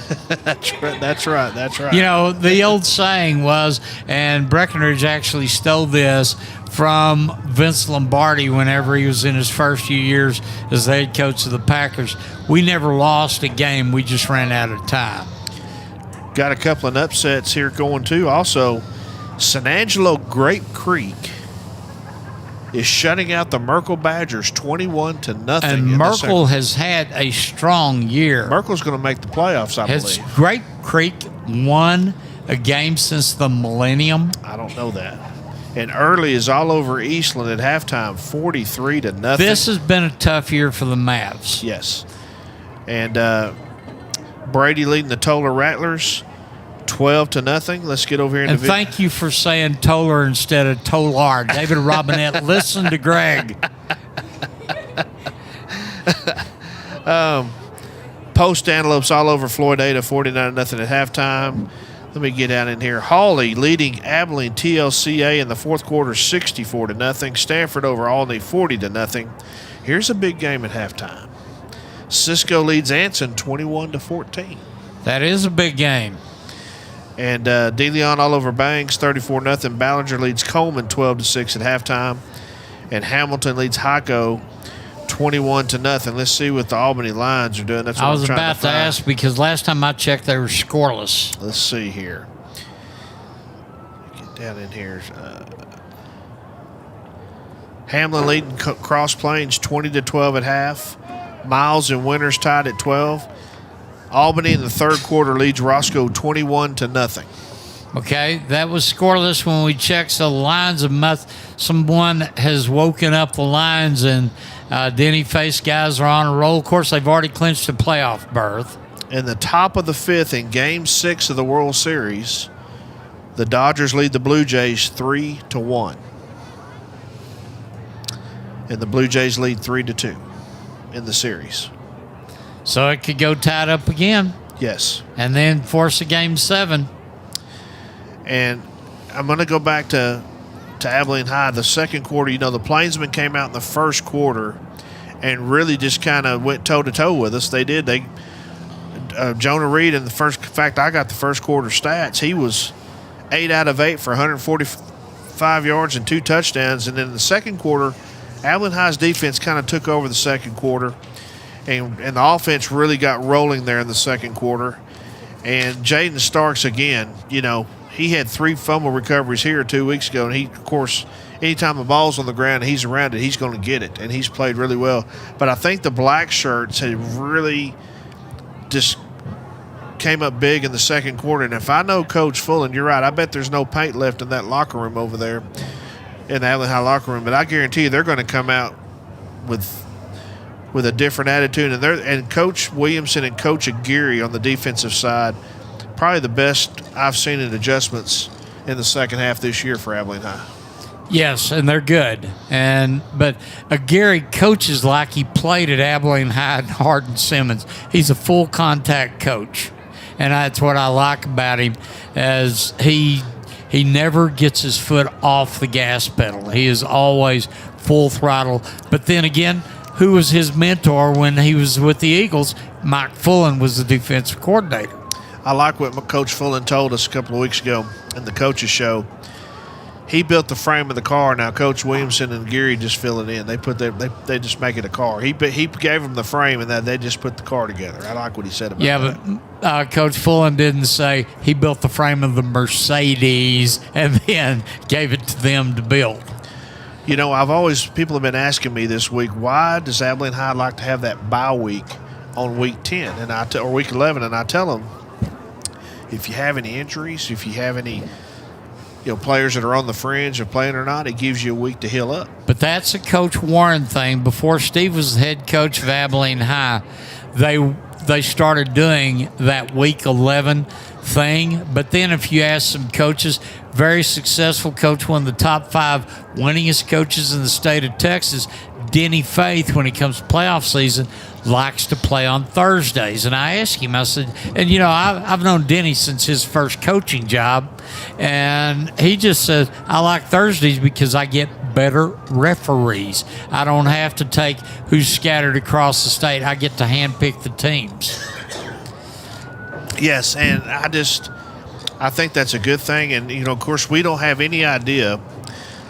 That's right. You know, the old saying was, and Breckenridge actually stole this from Vince Lombardi whenever he was in his first few years as the head coach of the Packers. We never lost a game. We just ran out of time. Got a couple of upsets here going, too. Also, San Angelo Grape Creek is shutting out the Merkel Badgers 21-0. And Merkel has had a strong year. Merkel's going to make the playoffs, I Has believe. Grape Creek won a game since the millennium? I don't know that. And Early is all over Eastland at halftime, 43-0. This has been a tough year for the Mavs. Yes. And Brady leading the Toller Rattlers 12-0. Let's get over here. And thank you for saying Toller instead of Tolar. David Robinette, listen to Greg. Post Antelopes all over Floydada, 49-0 at halftime. Let me get down in here. Hawley leading Abilene TLCA in the fourth quarter, 64-0. Stanford over Albany, 40-0. Here's a big game at halftime. Cisco leads Anson, 21-14. That is a big game. And De Leon all over Banks, 34-0. Ballinger leads Coleman 12-6 at halftime. And Hamilton leads Hyco 21-0. Let's see what the Albany Lions are doing. That's what I was I'm trying about to ask because last time I checked, they were scoreless. Let's see here. Get down in here. Hamlin leading Cross Plains 20-12 at half. Miles and Winters tied at 12. Albany in the third quarter leads Roscoe 21-0. Okay, that was scoreless when we checked. So the Lions someone has woken up the Lions, and Denny Face guys are on a roll. Of course, they've already clinched a playoff berth. In the top of the fifth in Game 6 of the World Series, the Dodgers lead the Blue Jays 3-1. And the Blue Jays lead 3-2 in the series. So it could go tied up again. Yes. And then force a Game 7. And I'm going to go back to Abilene High. The second quarter, you know, the Plainsmen came out in the first quarter and really just kind of went toe-to-toe with us. They did. Jonah Reed in the first – in fact, I got the first quarter stats. He was 8 out of 8 for 145 yards and 2 touchdowns. And then in the second quarter, Abilene High's defense kind of took over the second quarter. And the offense really got rolling there in the second quarter. And Jaden Starks, again, you know, he had 3 fumble recoveries here 2 weeks ago. And he, of course, anytime the ball's on the ground and he's around it, he's going to get it. And he's played really well. But I think the black shirts have really just came up big in the second quarter. And if I know Coach Fullen, you're right, I bet there's no paint left in that locker room over there in the Abilene High locker room. But I guarantee you they're going to come out with a different attitude. And Coach Williamson and Coach Aguirre on the defensive side, probably the best I've seen in adjustments in the second half this year for Abilene High. Yes, and they're good. But Aguirre coaches like he played at Abilene High and Hardin-Simmons. He's a full contact coach. And that's what I like about him, as he never gets his foot off the gas pedal. He is always full throttle. But then again, who was his mentor when he was with the Eagles? Mike Fullen was the defensive coordinator. I like what Coach Fullen told us a couple of weeks ago in the coaches show. He built the frame of the car. Now Coach Williamson and Geary just fill it in. They just make it a car. He gave them the frame, and then they just put the car together. I like what he said about that. Yeah, but Coach Fullen didn't say he built the frame of the Mercedes and then gave it to them to build. You know, people have been asking me this week, why does Abilene High like to have that bye week on week 10 or week 11? And I tell them, if you have any injuries, if you have any players that are on the fringe of playing or not, it gives you a week to heal up. But that's a Coach Warren thing. Before Steve was the head coach of Abilene High, they started doing that week 11 thing. But then if you ask some coaches, very successful coach, one of the top 5 winningest coaches in the state of Texas, Denny Faith, when it comes to playoff season, likes to play on Thursdays. And I asked him, I said, and I've known Denny since his first coaching job, and he just said, I like Thursdays because I get better referees. I don't have to take who's scattered across the state. I get to handpick the teams. Yes, and I think that's a good thing. And, of course, we don't have any idea.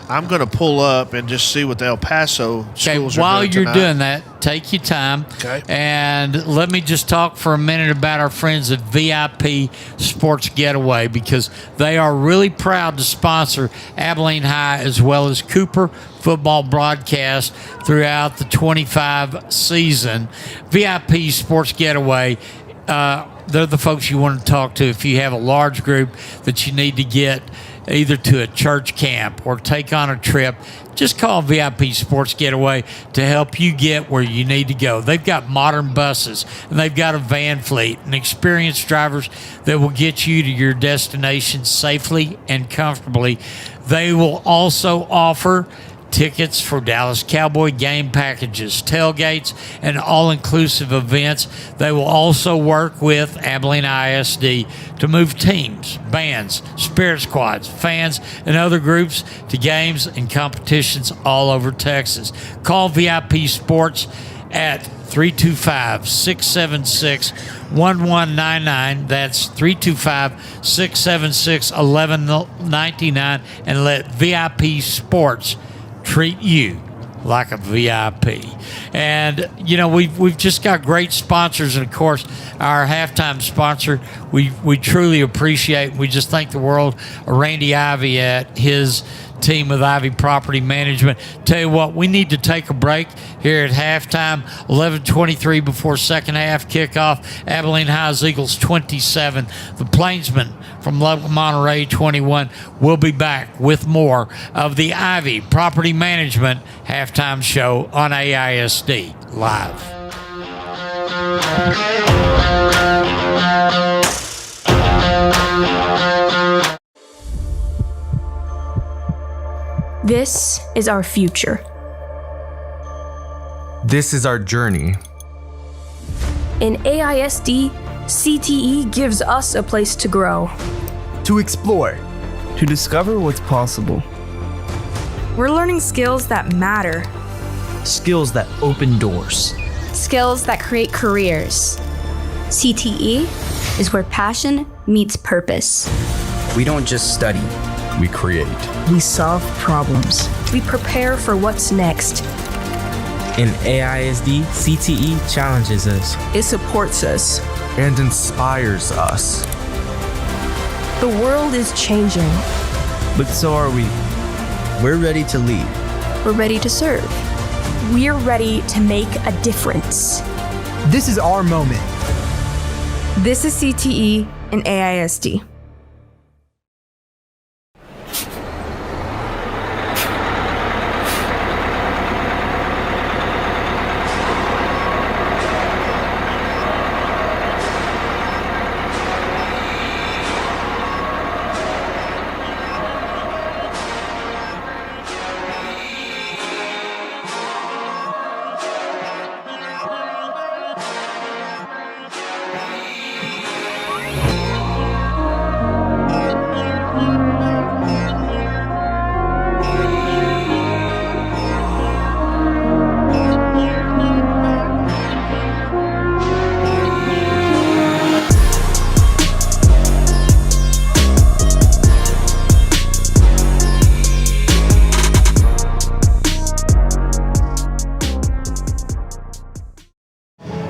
I'm going to pull up and just see what the El Paso schools are while doing you're tonight. doing that, take your time. Okay. And let me just talk for a minute about our friends at VIP Sports Getaway, because they are really proud to sponsor Abilene High as well as Cooper football broadcast throughout the 25 season. VIP Sports Getaway, they're the folks you want to talk to if you have a large group that you need to get either to a church camp or take on a trip. Just call VIP Sports Getaway to help you get where you need to go. They've got modern buses, and they've got a van fleet and experienced drivers that will get you to your destination safely and comfortably. They will also offer tickets for Dallas Cowboy game packages, tailgates, and all-inclusive events. They will also work with Abilene ISD to move teams, bands, spirit squads, fans, and other groups to games and competitions all over Texas. Call VIP Sports at 325-676-1199. That's 325-676-1199, and let VIP Sports treat you like a VIP. And we've just got great sponsors, and of course our halftime sponsor we truly appreciate. We just thank the world of Randy Ivy at his team with Ivy Property Management. Tell you what, we need to take a break here at halftime. 11:23 before second half kickoff. Abilene High's Eagles 27. The Plainsmen from Lubbock, Monterey 21. We'll be back with more of the Ivy Property Management halftime show on AISD Live. This is our future. This is our journey. In AISD, CTE gives us a place to grow. To explore. To discover what's possible. We're learning skills that matter. Skills that open doors. Skills that create careers. CTE is where passion meets purpose. We don't just study. We create. We solve problems. We prepare for what's next. In AISD, CTE challenges us. It supports us. And inspires us. The world is changing. But so are we. We're ready to lead. We're ready to serve. We're ready to make a difference. This is our moment. This is CTE and AISD.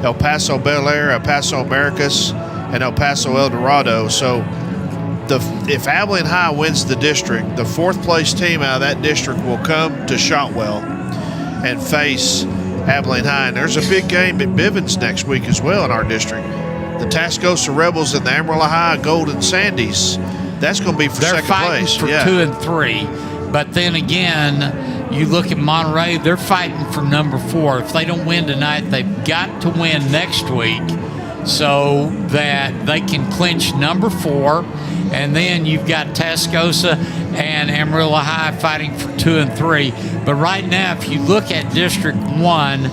El Paso Bel Air, El Paso Americas, and El Paso El Dorado. So if Abilene High wins the district, the fourth place team out of that district will come to Shotwell and face Abilene High. And there's a big game at Bivens next week as well in our district. The Tascosa Rebels and the Amarillo High Golden Sandies. That's going to be for second place. They're fighting for 2 and 3. But then again, you look at Monterey, they're fighting for number 4. If they don't win tonight, they've got to win next week so that they can clinch number 4. And then you've got Tascosa and Amarillo High fighting for 2 and 3. But right now, if you look at District 1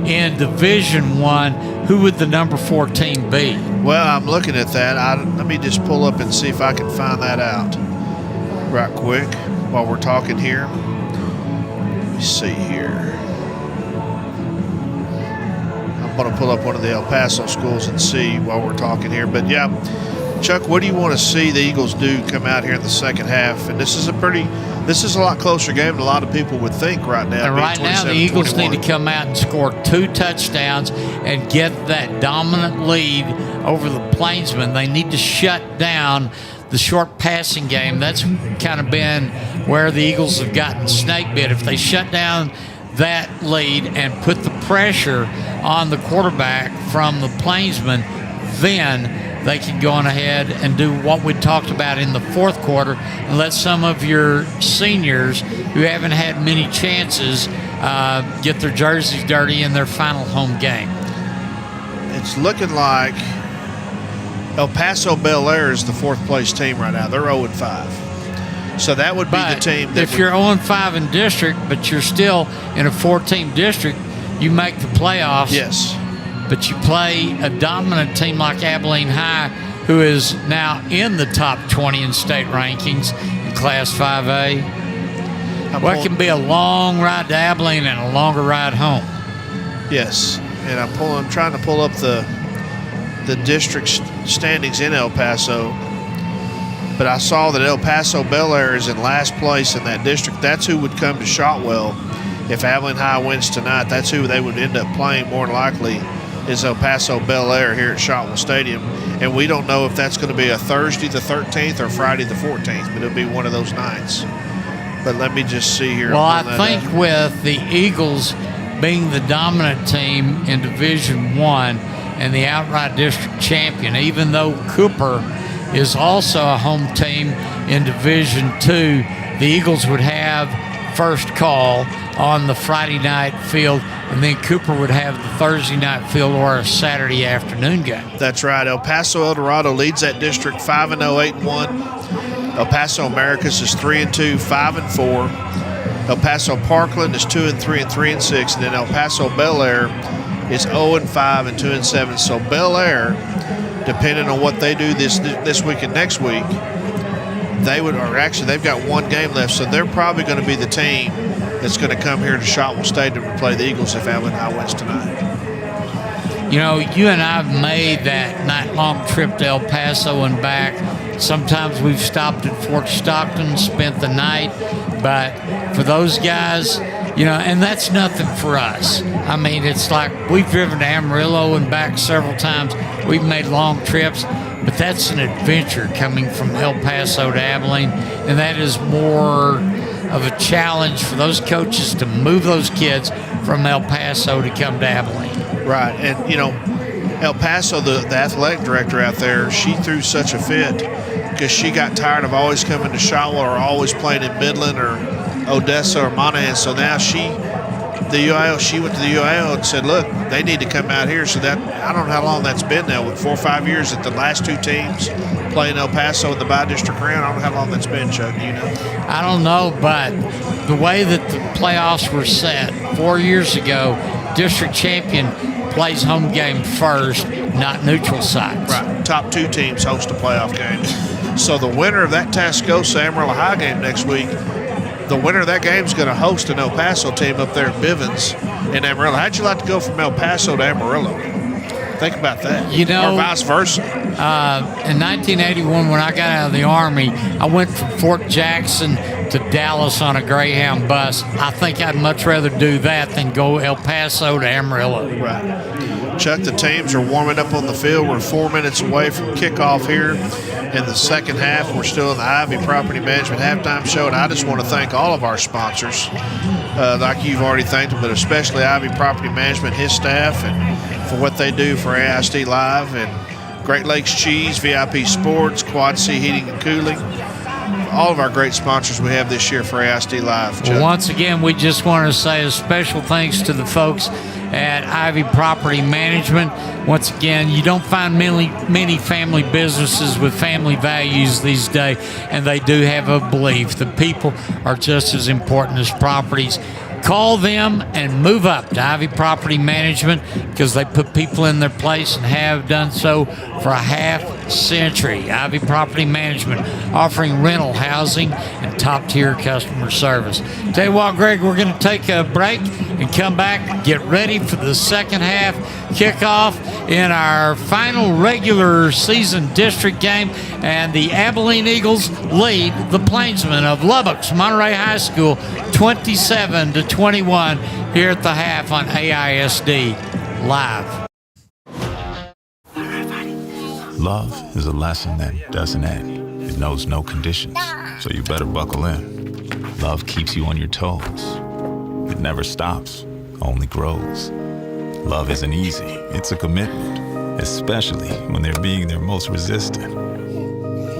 in Division 1, who would the number 4 team be? Well, I'm looking at that. Let me just pull up and see if I can find that out right quick while we're talking here. Let me see here. I'm going to pull up one of the El Paso schools and see while we're talking here. But, yeah, Chuck, what do you want to see the Eagles do come out here in the second half? And this is a lot closer game than a lot of people would think right now. And right now, the Eagles need to come out and score 2 touchdowns and get that dominant lead over the Plainsmen. They need to shut down the short passing game. That's kind of been where the Eagles have gotten snake bit. If they shut down that lead and put the pressure on the quarterback from the Plainsmen, then they can go on ahead and do what we talked about in the fourth quarter and let some of your seniors who haven't had many chances get their jerseys dirty in their final home game. It's looking like El Paso Bel Air is the fourth place team right now. They're 0-5. So that would be the team. If you're 0-5 in district, but you're still in a 4-team district, you make the playoffs. Yes. But you play a dominant team like Abilene High, who is now in the top 20 in state rankings in Class 5A. It can be a long ride to Abilene and a longer ride home. Yes, and I'm trying to pull up the district standings in El Paso, but I saw that El Paso Bel Air is in last place in that district. That's who would come to Shotwell if Abilene High wins tonight. That's who they would end up playing more than likely, is El Paso Bel Air here at Shotwell Stadium. And we don't know if that's going to be a Thursday the 13th or Friday the 14th, but it'll be one of those nights. But let me just see here. Well, I think with the Eagles being the dominant team in Division 1 and the outright district champion, even though Cooper is also a home team in Division 2, the Eagles would have first call on the Friday night field, and then Cooper would have the Thursday night field or a Saturday afternoon game. That's right. El Paso El Dorado leads that district 5-0, 8-1. El Paso Americas is 3-2, 5-4. El Paso Parkland is 2-3, 3-6, and then El Paso Bel Air is 0-5 and 2-7. So Bel Air, depending on what they do this week and next week, they've got one game left, so they're probably going to be the team that's going to come here to Shotwell Stadium to play the Eagles if Abilene High wins tonight. You know, you and I have made that night-long trip to El Paso and back. Sometimes we've stopped at Fort Stockton, spent the night, but for those guys, you know, and that's nothing for us. I mean, it's like we've driven to Amarillo and back several times. We've made long trips, but that's an adventure coming from El Paso to Abilene, and that is more of a challenge for those coaches to move those kids from El Paso to come to Abilene. Right, and you know, El Paso, the athletic director out there, she threw such a fit because she got tired of always coming to Shotwell or always playing in Midland or Odessa or Monahan. So now she went to the UIL and said, look, they need to come out here. So that, I don't know how long that's been now, with 4 or 5 years that the last two teams playing El Paso in the bi-district round. I don't know how long that's been, Chuck. Do you know? I don't know, but the way that the playoffs were set 4 years ago, district champion plays home game first, not neutral sites. Right. Top two teams host a playoff game. So the winner of that Tascosa Amarillo High game next week, the winner of that game is going to host an El Paso team up there at Bivens in Amarillo. How'd you like to go from El Paso to Amarillo? Think about that. You know, or vice versa. In 1981, when I got out of the Army, I went from Fort Jackson to Dallas on a Greyhound bus. I think I'd much rather do that than go El Paso to Amarillo. Right. Chuck, the teams are warming up on the field. We're 4 minutes away from kickoff here in the second half. We're still in the Ivy Property Management halftime show, and I just want to thank all of our sponsors, like you've already thanked them, but especially Ivy Property Management, his staff, and for what they do for AISD Live, and Great Lakes Cheese, VIP Sports, Quad C Heating and Cooling. All of our great sponsors we have this year for AISD Live. Well, once again, we just want to say a special thanks to the folks at Ivy Property Management. Once again, you don't find many family businesses with family values these days, and they do have a belief that people are just as important as properties. Call them and move up to Ivy Property Management because they put people in their place and have done so for a half century. Ivy Property Management offering rental housing and top-tier customer service. Tell you what, Greg, we're going to take a break and come back and get ready for the second half kickoff in our final regular season district game, and the Abilene Eagles lead the Plainsmen of Lubbock's Monterey High School 27-21 here at the half on AISD Live. Love is a lesson that doesn't end. It knows no conditions, so you better buckle in. Love keeps you on your toes. It never stops, only grows. Love isn't easy, it's a commitment, especially when they're being their most resistant.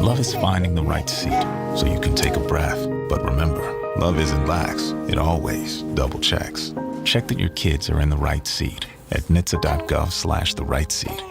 Love is finding the right seat so you can take a breath. But remember, love isn't lax, it always double checks. Check that your kids are in the right seat at NHTSA.gov/the right seat.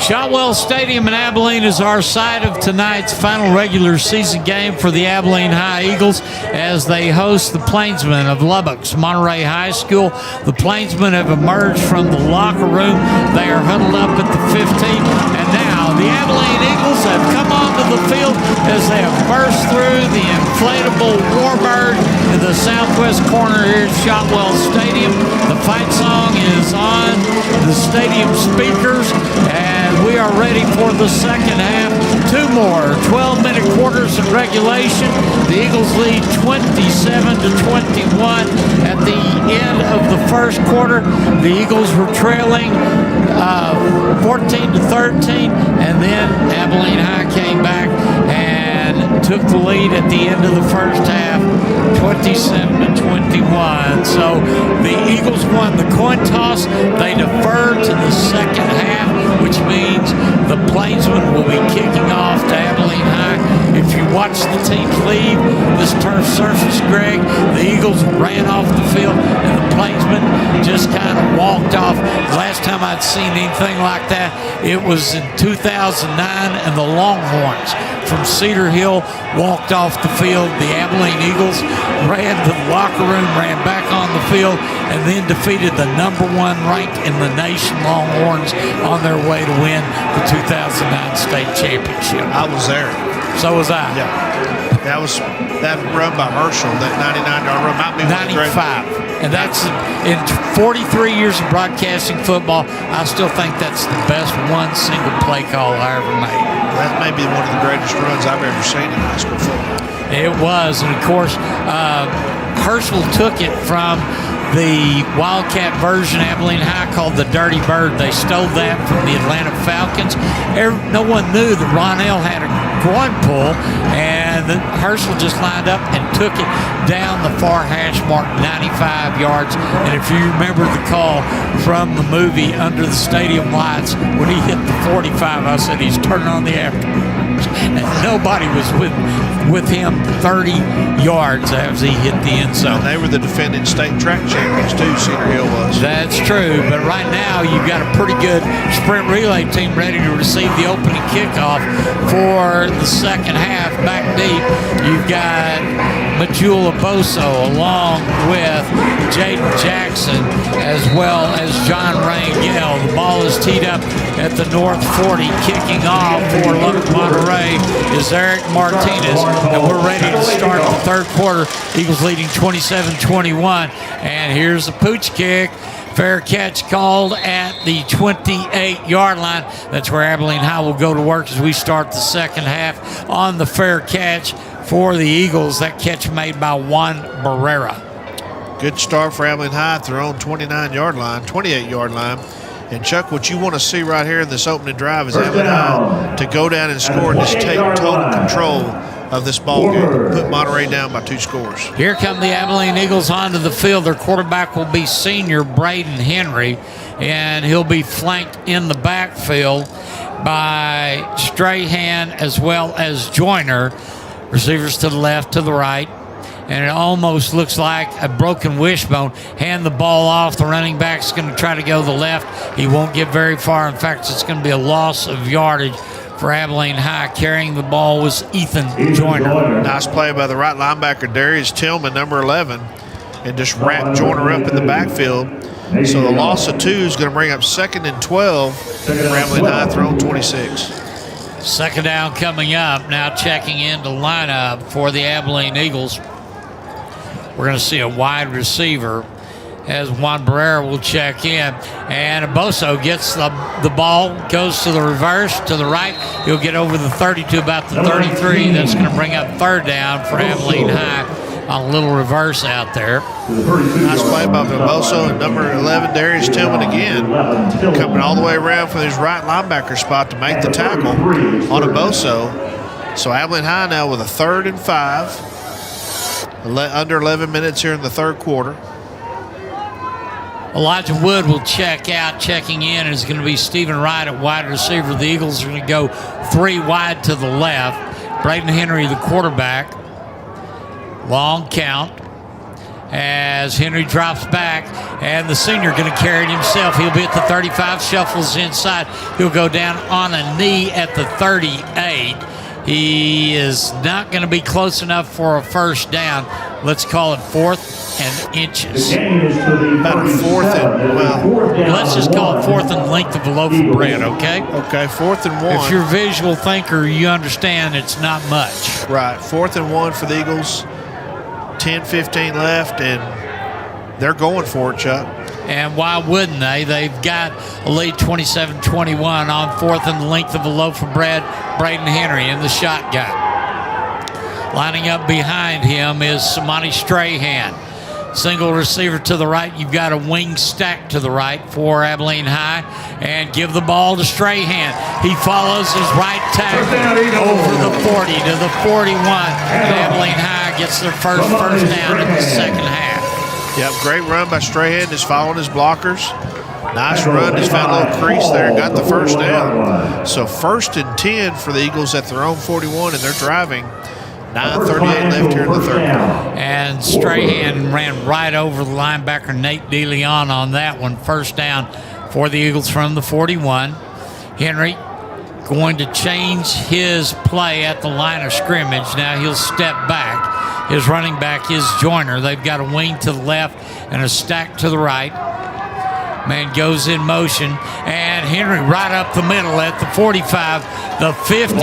Shotwell Stadium in Abilene is our site of tonight's final regular season game for the Abilene High Eagles as they host the Plainsmen of Lubbock's Monterey High School. The Plainsmen have emerged from the locker room. They are huddled up at the 15, and now the Abilene Eagles have come onto the field as they have burst through the inflatable Warbird in the southwest corner here at Shotwell Stadium. The fight song is on the stadium speakers, and we are ready for the second half. Two more 12-minute quarters in regulation. The Eagles lead 27-21 at the end of the first quarter. The Eagles were trailing 14-13, and then Abilene High came back and took the lead at the end of the first half, 27-21. So the Eagles won the coin toss. They deferred to the second half, which means the Plainsmen will be kicking off to Abilene High. If you watch the teams leave this turf surface, Greg, the Eagles ran off the field and the Plainsmen just kind of walked off. Last time I'd seen anything like that, it was in 2009, and the Longhorns from Cedar Hill walked off the field. The Abilene Eagles ran to the locker room, ran back on the field, and then defeated the #1 ranked in the nation Longhorns on their way to win the 2009 state championship. I was there. So was I. Yeah. That run by Herschel, that 99-yard run, might be 95. And that's in 43 years of broadcasting football. I still think that's the best one single play call I ever made. That may be one of the greatest runs I've ever seen in high school football. It was, and of course, Herschel took it from the Wildcat version Abilene High called the Dirty Bird. They stole that from the Atlanta Falcons. No one knew that Ronell had a groin pull, and then Herschel just lined up and took it down the far hash mark, 95 yards. And if you remember the call from the movie Under the Stadium Lights, when he hit the 45, I said he's turning on the afterburns. And nobody was with him 30 yards as he hit the end zone. And they were the defending state track champions too, Cedar Hill was. That's true, but right now you've got a pretty good sprint relay team ready to receive the opening kickoff for the second half. Back deep, you've got Majula Boso along with Jaden Jackson as well as John Rangel. The ball is is teed up at the North 40. Kicking off for Lubbock, Monterey is Eric Martinez. And we're ready to start the third quarter. Eagles leading 27-21. And here's the pooch kick. Fair catch called at the 28-yard line. That's where Abilene High will go to work as we start the second half on the fair catch for the Eagles. That catch made by Juan Barrera. Good start for Abilene High at their own 28-yard line. And Chuck, what you want to see right here in this opening drive is Abilene High to go down and score and just take total control of this ball game, put Monterey down by 2 scores. Here come the Abilene Eagles onto the field. Their quarterback will be senior Braden Henry, and he'll be flanked in the backfield by Strahan as well as Joyner. Receivers to the left, to the right. And it almost looks like a broken wishbone. Hand the ball off. The running back's going to try to go to the left. He won't get very far. In fact, it's going to be a loss of yardage for Abilene High. Carrying the ball was Ethan Joyner. Nice play by the right linebacker, Darius Tillman, number 11, and just wrapped Joyner up in the backfield. So the loss of 2 is going to bring up 2nd and 12 for Abilene High, their own 26. Second down coming up. Now checking into lineup for the Abilene Eagles. We're going to see a wide receiver as Juan Barrera will check in. And Aboso gets the ball, goes to the reverse, to the right. He'll get over the 30 to about the 33. That's going to bring up third down for Abilene High on a little reverse out there. Nice play by Aboso and number 11, Darius Tillman again, coming all the way around from his right linebacker spot to make the tackle on Aboso. So Abilene High now with a 3rd and 5. Under 11 minutes here in the third quarter. Elijah Wood will check out. Checking in is going to be Stephen Wright at wide receiver. The Eagles are going to go 3 wide to the left. Braden Henry, the quarterback. Long count as Henry drops back, and the senior going to carry it himself. He'll be at the 35, shuffles inside. He'll go down on a knee at the 38. He is not going to be close enough for a first down. Let's call it 4th and inches. About a 4th and, well, let's just call it 4th and length of a loaf of bread, okay? Okay, 4th and 1. If you're a visual thinker, you understand it's not much. Right, 4th and 1 for the Eagles. 10-15 left, and they're going for it, Chuck. And why wouldn't they? They've got a lead 27-21 on 4th and the length of a loaf of bread. Braden Henry in the shotgun. Lining up behind him is Samani Strahan. Single receiver to the right. You've got a wing stack to the right for Abilene High. And give the ball to Strahan. He follows his right tackle over the 40 to the 41. And Abilene High gets their first down in the second half. Yep, great run by Strahan, just following his blockers. Nice run, just found a little crease there and got the first down. So 1st and 10 for the Eagles at their own 41, and they're driving. 9:38 left here in the third quarter. And Strahan ran right over the linebacker Nate DeLeon on that one. First down for the Eagles from the 41. Henry going to change his play at the line of scrimmage. Now he'll step back. His running back is Joyner. They've got a wing to the left and a stack to the right. Man goes in motion, and Henry right up the middle at the 45, the 50.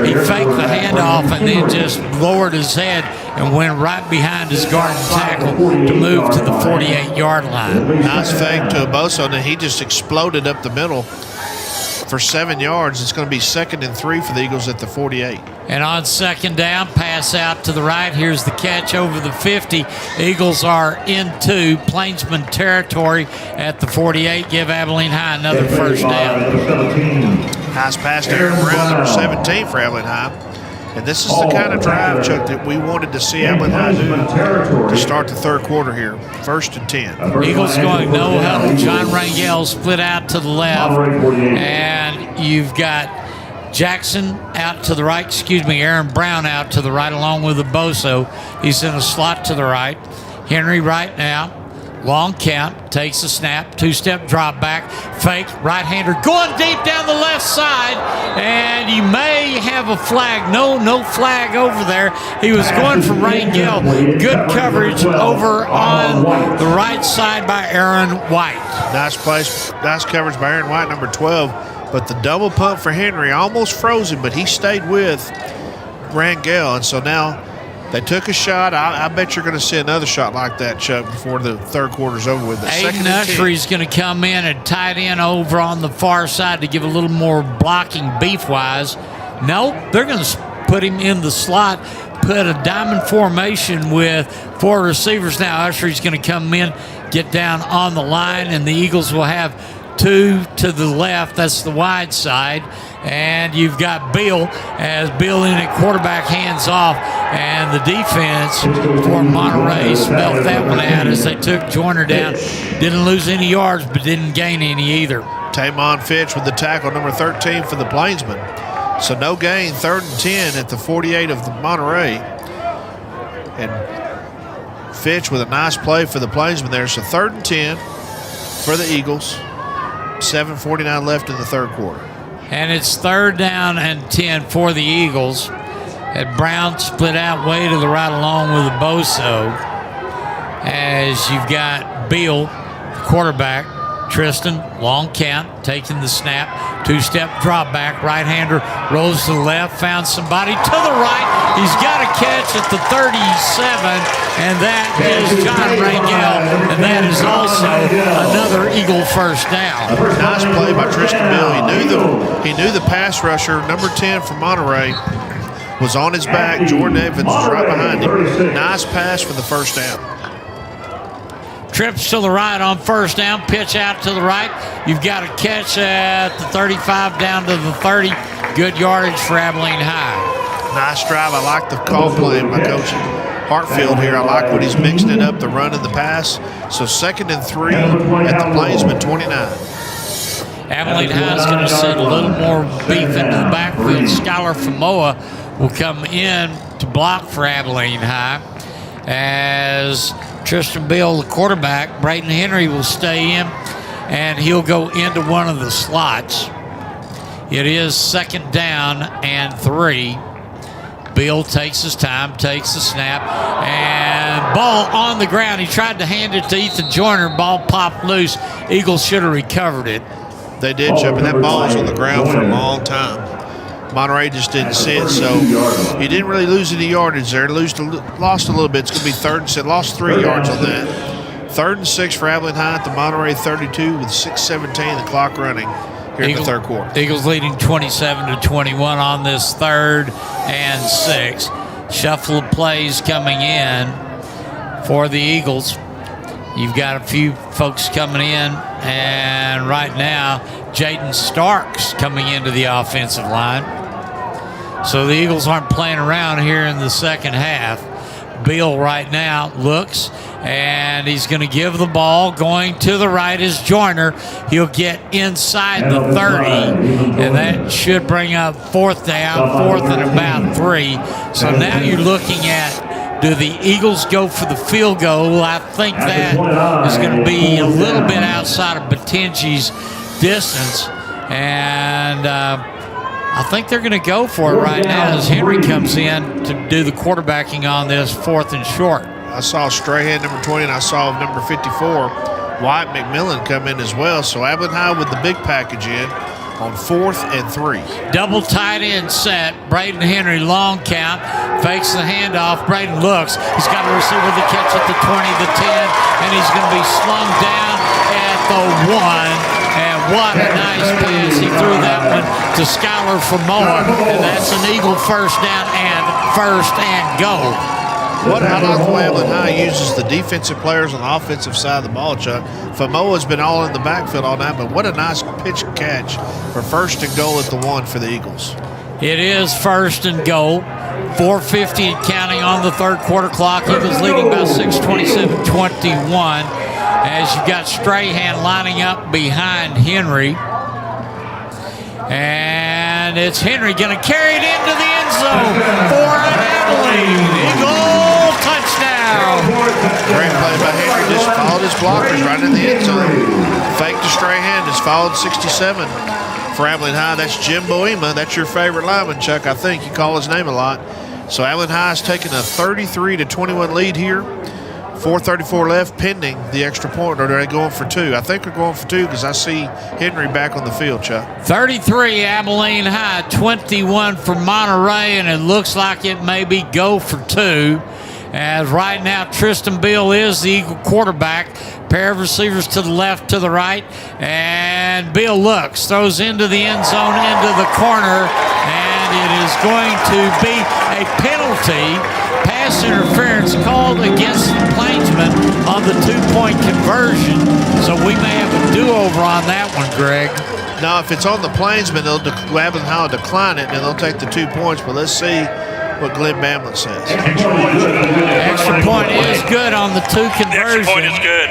He faked the handoff and then just lowered his head and went right behind his guard and tackle to move to the 48-yard line. Nice fake to Aboso, and then he just exploded up the middle for 7 yards. It's going to be 2nd and 3 for the Eagles at the 48. And on second down, pass out to the right. Here's the catch over the 50. Eagles are into Plainsmen territory at the 48. Give Abilene High another first down. Nice pass to Aaron Brown, number 17 for Abilene High. And this is the kind of drive, Chuck, that we wanted to see Abilene High do to start the third quarter here. 1st and 10. Eagles going no huddle. John Rangel split out to the left. And you've got Jackson out to the right, Aaron Brown out to the right along with Aboso. He's in a slot to the right. Henry right now long count, takes the snap, two-step drop back, fake, right-hander, going deep down the left side, and you may have a flag. No flag over there. He was going for Rangel. Good coverage over on the right side by Aaron White. Nice place, nice coverage by Aaron White, number 12. But the double pump for Henry almost froze him, but he stayed with Rangel, and so now they took a shot. I bet you're going to see another shot like that, Chuck, before the third quarter's over with. Aiden Ushery's going to come in and tight end over on the far side to give a little more blocking beef-wise. No, they're going to put him in the slot, put a diamond formation with 4 receivers now. Ushery's going to come in, get down on the line, and the Eagles will have 2 to the left. That's the wide side. And you've got Bill as Bill in at quarterback, hands off, and the defense for Monterey smelled that one out as they took Joyner down. Didn't lose any yards, but didn't gain any either. Tamon Fitch with the tackle, number 13 for the Plainsmen. So no gain, 3rd and 10 at the 48 of the Monterey. And Fitch with a nice play for the Plainsmen there. So 3rd and 10 for the Eagles. 7:49 left in the third quarter. And it's 3rd down and 10 for the Eagles. And Brown split out way to the right along with the Boso. As you've got Beal, quarterback, Tristan, long count, taking the snap, two-step drop back, right-hander, rolls to the left, found somebody to the right. He's got a catch at the 37, and that is John Rangel, and that is also another Eagle first down. Nice play by Tristan Bill. He knew the pass rusher, number 10 from Monterey, was on his back. Jordan Evans was right behind him. Nice pass for the first down. Trips to the right on first down, pitch out to the right. You've got a catch at the 35 down to the 30. Good yardage for Abilene High. Nice drive. I like the call play by Coach Hartfield here. I like what he's mixing it up, the run and the pass. So 2nd and 3 at the Plainsmen 29. Abilene High is going to send a little more beef into the backfield. Skylar Famoa will come in to block for Abilene High as Tristan Bill, the quarterback. Braden Henry will stay in, and he'll go into one of the slots. It is 2nd down and 3. Bill takes his time, takes the snap, and ball on the ground. He tried to hand it to Ethan Joyner. Ball popped loose. Eagles should have recovered it. They did, Chuck, and that ball was on the ground for a long time. Monterey just didn't see it, so he didn't really lose any yardage there. Lost a little bit. It's going to be 3rd and 6. Lost 3 yards on that. 3rd and 6 for Abilene High at the Monterey 32 with 6:17 the clock running here in the third quarter. Eagles leading 27-21 on this 3rd and 6. Shuffle of plays coming in for the Eagles. You've got a few folks coming in, and right now Jaden Starks coming into the offensive line. So the Eagles aren't playing around here in the second half. Beal right now looks, and he's going to give the ball. Going to the right is Joyner. He'll get inside the 30, and that should bring up 4th down, 4th and about 3. So now you're looking at, do the Eagles go for the field goal? I think that is going to be a little bit outside of Batenji's distance, and I think they're going to go for it right now as Henry comes in to do the quarterbacking on this 4th and short. I saw Strahan, number 20, and I saw number 54, Wyatt McMillan, come in as well. So Abilene High with the big package in on 4th and 3. Double tight end set. Braden Henry, long count, fakes the handoff. Braden looks. He's got a receiver the catch at the 20, the 10, and he's going to be slung down at the 1. And what a nice pass. He threw that one to Skylar Famoa, and that's an Eagle first down and 1st and goal. I like the way Abilene High uses the defensive players on the offensive side of the ball, Chuck. Famoa's been all in the backfield all night, but what a nice pitch catch for 1st and goal at the 1 for the Eagles. It is 1st and goal. 4:50 and counting on the third quarter clock. Eagles leading by 6, 27-21. As you've got Strahan lining up behind Henry. And it's Henry going to carry it into the end zone for an Abilene Eagle touchdown. foul. Great play by Henry. Just followed his blockers right in the end zone. Fake to Strahan. Just followed 67 for Abilene High. That's Jim Boema. That's your favorite lineman, Chuck. I think you call his name a lot. So Abilene High has taken a 33-21 lead here. 4:34 left, pending the extra point. Or are they going for two? I think they're going for two because I see Henry back on the field, Chuck. 33 Abilene High, 21 for Monterey, and it looks like it may be go for two. As right now, Tristan Beal is the Eagle quarterback. Pair of receivers to the left, to the right. And Beal looks, throws into the end zone, into the corner. And it is going to be a penalty. Pass interference called against the Plainsmen on the two-point conversion. So we may have a do-over on that one, Greg. Now, if it's on the Plainsmen, Abilene High will decline it, and they'll take the 2 points. But let's see what Glenn Bamlett says. Extra point is good on the two conversion. The extra point is good.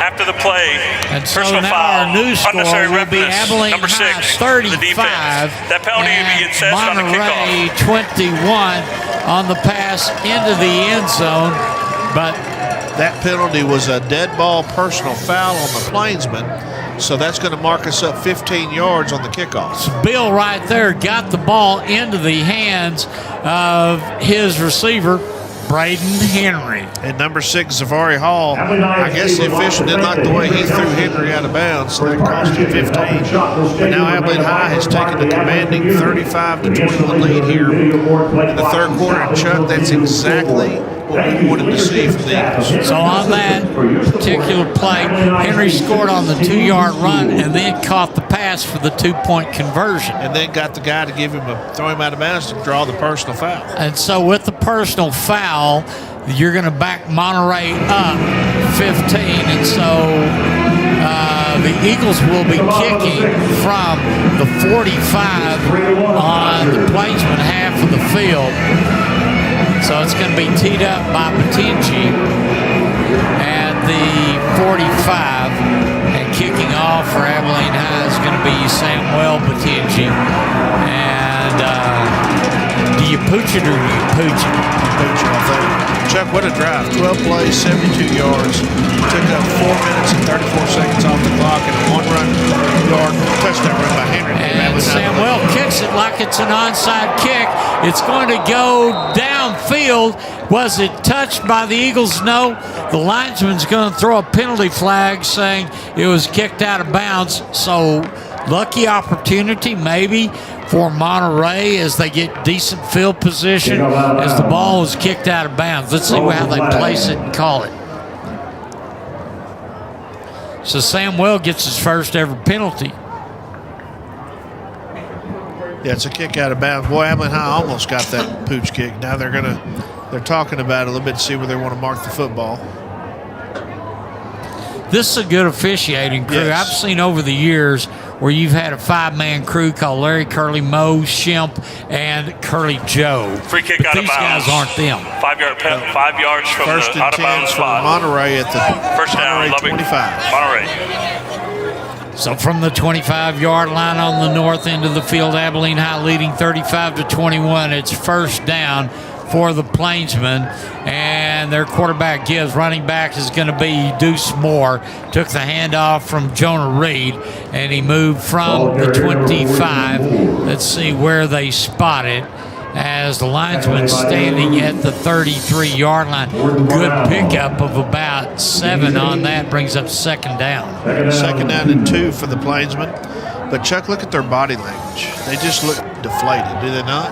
After the play, and so personal now foul, our new score will be Abilene number 6, High 35, that penalty will be assessed on the Monterey kickoff. 21 on the pass into the end zone. But that penalty was a dead ball personal foul on the Plainsmen. So that's going to mark us up 15 yards on the kickoff. So Bill right there got the ball into the hands of his receiver, Braden Henry. And number 6, Zavari Hall. I guess the official didn't like the way he threw Henry out of bounds, so that cost him 15. But now Abilene High has taken the commanding 35-21 lead here in the third quarter. And Chuck, that's exactly what we wanted to see from the Eagles. So on that particular play, Henry scored on the 2-yard run and then caught the pass for the 2-point conversion. And then got the guy to throw him out of bounds to draw the personal foul. And so with the personal foul, you're going to back Monterey up 15. And so the Eagles will be kicking from the 45 on the Plainsman half of the field. So it's going to be teed up by Batinji at the 45. And kicking off for Abilene High is going to be Samuel Batinji. And do you pooch it or do you pooch it? Pooch it, I think. Chuck, what a drive. 12 plays, 72 yards. Took up 4 minutes and 34 seconds off the clock and a 1-yard touchdown run by Henry. And Samuel kicks it like it's an onside kick. It's going to go downfield. Was it touched by the Eagles? No. The linesman's going to throw a penalty flag saying it was kicked out of bounds. So lucky opportunity maybe for Monterey as they get decent field position as the ball was kicked out of bounds. Let's see how they place it and call it. So Samuel gets his first ever penalty. Yeah, it's a kick out of bounds. Boy, Abilene High almost got that pooch kick. Now they're talking about it a little bit to see where they want to mark the football. This is a good officiating crew. Yes. I've seen over the years where you've had a 5-man crew called Larry, Curly, Mo, Shemp, and Curly Joe. Free kick but out of these bounds. guys aren't them. 5 yards from First the out of bounds for spot. Monterey at the first down, Monterey 25. Monterey. So from the 25-yard line on the north end of the field, Abilene High leading 35-21. It's first down for the Plainsmen, and their quarterback gives. Running back is going to be Deuce Moore. Took the handoff from Jonah Reed, and he moved from the 25. Let's see where they spot it. As the linesman standing at the 33-yard line. Good pickup of about 7 on that. Brings up second down. Second down and 2 for the Plainsmen. But Chuck, look at their body language. They just look deflated, do they not?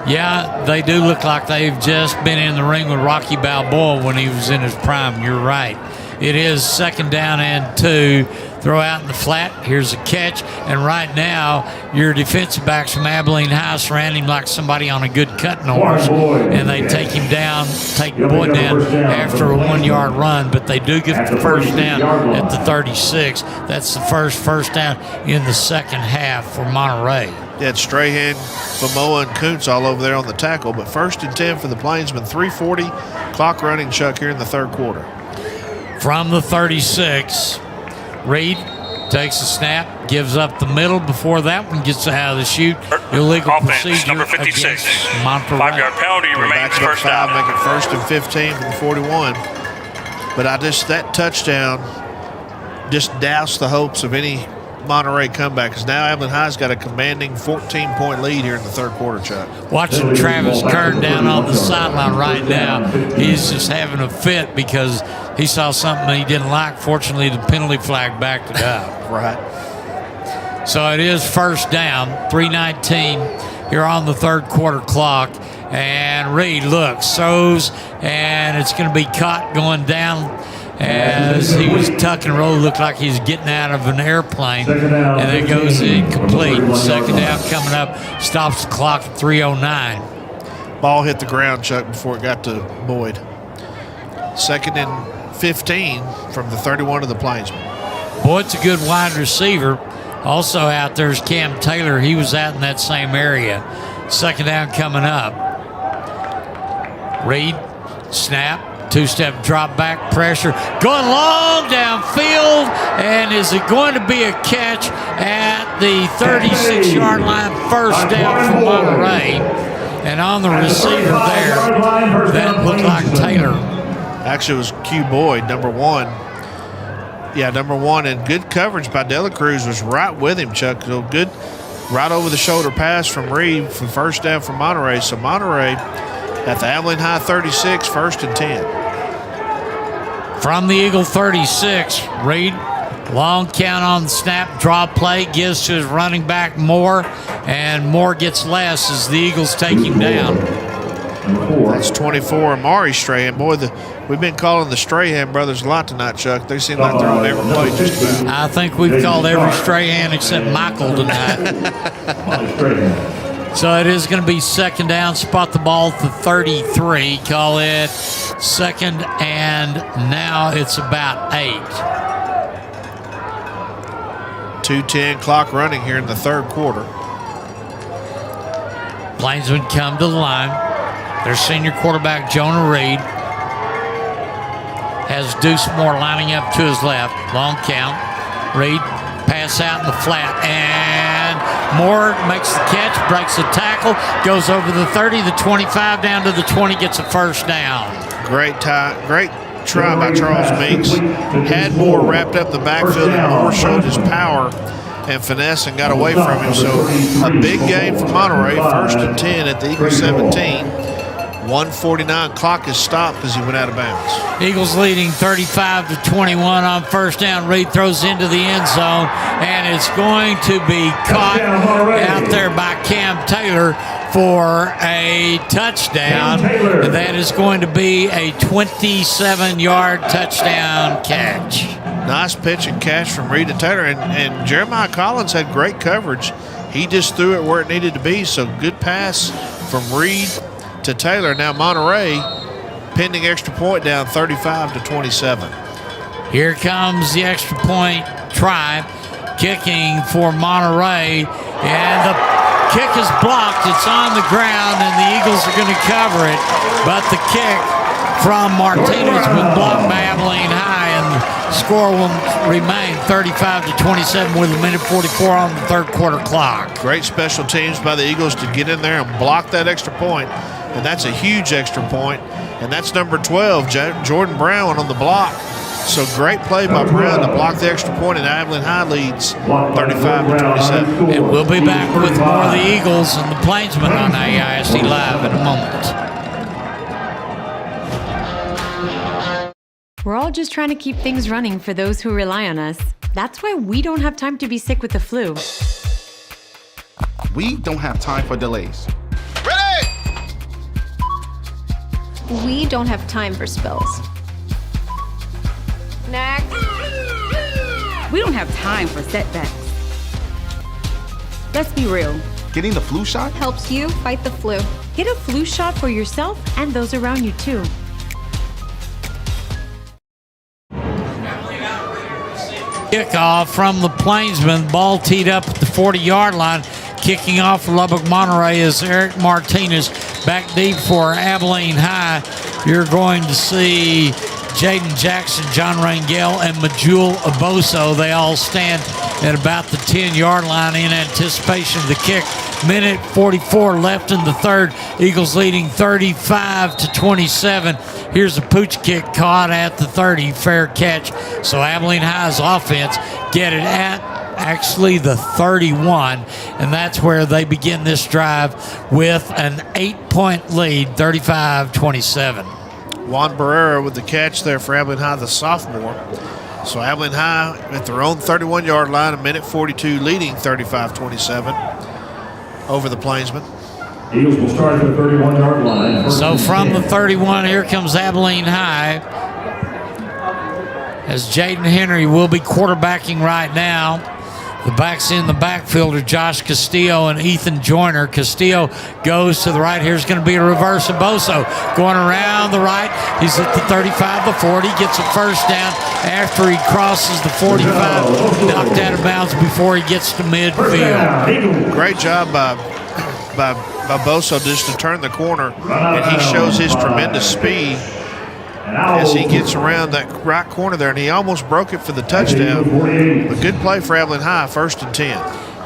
Yeah, they do look like they've just been in the ring with Rocky Balboa when he was in his prime. You're right. It is second down and 2. Throw out in the flat. Here's a catch. And right now, your defensive backs from Abilene High surround him like somebody on a good cutting horse. And they take him down, take Boyd down after a 1-yard run. But they do get the first down at the 36. That's the first down in the second half for Monterey. Yeah, it's Strahan, Famoa, and Kuntz all over there on the tackle. But first and 10 for the Plainsmen. 3:40 clock running, Chuck, here in the third quarter. From the 36, Reed Takes a snap, gives up the middle before that one gets out of the chute. Illegal Offense, procedure number 56. against Monterey. 5-yard penalty remains first down. Make it 1st and 15 from the 41. But that touchdown just doused the hopes of any Monterey comeback, because now Abilene High's got a commanding 14-point lead here in the third quarter, Chuck. Watching Travis Kern down on the sideline right now, he's just having a fit because he saw something he didn't like. Fortunately, the penalty flag backed it up. Right. So it is first down, 3:19 here on the third quarter clock. And Reed looks, throws, and it's going to be caught going down as he was tuck and roll. Looked like he's getting out of an airplane, and then goes incomplete. Second down coming up, stops the clock at 3:09. Ball hit the ground, Chuck, before it got to Boyd. 2nd and 15 from the 31 of the Plainsmen. Boyd's a good wide receiver. Also out there is Cam Taylor. He was out in that same area. Second down coming up. Reed, snap. Two-step drop back pressure. Going long downfield. And is it going to be a catch at the 36-yard line? First down for Monterey. And on the receiver there, that looked like Taylor. Actually, it was Q Boyd, number 1. Yeah, number 1. And good coverage by Dela Cruz was right with him, Chuck. So good right over the shoulder pass from Reed for first down for Monterey. So Monterey at the Abilene High 36, 1st and 10. From the Eagle 36, Reed, long count on the snap, draw play, gives to his running back Moore, and Moore gets less as the Eagles take him down. That's 24, Amari Strahan. Boy, we've been calling the Strahan brothers a lot tonight, Chuck. They seem like they're on every play just about. I think we've called every Strahan except Michael tonight. So it is going to be second down, spot the ball at the 33. Call it second, and now it's about 8. 2:10 clock running here in the third quarter. Plainsmen come to the line. Their senior quarterback, Jonah Reed, has Deuce Moore lining up to his left. Long count. Reed, pass out in the flat, and Moore makes the catch, breaks the tackle, goes over the 30, the 25, down to the 20, gets a first down. Great try by Charles Meeks. Had Moore wrapped up the backfield, and Moore showed his power and finesse and got away from him. So a big game for Monterey, 1st and 10 at the Eagle 17. 1:49 clock is stopped as he went out of bounds. Eagles leading 35-21 on first down. Reed throws into the end zone, and it's going to be caught out there by Cam Taylor for a touchdown. And that is going to be a 27-yard touchdown catch. Nice pitch and catch from Reed and Taylor, and Jeremiah Collins had great coverage. He just threw it where it needed to be, so good pass from Reed to Taylor. Now Monterey pending extra point down 35-27. Here comes the extra point try, kicking for Monterey, and the kick is blocked. It's on the ground, and the Eagles are going to cover it, but the kick from Martinez has been blocked by Abilene High, and the score will remain 35-27 with a minute 44 on the third quarter clock. Great special teams by the Eagles to get in there and block that extra point. And that's a huge extra point. And that's number 12, Jordan Brown, on the block. So great play by Brown to block the extra point, and Abilene High leads 35-27. And we'll be back with more of the Eagles and the Plainsmen on AISD Live in a moment. We're all just trying to keep things running for those who rely on us. That's why we don't have time to be sick with the flu. We don't have time for delays. We don't have time for spills. Next. We don't have time for setbacks. Let's be real. Getting the flu shot helps you fight the flu. Get a flu shot for yourself and those around you too. Kickoff from the Plainsmen. Ball teed up at the 40-yard line. Kicking off for Lubbock Monterey is Eric Martinez. Back deep for Abilene High. You're going to see Jaden Jackson, John Rangel, and Majul Aboso. They all stand at about the 10-yard line in anticipation of the kick. Minute 44 left in the third. Eagles leading 35-27. Here's a pooch kick caught at the 30. Fair catch. So Abilene High's offense get it at actually the 31, and that's where they begin this drive with an 8-point lead, 35-27. Juan Barrera with the catch there for Abilene High, the sophomore. So Abilene High at their own 31-yard line, a minute 42, leading 35-27 over the Plainsmen. Eagles will start at the 31-yard line. So from the 31, here comes Abilene High, as Jaden Henry will be quarterbacking right now. The backs in the backfield are Josh Castillo and Ethan Joyner. Castillo goes to the right. Here's going to be a reverse of Boso. Going around the right. He's at the 35, the 40. Gets a first down after he crosses the 45. Knocked out of bounds before he gets to midfield. Great job by Boso just to turn the corner. And he shows his tremendous speed as he gets around that right corner there, and he almost broke it for the touchdown. A good play for Abilene High, 1st and 10.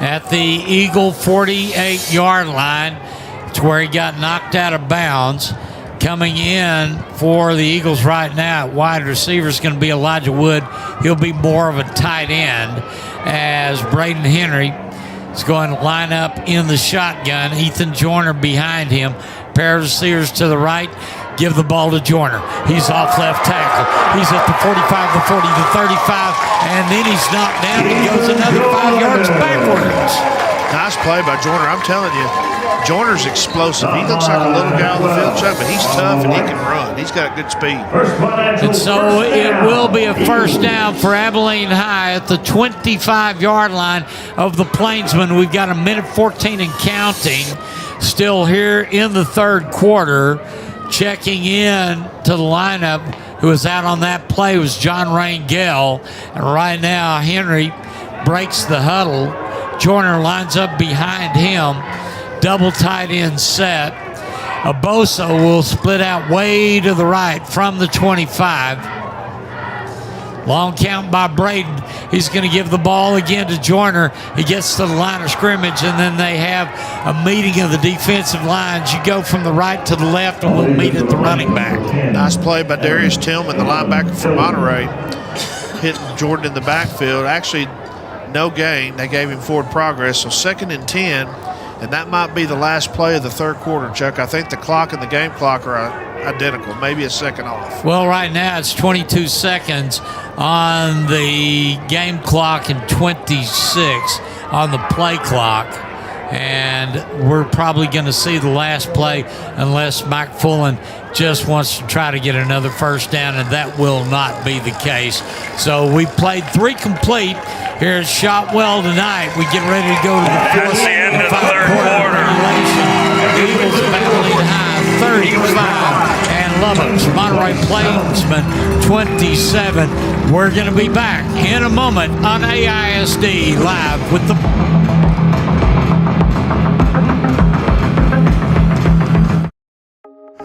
At the Eagle 48-yard line, it's where he got knocked out of bounds. Coming in for the Eagles right now at wide receiver is going to be Elijah Wood. He'll be more of a tight end, as Braden Henry is going to line up in the shotgun. Ethan Joyner behind him. Pair of receivers to the right. Give the ball to Joyner. He's off left tackle. He's at the 45, the 40, the 35, and then he's knocked down. He goes another 5 yards backwards. Nice play by Joyner. I'm telling you, Joyner's explosive. He looks like a little guy on the field, Chuck, but he's tough and he can run. He's got good speed. And so it will be a first down for Abilene High at the 25-yard line of the Plainsmen. We've got a minute 14 and counting still here in the third quarter. Checking in to the lineup, who was out on that play, was John Rangel. And right now, Henry breaks the huddle. Joyner lines up behind him. Double tight end set. Aboso will split out way to the right from the 25. Long count by Braden. He's going to give the ball again to Joyner. He gets to the line of scrimmage, and then they have a meeting of the defensive lines. You go from the right to the left, and we'll meet at the running back. Nice play by Darius Tillman, the linebacker from Monterey, hitting Jordan in the backfield. Actually, no gain. They gave him forward progress. So 2nd and 10, and that might be the last play of the third quarter, Chuck. I think the clock and the game clock are identical, maybe a second off. Well, right now it's 22 seconds on the game clock and 26 on the play clock. And we're probably going to see the last play unless Mike Fullen just wants to try to get another first down, and that will not be the case. So we played 3 complete here at Shotwell tonight. We get ready to go to the fourth end of the third quarter. The Eagles of Abilene High 35 and Lubbock's Monterey Plainsmen 27. We're going to be back in a moment on AISD Live with the...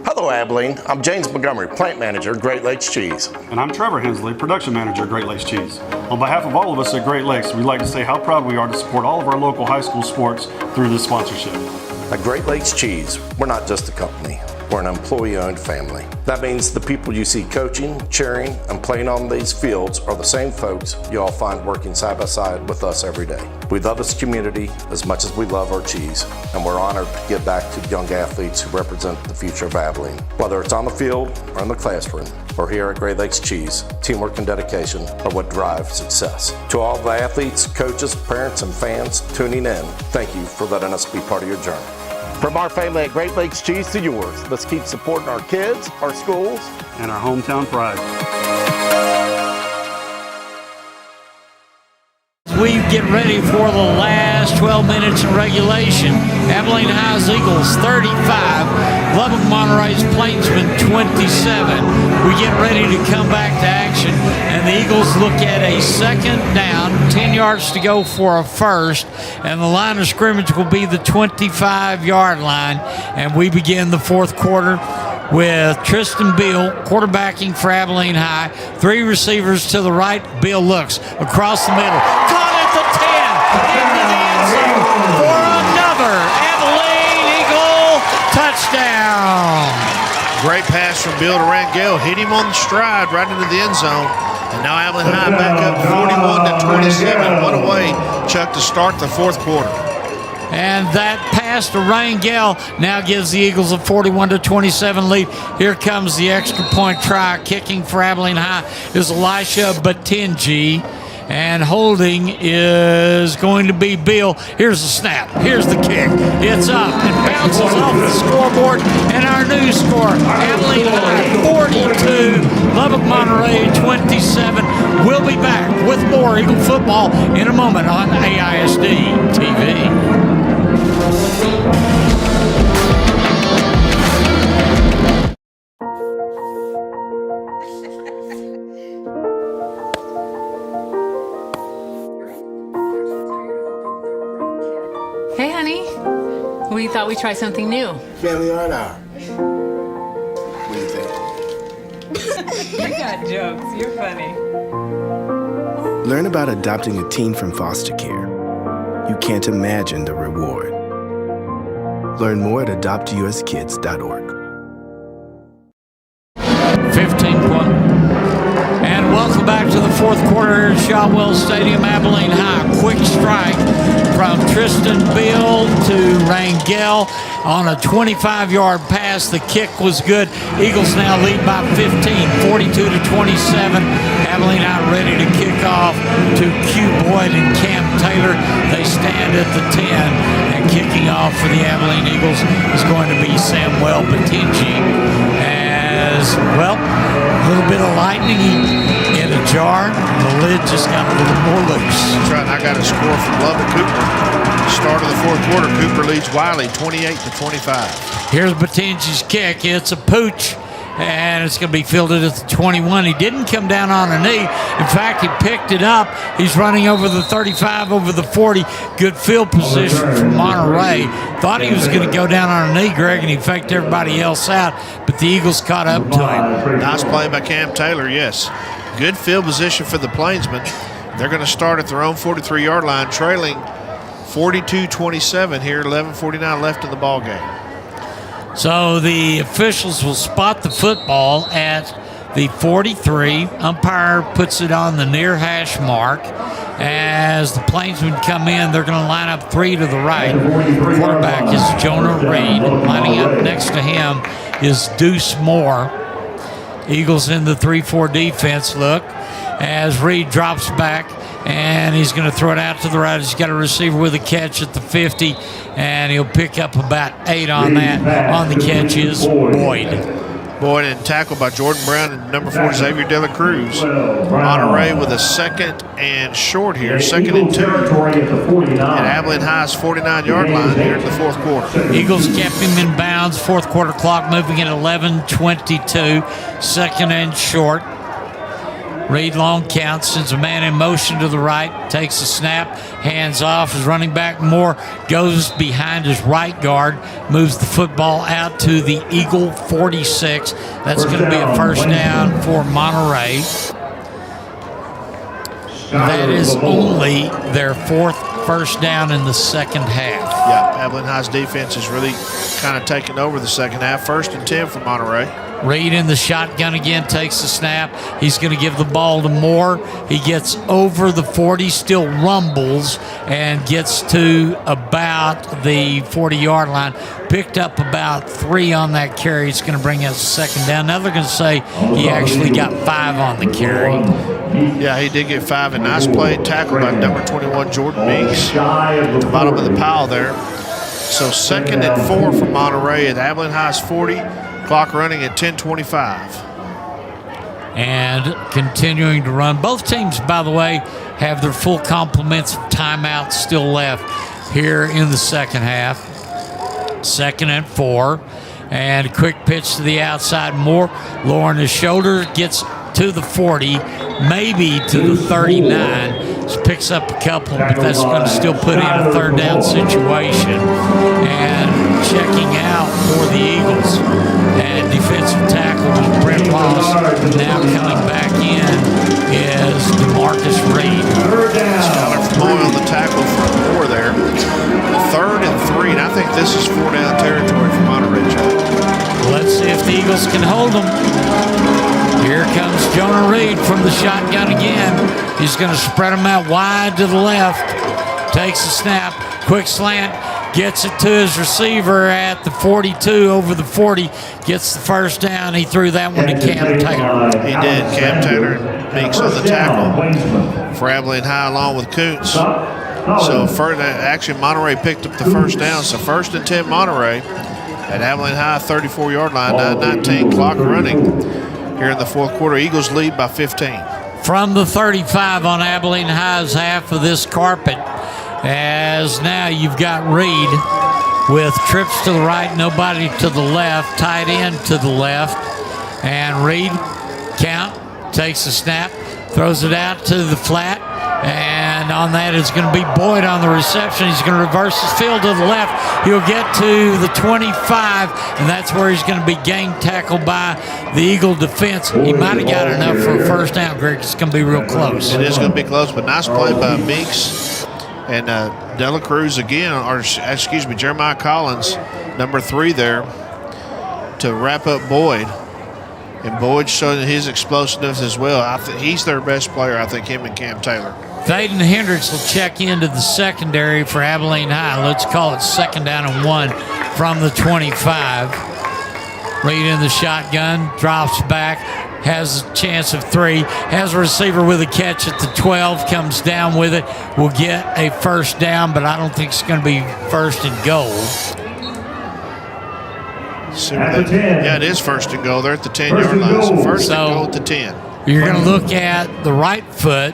Hello, Abilene. I'm James Montgomery, plant manager, Great Lakes Cheese. And I'm Trevor Hensley, production manager, Great Lakes Cheese. On behalf of all of us at Great Lakes, we'd like to say how proud we are to support all of our local high school sports through this sponsorship. At Great Lakes Cheese, we're not just a company. We're an employee-owned family. That means the people you see coaching, cheering, and playing on these fields are the same folks you all find working side by side with us every day. We love this community as much as we love our cheese, and we're honored to give back to young athletes who represent the future of Abilene. Whether it's on the field or in the classroom, or here at Great Lakes Cheese, teamwork and dedication are what drive success. To all the athletes, coaches, parents, and fans tuning in, thank you for letting us be part of your journey. From our family at Great Lakes Cheese to yours, let's keep supporting our kids, our schools, and our hometown pride. We get ready for the last 12 minutes in regulation. Abilene High's Eagles 35, Lubbock Monterey's Plainsmen 27. We get ready to come back to action, and the Eagles look at a second down, 10 yards to go for a first, and the line of scrimmage will be the 25-yard line, and we begin the fourth quarter with Tristan Beal quarterbacking for Abilene High. 3 receivers to the right. Beal looks across the middle. Caught at the 10. Into the end zone for another Abilene Eagle touchdown. Great pass from Bill to Rangel. Hit him on the stride right into the end zone. And now Abilene High back up 41-27. One away, Chuck, to start the fourth quarter. And that pass to Rangel now gives the Eagles a 41-27 lead. Here comes the extra point try. Kicking for Abilene High is Elisha Batinji. And holding is going to be Bill. Here's the snap. Here's the kick. It's up and bounces off the scoreboard. And our new score, Abilene High 42, Lubbock Monterey 27. We'll be back with more Eagle football in a moment on AISD TV. Hey, honey. We thought we'd try something new. Family art hour. What do you think? You got jokes. You're funny. Learn about adopting a teen from foster care. You can't imagine the reward. Learn more at adoptuskids.org. 15-point. And welcome back to the fourth quarter at Shotwell Stadium, Abilene High. Quick strike from Tristan Beal to Rangel on a 25-yard pass. The kick was good. Eagles now lead by 15, 42-27. Abilene High ready to kick off to Q Boyd and Cam Taylor. They stand at the 10, and kicking off for the Abilene Eagles is going to be Samuel Batinji. As well, a little bit of lightning in a jar. The lid just got a little more loose. That's right. I got a score from Lubbock Cooper. Start of the fourth quarter, Cooper leads Wiley 28-25. Here's Batinji's kick. It's a pooch, and it's going to be fielded at the 21. He didn't come down on a knee. In fact, he picked it up. He's running over the 35, over the 40. Good field position from Monterey. Thought he was going to go down on a knee, Greg, and he faked everybody else out, but the Eagles caught up to him. Nice play by Cam Taylor, yes. Good field position for the Plainsmen. They're going to start at their own 43-yard line, trailing 42-27 here, 11:49 left in the ball game. So the officials will spot the football at the 43. Umpire puts it on the near hash mark. As the Plainsmen come in, they're going to line up 3 to the right. The quarterback is Jonah Reed. Lining up next to him is Deuce Moore. Eagles in the 3-4 defense look as Reed drops back, and he's going to throw it out to the right. He's got a receiver with a catch at the 50, and he'll pick up about 8 on that. On the catch is Boyd. Boyd and tackled by Jordan Brown and number 4 Xavier De La Cruz. Monterey with a second and short here, 2nd and 2. At Abilene High's 49-yard line here in the fourth quarter. Eagles kept him in bounds. Fourth quarter clock moving at 11:22. 2nd and short. Reed long count, sends a man in motion to the right, takes a snap, hands off. His running back Moore goes behind his right guard, moves the football out to the Eagle 46. That's going to be a first down for Monterey. That is only their 4th first down in the second half. Yeah, Abilene High's defense has really kind of taken over the second half. 1st and 10 for Monterey. Reed in the shotgun again, takes the snap. He's going to give the ball to Moore. He gets over the 40, still rumbles, and gets to about the 40-yard line. Picked up about 3 on that carry. It's going to bring us a 2nd down. Now they're going to say he actually got 5 on the carry. Yeah, he did get 5. A nice play, tackled by number 21, Jordan Meeks, at the bottom of the pile there. So 2nd and 4 for Monterey at Abilene High's 40. Clock running at 10:25. And continuing to run. Both teams, by the way, have their full complements of timeouts still left here in the second half. 2nd and 4. And a quick pitch to the outside. Moore lowering his shoulder, gets to the 40, maybe to the 39. Picks up a couple, but that's going to still put in a third down situation. And checking out for the Eagles and defensive tackle with Brent Ross. Now coming back in is DeMarcus Reed. Skyler Floyd on the tackle for 4 there. 3rd and 3, and I think this is 4-down territory for Monterey. Let's see if the Eagles can hold them. Here comes Jonah Reed from the shotgun again. He's going to spread them out wide to the left. Takes the snap, quick slant, gets it to his receiver at the 42 over the 40, gets the first down. He threw that one to Cam Taylor. He did. Cam Taylor and Meeks on the tackle for Abilene High along with Kuntz. So actually Monterey picked up the first down. So 1st and 10 Monterey at Abilene High 34-yard line, 9:19 clock running here in the 4th quarter. Eagles lead by 15. From the 35 on Abilene High's half of this carpet, as now you've got Reed with trips to the right, nobody to the left, tight end to the left, and Reed takes the snap, throws it out to the flat, and on that is going to be Boyd on the reception. He's going to reverse his field to the left. He'll get to the 25, and that's where he's going to be gang tackled by the Eagle defense. He might have got enough for a first down, Greg. It's going to be real close. It is going to be close, but nice play by Meeks and Dela Cruz again, or excuse me, Jeremiah Collins, number 3 there, to wrap up Boyd. And Boyd showing his explosiveness as well. I think he's their best player, I think, him and Cam Taylor. Thaden Hendricks will check into the secondary for Abilene High. Let's call it 2nd down and 1 from the 25. Reed in the shotgun, drops back, has a chance of 3, has a receiver with a catch at the 12, comes down with it, will get a first down, but I don't think it's going to be 1st and goal. Yeah, it is 1st and goal. They're at the 10-yard line. So 1st and goal at the 10. You're going to look at the right foot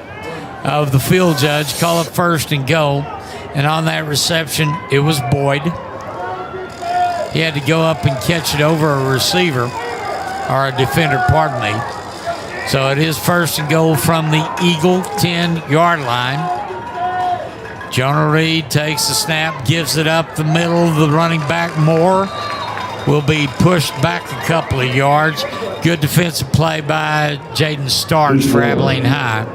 of the field judge, call it 1st and goal. And on that reception, it was Boyd. He had to go up and catch it over a receiver, or a defender, pardon me. So it is 1st and goal from the Eagle 10-yard line. Jonah Reed takes the snap, gives it up the middle. The running back, Moore, will be pushed back a couple of yards. Good defensive play by Jaden Starks for Abilene High.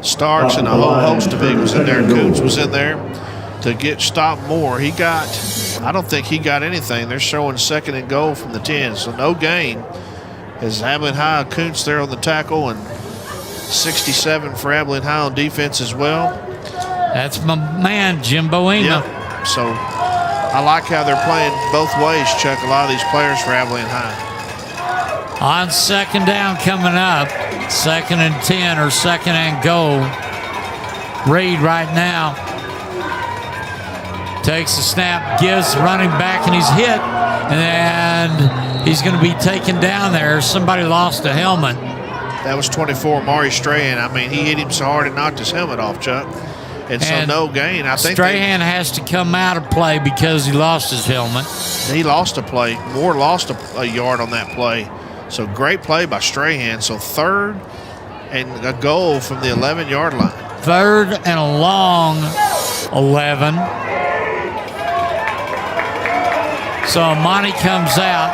Starks and a whole host of Eagles in there. Kuntz was in there to stop Moore. I don't think he got anything. They're showing 2nd and goal from the 10, so no gain. As Abilene High, Kuntz there on the tackle, and 67 for Abilene High on defense as well. That's my man, Jim Boema. Yep. So I like how they're playing both ways, Chuck, a lot of these players for Abilene High. On 2nd down coming up, 2nd and 10 or 2nd and goal. Reed right now takes the snap, gives running back, and he's hit, and he's going to be taken down there. Somebody lost a helmet. That was 24, Maury Strahan. I mean, he hit him so hard it knocked his helmet off, Chuck. And so no gain. I think Strahan has to come out of play because he lost his helmet. He lost a play. Moore lost a yard on that play. So great play by Strahan. So 3rd and a goal from the 11-yard line. 3rd and a long 11. So Monty comes out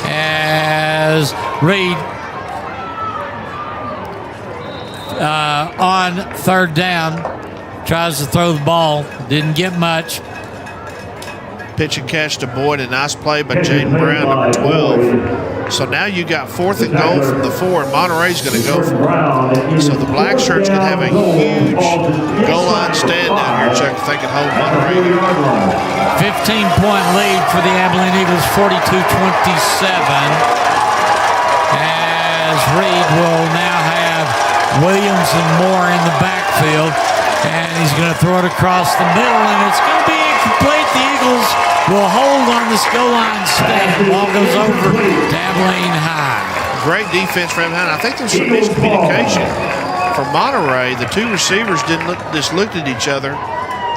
as Reed on 3rd down, tries to throw the ball, didn't get much. Pitch and catch to Boyd, a nice play by Jaden Brown, number 12. So now you got 4th and goal from the 4, and Monterey's going to go for it. So the Black Shirts can have a huge goal line stand down here, Chuck, if they can hold Monterey here. 15-point lead for the Abilene Eagles, 42-27. As Reed will now have Williams and Moore in the backfield, and he's going to throw it across the middle, and it's going to be incomplete. The Eagles will hold on this goal line stand. Ball goes over to Abilene High. Great defense from Abilene High. I think there's some miscommunication from Monterey. The 2 receivers just looked at each other,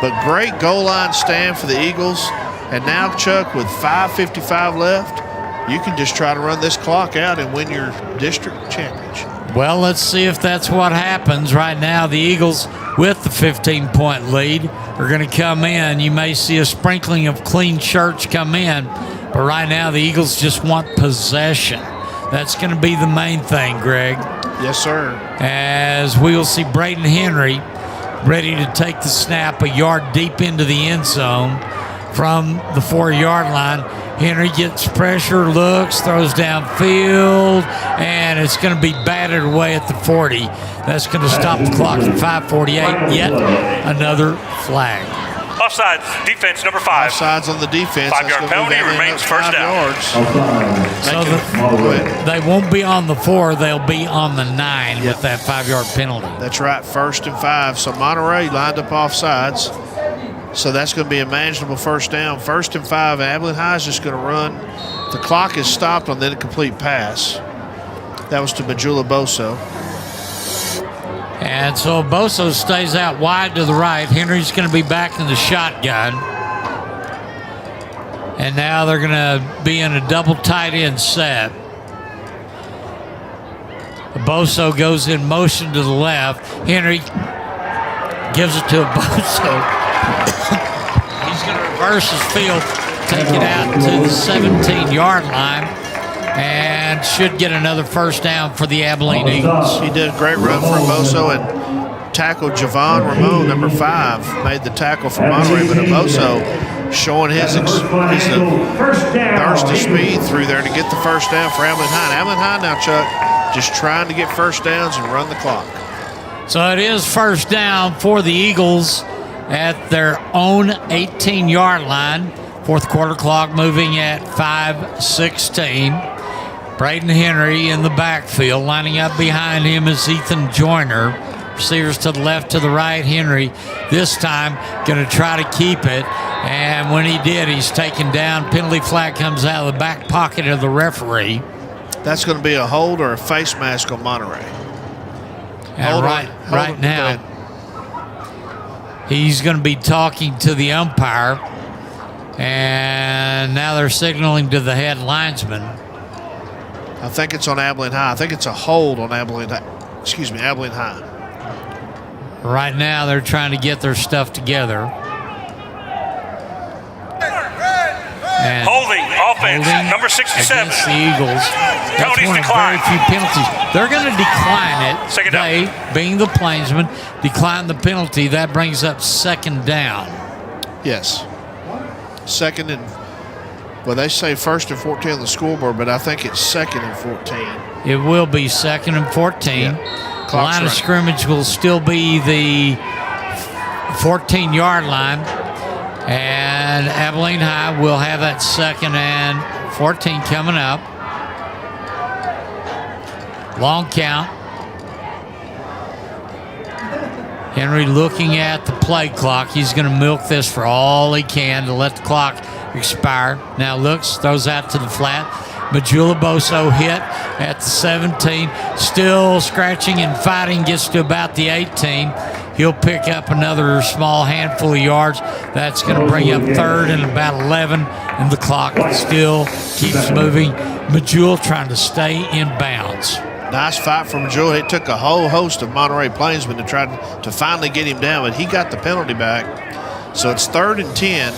but great goal line stand for the Eagles. And now, Chuck, with 5:55 left, you can just try to run this clock out and win your district championship. Well, let's see if that's what happens. Right now, the Eagles, with the 15-point lead, are going to come in. You may see a sprinkling of clean shirts come in, but right now the Eagles just want possession. That's going to be the main thing, Greg. Yes, sir. As we will see Braden Henry ready to take the snap a yard deep into the end zone from the 4-yard line. Henry gets pressure, looks, throws downfield, and it's going to be batted away at the 40. That's going to stop the clock at 5:48. Yet another flag. Offsides, defense number 5. Offsides on the defense. 5-yard penalty remains first down. So they won't be on the 4, they'll be on the 9 with that 5-yard penalty. That's right, 1st and 5. So Monterey lined up offsides. So that's going to be a manageable first down. 1st and 5. Abilene High is just going to run. The clock is stopped on the incomplete pass. That was to Majula Boso. And so Boso stays out wide to the right. Henry's going to be back in the shotgun. And now they're going to be in a double tight end set. Boso goes in motion to the left. Henry gives it to Boso. He's going to reverse his field, take it out to the 17-yard line, and should get another first down for the Abilene Eagles. He did a great run for Boso and tackled Javon Ramon, number 5, made the tackle for Monterey, but Boso showing his thirst of speed through there to get the first down for Abilene High. Abilene High now, Chuck, just trying to get first downs and run the clock. So it is first down for the Eagles at their own 18-yard line. 4th quarter clock moving at 5:16. Braden Henry in the backfield. Lining up behind him is Ethan Joyner. Receivers to the left, to the right. Henry this time going to try to keep it. And when he did, he's taken down. Penalty flag comes out of the back pocket of the referee. That's going to be a hold or a face mask on Monterey. And right now, he's going to be talking to the umpire. And now they're signaling to the head linesman. I think it's on Abilene High. I think it's a hold on Abilene High. Abilene High. Right now, they're trying to get their stuff together. And holding offense, number 67. Against the Eagles. That's Penalties one of decline. very few penalties. They're going to decline it. Second down. They, being the Plainsmen, decline the penalty. That brings up second down. Yes. Second and, well, they say 1st and 14 on the scoreboard, but I think it's 2nd and 14. It will be 2nd and 14. Yeah. The line of scrimmage will still be the 14-yard line. And Abilene High will have that 2nd and 14 coming up. Long count. Henry looking at the play clock. He's going to milk this for all he can to let the clock expire. Now looks, throws out to the flat. Majula Boso hit at the 17. Still scratching and fighting, gets to about the 18. He'll pick up another small handful of yards. That's going to bring up 3rd and about 11. And the clock still keeps moving. Majula trying to stay in bounds. Nice fight from Majula. It took a whole host of Monterey Plainsmen to try to finally get him down, but he got the penalty back. So it's 3rd and 10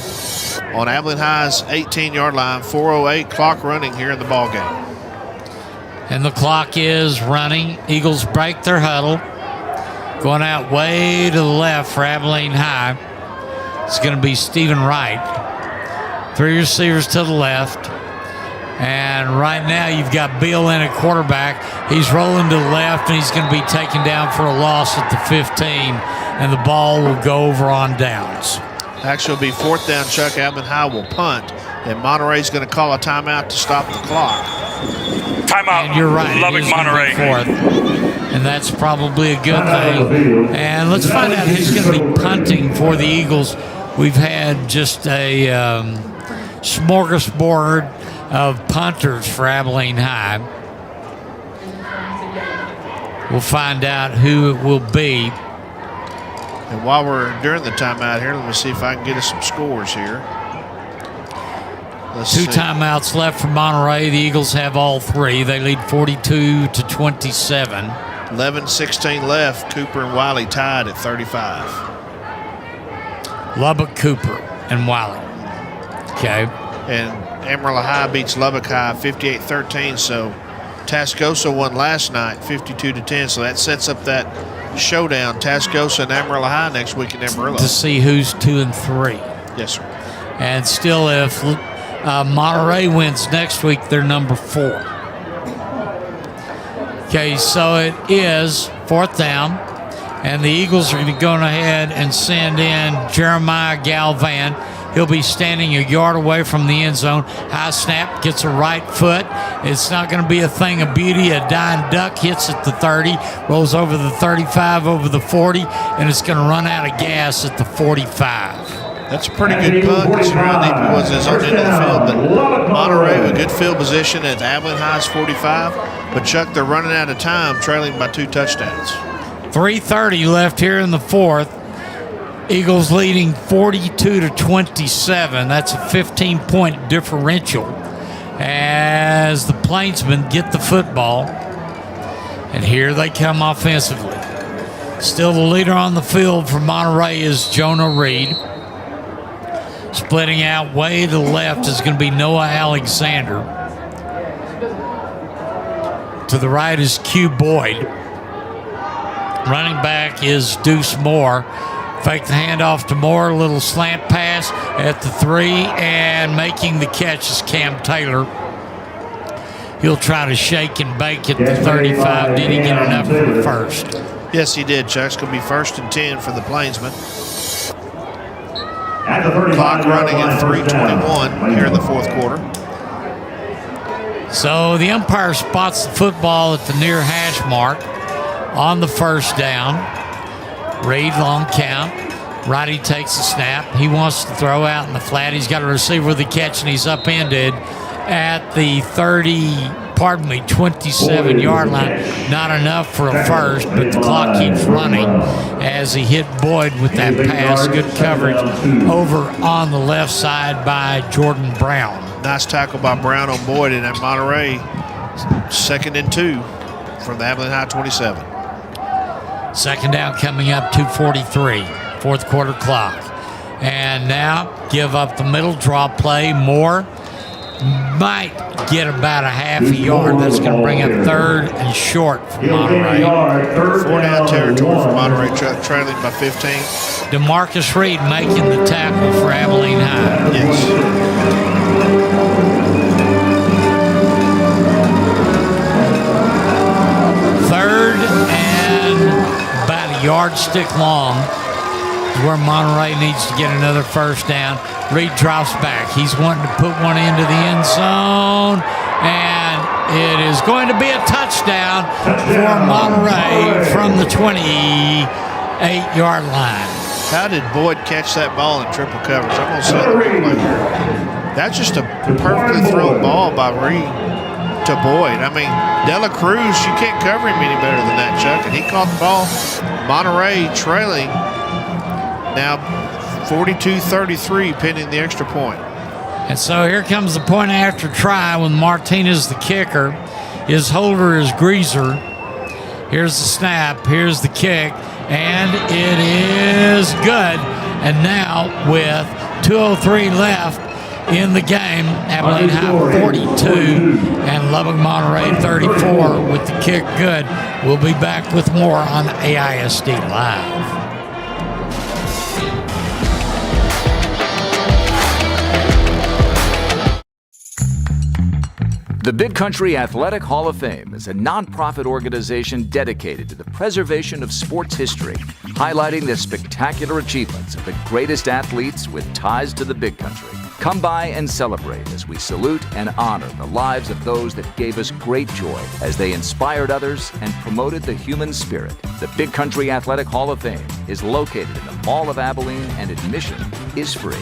on Abilene High's 18-yard line. 4:08 clock running here in the ball game. And the clock is running. Eagles break their huddle. Going out way to the left for Abilene High. It's going to be Stephen Wright. 3 receivers to the left. And right now you've got Beal in at quarterback. He's rolling to the left, and he's going to be taken down for a loss at the 15. And the ball will go over on downs. Actually, it'll be 4th down. Chuck. Abilene High will punt. And Monterey's going to call a timeout to stop the clock. Timeout. And you're right. Lubbock, Monterey. 4th. And that's probably a good thing. And let's find out who's going to be punting for the Eagles. We've had just a smorgasbord of punters for Abilene High. We'll find out who it will be. And while we're during the timeout here, let me see if I can get us some scores here. Two timeouts left for Monterey. The Eagles have all three. They lead 42-27. 11:16 left. Cooper and Wiley tied at 35. Lubbock, Cooper, and Wiley. Okay. And Amarillo High beats Lubbock High 58-13. So Tascosa won last night 52-10. So that sets up that showdown, Tascosa and Amarillo High next week in Amarillo. To see who's 2 and 3. Yes, sir. And still, if Monterey wins next week, they're number 4. Okay, so it is 4th down, and the Eagles are going to go ahead and send in Jeremiah Galvan. He'll be standing a yard away from the end zone. High snap, gets a right foot. It's not going to be a thing of beauty. A dying duck hits at the 30, rolls over the 35, over the 40, and it's going to run out of gas at the 45. That's a pretty good punt considering how deep he was in his own end of the field. But Monterey with good field position at Abilene High's 45. But Chuck, they're running out of time, trailing by 2 touchdowns. 3:30 left here in the 4th. Eagles leading 42-27. That's a 15-point differential as the Plainsmen get the football. And here they come offensively. Still the leader on the field for Monterey is Jonah Reed. Splitting out way to the left is going to be Noah Alexander. To the right is Q Boyd. Running back is Deuce Moore. Fake the handoff to Moore, a little slant pass at the 3, and making the catch is Cam Taylor. He'll try to shake and bake at the 35. Did he get enough for the first? Yes, he did, Chuck. It's going to be 1st and 10 for the Plainsmen. Clock running at 3:21 here in the 4th quarter. So the umpire spots the football at the near hash mark on the 1st down. Reed, long count. Righty takes the snap. He wants to throw out in the flat. He's got a receiver with the catch, and he's upended at the 27-yard line. Not enough for a first, but the clock keeps running as he hit Boyd with that pass. Good coverage over on the left side by Jordan Brown. Nice tackle by Brown on Boyd, and at Monterey, 2nd and 2 from the Abilene High 27. 2nd down coming up, 2:43, 4th quarter clock. And now give up the middle draw play. Moore might get about a half a yard. That's going to bring up 3rd and short for Monterey. 4-down territory for Monterey, trailing by 15. DeMarcus Reed making the tackle for Abilene High. Yes. Yardstick long is where Monterey needs to get another 1st down. Reed drops back. He's wanting to put one into the end zone, and it is going to be a touchdown for Monterey from the 28-yard line. How did Boyd catch that ball in triple coverage? I'm going to say that's just a perfectly thrown ball by Reed to Boyd. I mean, Dela Cruz, you can't cover him any better than that, Chuck. And he caught the ball. Monterey trailing now 42-33 pending the extra point. And so here comes the point after try when Martinez the kicker. His holder is Greaser. Here's the snap. Here's the kick. And it is good. And now with 2:03 left in the game, Abilene High 42 and Lubbock Monterey 34 with the kick good. We'll be back with more on AISD Live. The Big Country Athletic Hall of Fame is a nonprofit organization dedicated to the preservation of sports history, highlighting the spectacular achievements of the greatest athletes with ties to the Big Country. Come by and celebrate as we salute and honor the lives of those that gave us great joy as they inspired others and promoted the human spirit. The Big Country Athletic Hall of Fame is located in the Mall of Abilene, and admission is free.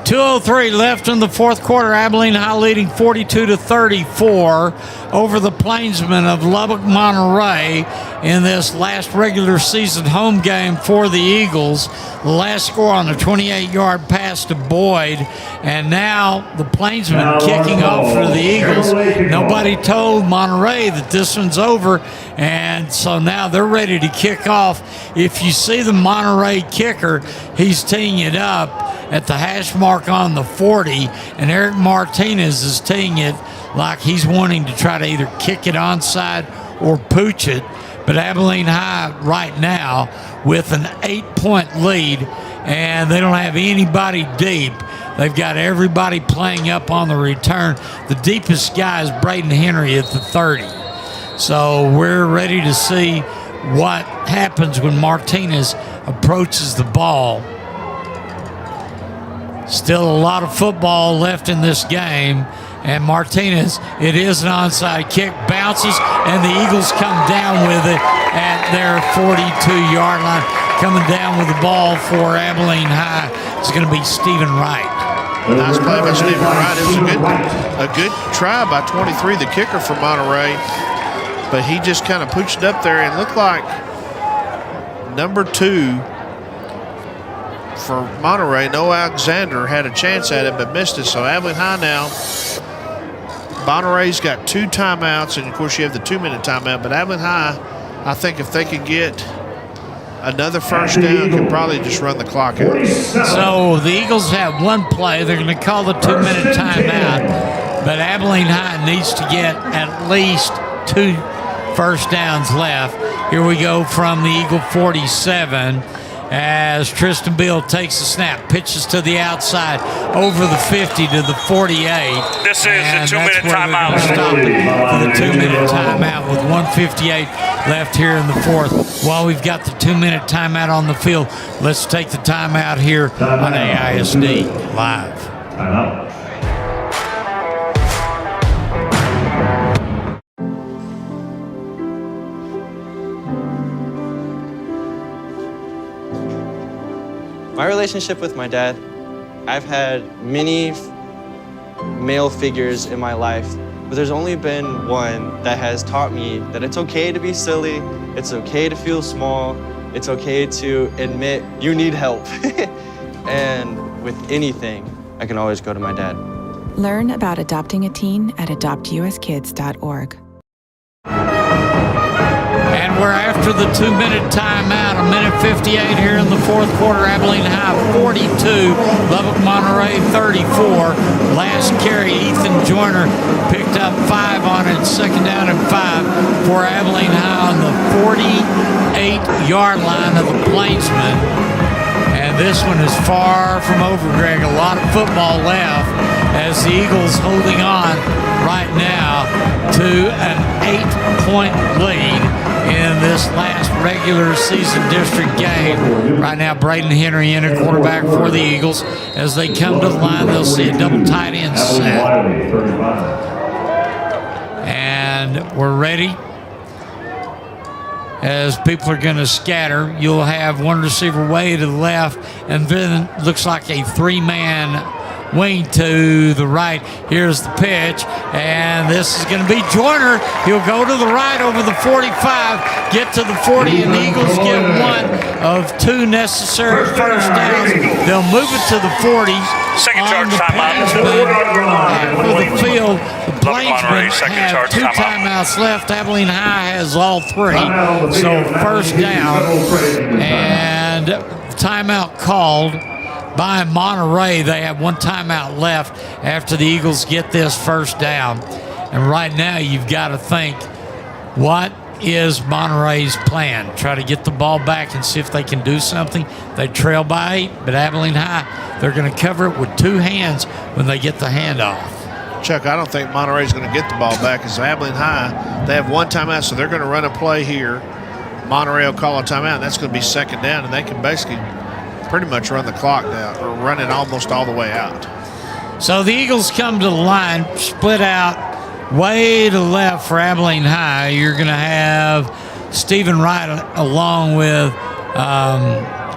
2:03 left in the fourth quarter. Abilene High leading 42-34 over the Plainsmen of Lubbock, Monterey in this last regular season home game for the Eagles. The last score on a 28-yard pass to Boyd, and now the Plainsmen kicking off for the Eagles. Nobody told Monterey that this one's over, and so now they're ready to kick off. If you see the Monterey kicker, he's teeing it up at the hash mark on the 40, and Eric Martinez is teeing it like he's wanting to try to either kick it onside or pooch it. But Abilene High right now with an 8-point lead, and they don't have anybody deep. They've got everybody playing up on the return. The deepest guy is Braden Henry at the 30. So we're ready to see what happens when Martinez approaches the ball. Still a lot of football left in this game. And Martinez, it is an onside kick, bounces, and the Eagles come down with it at their 42-yard line. Coming down with the ball for Abilene High is going to be Stephen Wright. Nice play by Stephen Wright. It was a good try by 23, the kicker from Monterey. But he just kind of pooched up there and looked like number 2 for Monterey, Noah Alexander, had a chance at it but missed it. So Abilene High now, Monterey's got 2 timeouts, and of course you have the 2-minute timeout. But Abilene High, I think if they could get another first down, could probably just run the clock out. So the Eagles have one play. They're going to call the 2-minute timeout, but Abilene High needs to get at least 2 first downs left. Here we go from the Eagle 47 as Tristan Beal takes the snap, pitches to the outside, over the 50 to the 48. This is the 2-minute timeout. Stop it for the 2-minute timeout with 1:58 left here in the fourth. While we've got the 2-minute timeout on the field, let's take the timeout here on AISD Live. My relationship with my dad, I've had many male figures in my life, but there's only been one that has taught me that it's okay to be silly, it's okay to feel small, it's okay to admit you need help. And with anything, I can always go to my dad. Learn about adopting a teen at adoptuskids.org. And we're after the 2-minute timeout, 1:58 here in the fourth quarter. Abilene High 42, Lubbock Monterey 34. Last carry, Ethan Joyner picked up 5 on it, 2nd down and 5 for Abilene High on the 48-yard line of the Plainsmen. And this one is far from over, Greg. A lot of football left as the Eagles holding on right now to an 8-point lead in this last regular season district game. Right now, Braden Henry in at quarterback for the Eagles. As they come to the line, they'll see a double tight end set. And we're ready. As people are going to scatter, you'll have one receiver way to the left, and then looks like a 3-man wing to the right. Here's the pitch, and this is going to be Joyner. He'll go to the right over the 45, get to the 40, and the Eagles get one of 2 necessary first downs. They'll move it to the 40. Second charge timeout. For the field, the Plainsmen have 2 timeouts left. Abilene High has all 3. So first down, and timeout called by Monterey. They have 1 timeout left after the Eagles get this first down. And right now you've got to think, what is Monterey's plan? Try to get the ball back and see if they can do something. They trail by 8, but Abilene High, they're going to cover it with 2 hands when they get the handoff. Chuck, I don't think Monterey's going to get the ball back. As Abilene High, they have 1 timeout, so they're going to run a play here. Monterey will call a timeout, and that's going to be 2nd down, and they can basically pretty much run the clock down, or run it almost all the way out. So the Eagles come to the line, split out way to the left for Abilene High. You're going to have Stephen Wright along with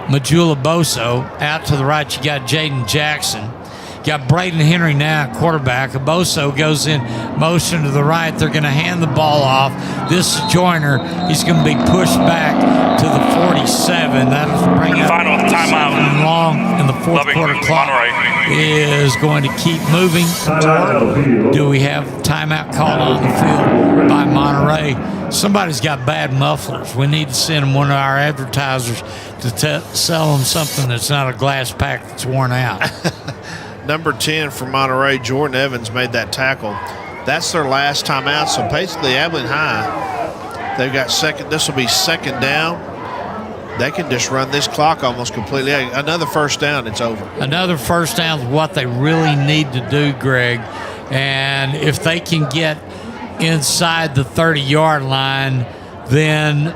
Majula Boso. Out to the right, you got Jaden Jackson. Got Braden Henry now at quarterback. Aboso goes in motion to the right. They're going to hand the ball off. This is Joyner. He's going to be pushed back to the 47. That'll bring up final timeout. Long, and the fourth quarter clock is going to keep moving. Do we have timeout called on the field by Monterey? Somebody's got bad mufflers. We need to send them one of our advertisers to sell them something that's not a glass pack that's worn out. Number 10 for Monterey, Jordan Evans, made that tackle. That's their last time out. So basically, Abilene High, they've got second. This will be second down. They can just run this clock almost completely. Another first down, it's over. Another first down is what they really need to do, Greg. And if they can get inside the 30-yard line, then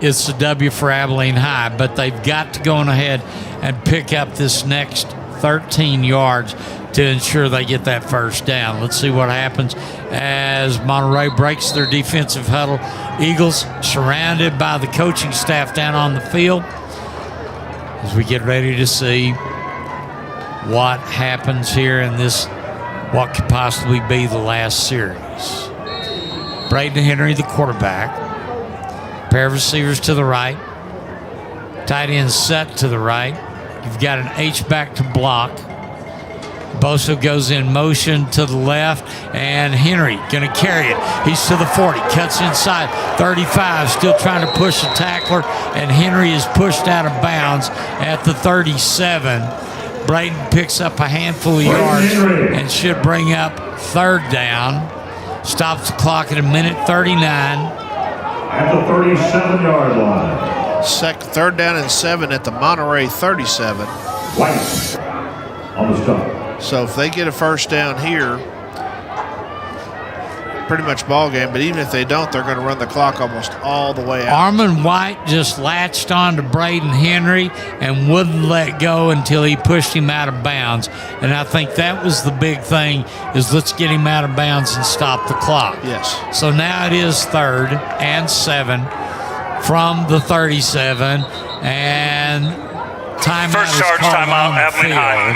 it's a W for Abilene High. But they've got to go on ahead and pick up this next 13 yards to ensure they get that first down. Let's see what happens as Monterey breaks their defensive huddle. Eagles surrounded by the coaching staff down on the field as we get ready to see what happens here in this, what could possibly be the last series. Braden Henry, the quarterback. Pair of receivers to the right. Tight end set to the right. You've got an H-back to block. Bosa goes in motion to the left, and Henry going to carry it. He's to the 40, cuts inside, 35, still trying to push the tackler, and Henry is pushed out of bounds at the 37. Braden picks up a handful of yards and should bring up third down. Stops the clock at a minute 39. At the 37-yard line. Third down and 7 at the Monterey 37. White on the stop. So if they get a first down here, pretty much ball game. But even if they don't, they're going to run the clock almost all the way out. Armand White just latched on to Braden Henry and wouldn't let go until he pushed him out of bounds. And I think that was the big thing, is let's get him out of bounds and stop the clock. Yes. So now it is third and 7 from the 37, and timeout first is charge called timeout, on the Abilene field. High.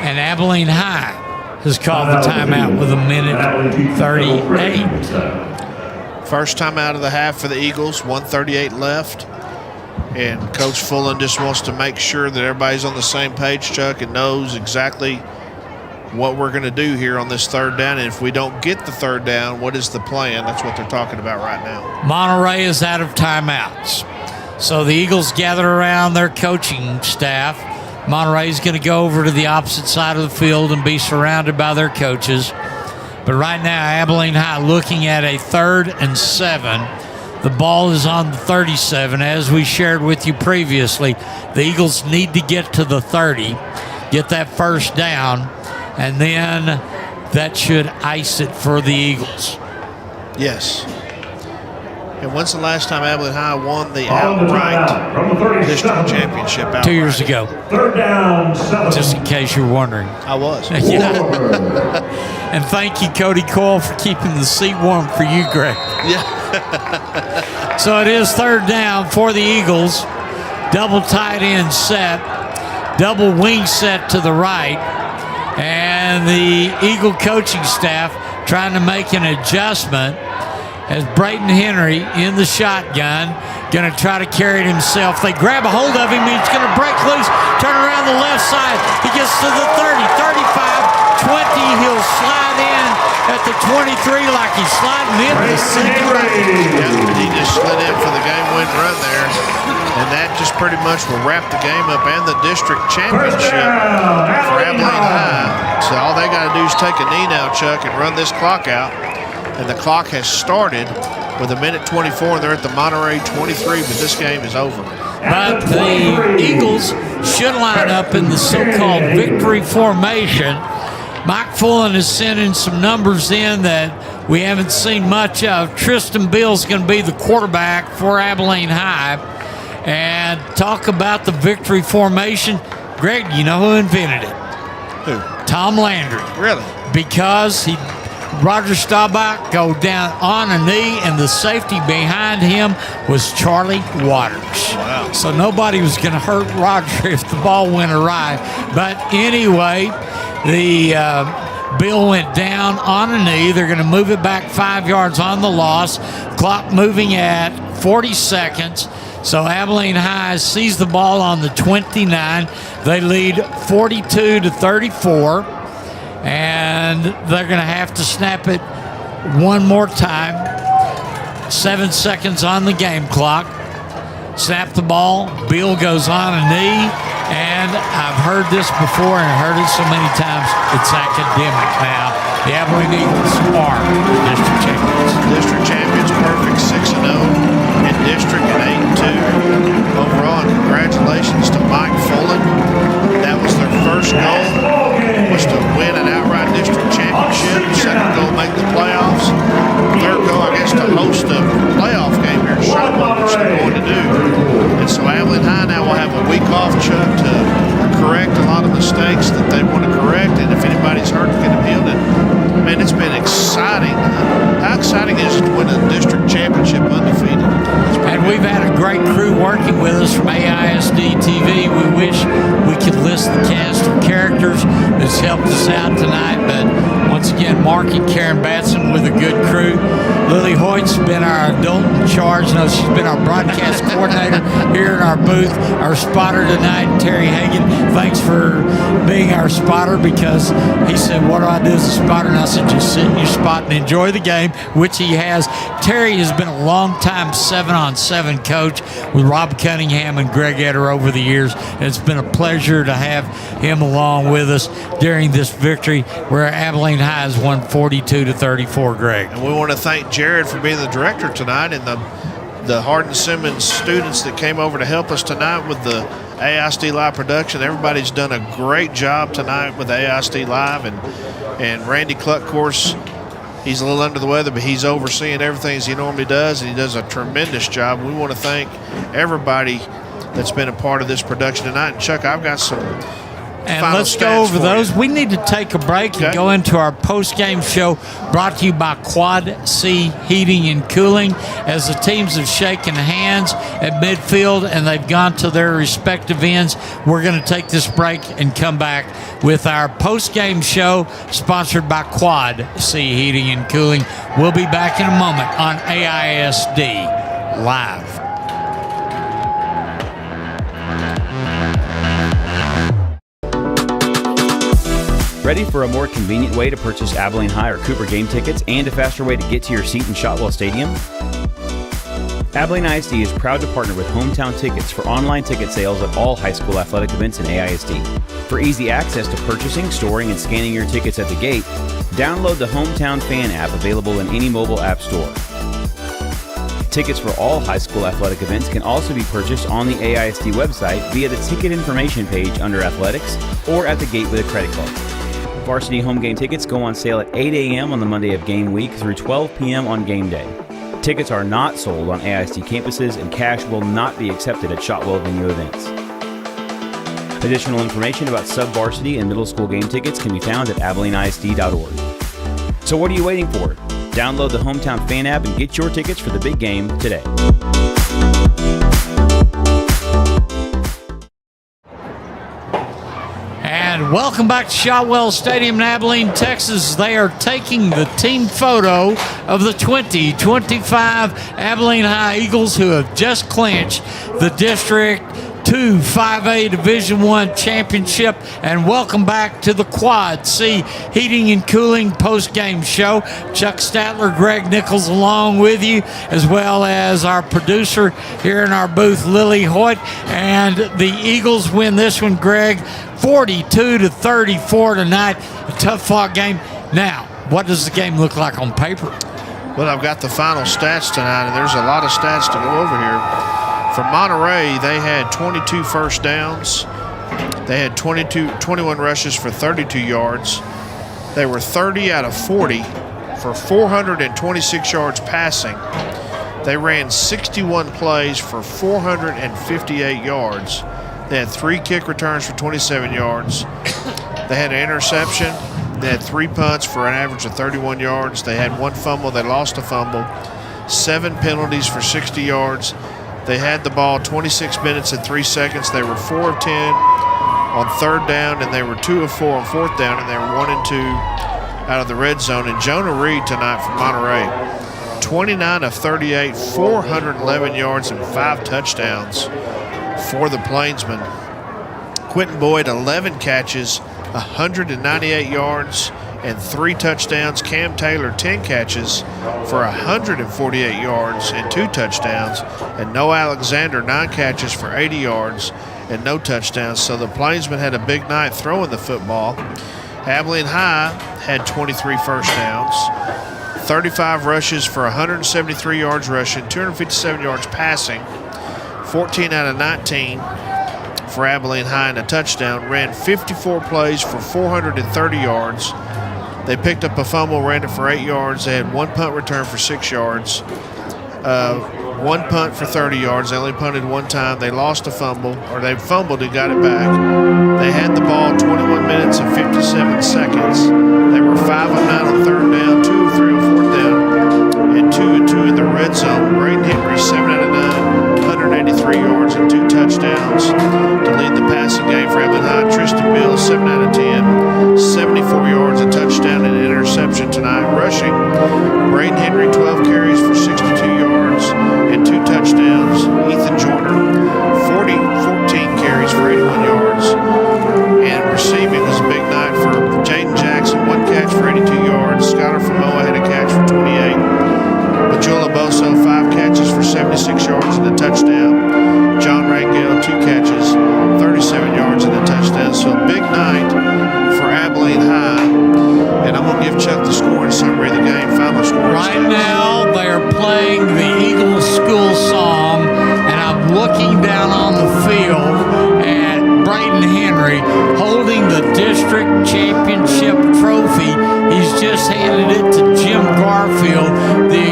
And Abilene High has called the timeout with a minute 38. First time out of the half for the Eagles, 1:38 left. And Coach Fullen just wants to make sure that everybody's on the same page, Chuck, and knows exactly what we're going to do here on this third down. And if we don't get the third down, what is the plan? That's what they're talking about right now. Monterey is out of timeouts. So the Eagles gather around their coaching staff. Monterey's going to go over to the opposite side of the field and be surrounded by their coaches. But right now, Abilene High looking at a 3rd and 7. The ball is on the 37. As we shared with you previously, the Eagles need to get to the 30, get that first down, and then that should ice it for the Eagles. Yes. And when's the last time Abilene High won the outright district championship outright? 2 years ago. Third down, 7. Just in case you're wondering. I was. Yeah. And thank you, Cody Coyle, for keeping the seat warm for you, Greg. Yeah. So it is third down for the Eagles. Double tight end set. Double wing set to the right. And the Eagle coaching staff trying to make an adjustment as Braden Henry in the shotgun, going to try to carry it himself. They grab a hold of him. He's going to break loose, turn around the left side. He gets to the 30, 35, 20. He'll slide in at the 23 like he's sliding in. He just slid in for the game-winning run there. And that just pretty much will wrap the game up and the district championship for Abilene High. So all they got to do is take a knee now, Chuck, and run this clock out. And the clock has started with a minute 24, and they're at the Monterey 23, but this game is over. But the Eagles should line up in the so-called victory formation. Mike Fullen is sending some numbers in that we haven't seen much of. Tristan Bill's going to be the quarterback for Abilene High. And talk about the victory formation. Greg, you know who invented it? Who? Tom Landry. Really? Because he Roger Staubach go down on a knee, and the safety behind him was Charlie Waters. Wow. So nobody was going to hurt Roger if the ball went awry. But anyway, the Bill went down on a knee. They're going to move it back 5 yards on the loss. Clock moving at 40 seconds. So Abilene High sees the ball on the 29. They lead 42-34. And they're going to have to snap it one more time. 7 seconds on the game clock. Snap the ball. Bill goes on a knee. And I've heard this before and heard it so many times, it's academic now. The Abilene Eagles are the district champions. District champions, perfect 6-0 in district and 8-2 overall. And congratulations to Mike Fullen. That was their first goal, was to win an outright district championship. Second goal, make the playoffs. Third goal, I guess, to host a playoff game here in Shotwell, which they're going to do. And so Abilene High now will have a week off, Chuck, to correct a lot of mistakes that they want to correct. And if anybody's hurt, get them healed. And man, it's been exciting. How exciting is it to win a district championship undefeated? And we've had a great crew working with us from AISD TV. We wish we could list the cast of characters that's helped us out tonight. But once again, Mark and Karen Batson with a good crew. Lily Hoyt's been our adult in charge. No, she's been our broadcast coordinator here in our booth. Our spotter tonight, Terry Hagan. Thanks for being our spotter, because he said, what do I do as a spotter? And I said, just sit in your spot and enjoy the game, which he has. Terry has been a long-time 7-on-7 coach with Rob Cunningham and Greg Etter over the years. And it's been a pleasure to have him along with us during this victory where Abilene High has won 42-34, Greg. And we want to thank Jared for being the director tonight, and the Hardin Simmons students that came over to help us tonight with the AISD Live production. Everybody's done a great job tonight with AISD Live, and Randy Cluck, of course, he's a little under the weather, but he's overseeing everything as he normally does, and he does a tremendous job. We want to thank everybody that's been a part of this production tonight. And Chuck, I've got some And let's go over those. We need to take a break and go into our post-game show brought to you by Quad C Heating and Cooling. As the teams have shaken hands at midfield and they've gone to their respective ends, we're going to take this break and come back with our post-game show sponsored by Quad C Heating and Cooling. We'll be back in a moment on AISD Live. Ready for a more convenient way to purchase Abilene High or Cooper game tickets and a faster way to get to your seat in Shotwell Stadium? Abilene ISD is proud to partner with Hometown Tickets for online ticket sales at all high school athletic events in AISD. For easy access to purchasing, storing, and scanning your tickets at the gate, download the Hometown Fan app available in any mobile app store. Tickets for all high school athletic events can also be purchased on the AISD website via the ticket information page under Athletics or at the gate with a credit card. Varsity home game tickets go on sale at 8 a.m. on the Monday of game week through 12 p.m. on game day. Tickets are not sold on AISD campuses, and cash will not be accepted at Shotwell venue events. Additional information about sub-varsity and middle school game tickets can be found at AbileneISD.org. So what are you waiting for? Download the Hometown Fan app and get your tickets for the big game today. And welcome back to Shotwell Stadium in Abilene, Texas. They are taking the team photo of the 2025 Abilene High Eagles, who have just clinched the District 2 5A Division I championship. And welcome back to the Quad C Heating and Cooling post-game show. Chuck Statler, Greg Nichols along with you, as well as our producer here in our booth, Lily Hoyt. And the Eagles win this one, Greg, 42-34 tonight. A tough-fought game. Now, what does the game look like on paper? Well, I've got the final stats tonight, and there's a lot of stats to go over here. For Monterey, they had 22 first downs. They had 21 rushes for 32 yards. They were 30 out of 40 for 426 yards passing. They ran 61 plays for 458 yards. They had 3 kick returns for 27 yards. They had an interception. They had 3 punts for an average of 31 yards. They had 1 fumble. They lost a fumble. 7 penalties for 60 yards. They had the ball 26 minutes and 3 seconds. They were 4 of 10 on 3rd down, and they were 2 of 4 on 4th down, and they were 1 and 2 out of the red zone. And Jonah Reed tonight from Monterey, 29 of 38, 411 yards and 5 touchdowns for the Plainsmen. Quentin Boyd, 11 catches, 198 yards and 3 touchdowns. Cam Taylor, 10 catches for 148 yards and 2 touchdowns. And Noah Alexander, 9 catches for 80 yards and no touchdowns. So the Plainsmen had a big night throwing the football. Abilene High had 23 first downs, 35 rushes for 173 yards rushing, 257 yards passing, 14 out of 19 for Abilene High and a touchdown. Ran 54 plays for 430 yards. They picked up a fumble, ran it for 8 yards. They had 1 punt return for 6 yards, 1 punt for 30 yards. They only punted 1 time. They lost a fumble, or they fumbled and got it back. They had the ball 21 minutes and 57 seconds. They were 5 of 9 on 3rd down, 2 of 3 on 4th down, and 2 of 2 in the red zone. Braden Henry, 7 out of 9, 183 yards and 2 touchdowns to lead the passing game for Abilene High. Tristan Bills, 7 out of 10, 74 yards, a touchdown and an interception tonight. Rushing, Braden Henry, 12 carries for 62 yards and 2 touchdowns. Ethan Joyner, 14 carries for 81 yards. And receiving was a big night for Jaden Jackson, 1 catch for 82 yards. Skylar Famoa had a catch for 28. Majula Boso, 5 catches for 76 yards and a touchdown. John Rangel, 2 catches, 37 yards and a touchdown. So a big night for Abilene High. And I'm going to give Chuck the scoring summary of the game. Final score. Right now, they're playing the Eagles school song, and I'm looking down on the field at Braden Henry holding the district championship trophy. He's just handed it to Jim Garfield, the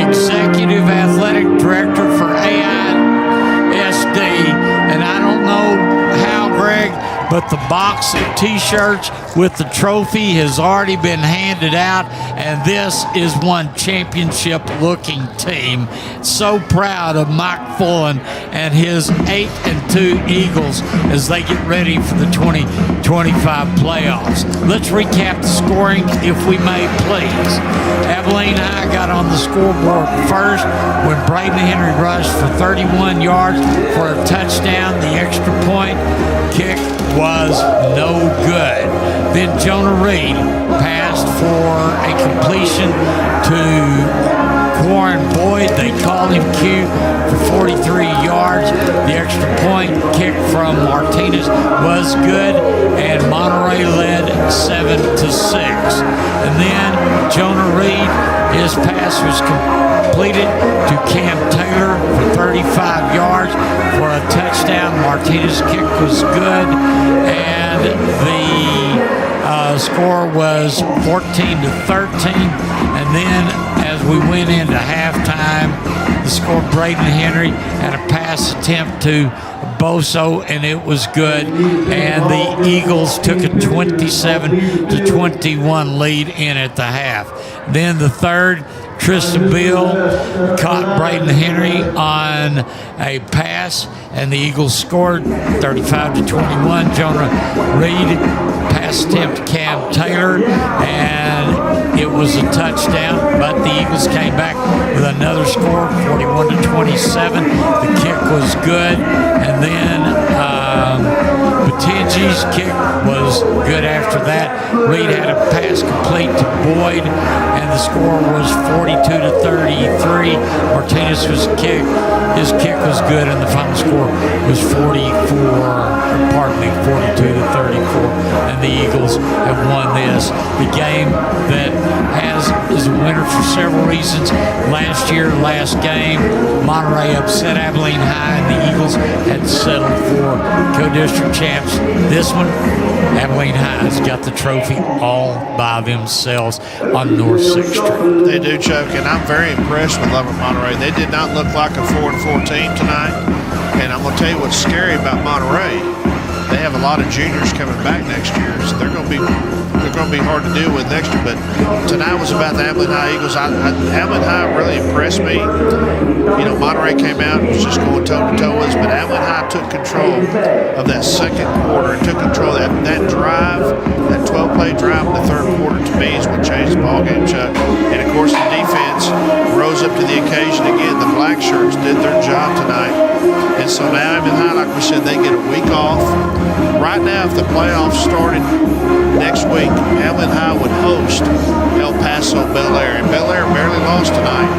executive athletic director for AISD. And I don't know how, Greg, but the box of T-shirts with the trophy has already been handed out, and this is one championship-looking team. So proud of Mike Fullen and his 8-2 Eagles as they get ready for the 2025 playoffs. Let's recap the scoring, if we may, please. Abilene High got on the scoreboard first when Braden Henry rushed for 31 yards for a touchdown. The extra point kick was no good. Then Jonah Reed passed for a completion to Warren Boyd. They called him Q for 43 yards. The extra point kick from Martinez was good, and Monterey led 7-6. And then Jonah Reed, his pass was completed to Cam Taylor for 35 yards for a touchdown. Martinez's kick was good, and the score was 14-13. And then as we went into halftime, the score, Braden Henry had a pass attempt to Boso, and it was good. And the Eagles took a 27-21 lead in at the half. Then the third, Tristan Bill caught Braden Henry on a pass, and the Eagles scored 35-21. Jonah Reed pass attempt to Cam Taylor, and it was a touchdown, but the Eagles came back with another score, 41-27. The kick was good, and then Batinji's kick was good after that. Reed had a pass complete to Boyd, and the score was 42-33. Martinez was kicked. His kick was good, and the final score was 42-34. And the Eagles have won this. The game that is a winner for several reasons. Last year, last game, Monterey upset Abilene High, and the Eagles had settled for co-district champs. This one, Abilene High has got the trophy all by themselves on North 6th Street. They do, Chuck, and I'm very impressed with Lubbock Monterey. They did not look like a 4-4 team tonight. And I'm going to tell you what's scary about Monterey. they have a lot of juniors coming back next year, so they're going to be hard to deal with next year. But tonight was about the Abilene High Eagles. Abilene High really impressed me. You know, Monterey came out and was just going toe-to-toe with us, but Abilene High took control of that second quarter and took control of that drive, that 12-play drive in the third quarter, to me, is what changed the ballgame, Chuck. And, of course, the defense rose up to the occasion again. The black shirts did their job tonight. And so now Abilene High, like we said, they get a week off. Right now, if the playoffs started next week, Abilene High would host El Paso Bel Air. And Bel Air barely lost tonight,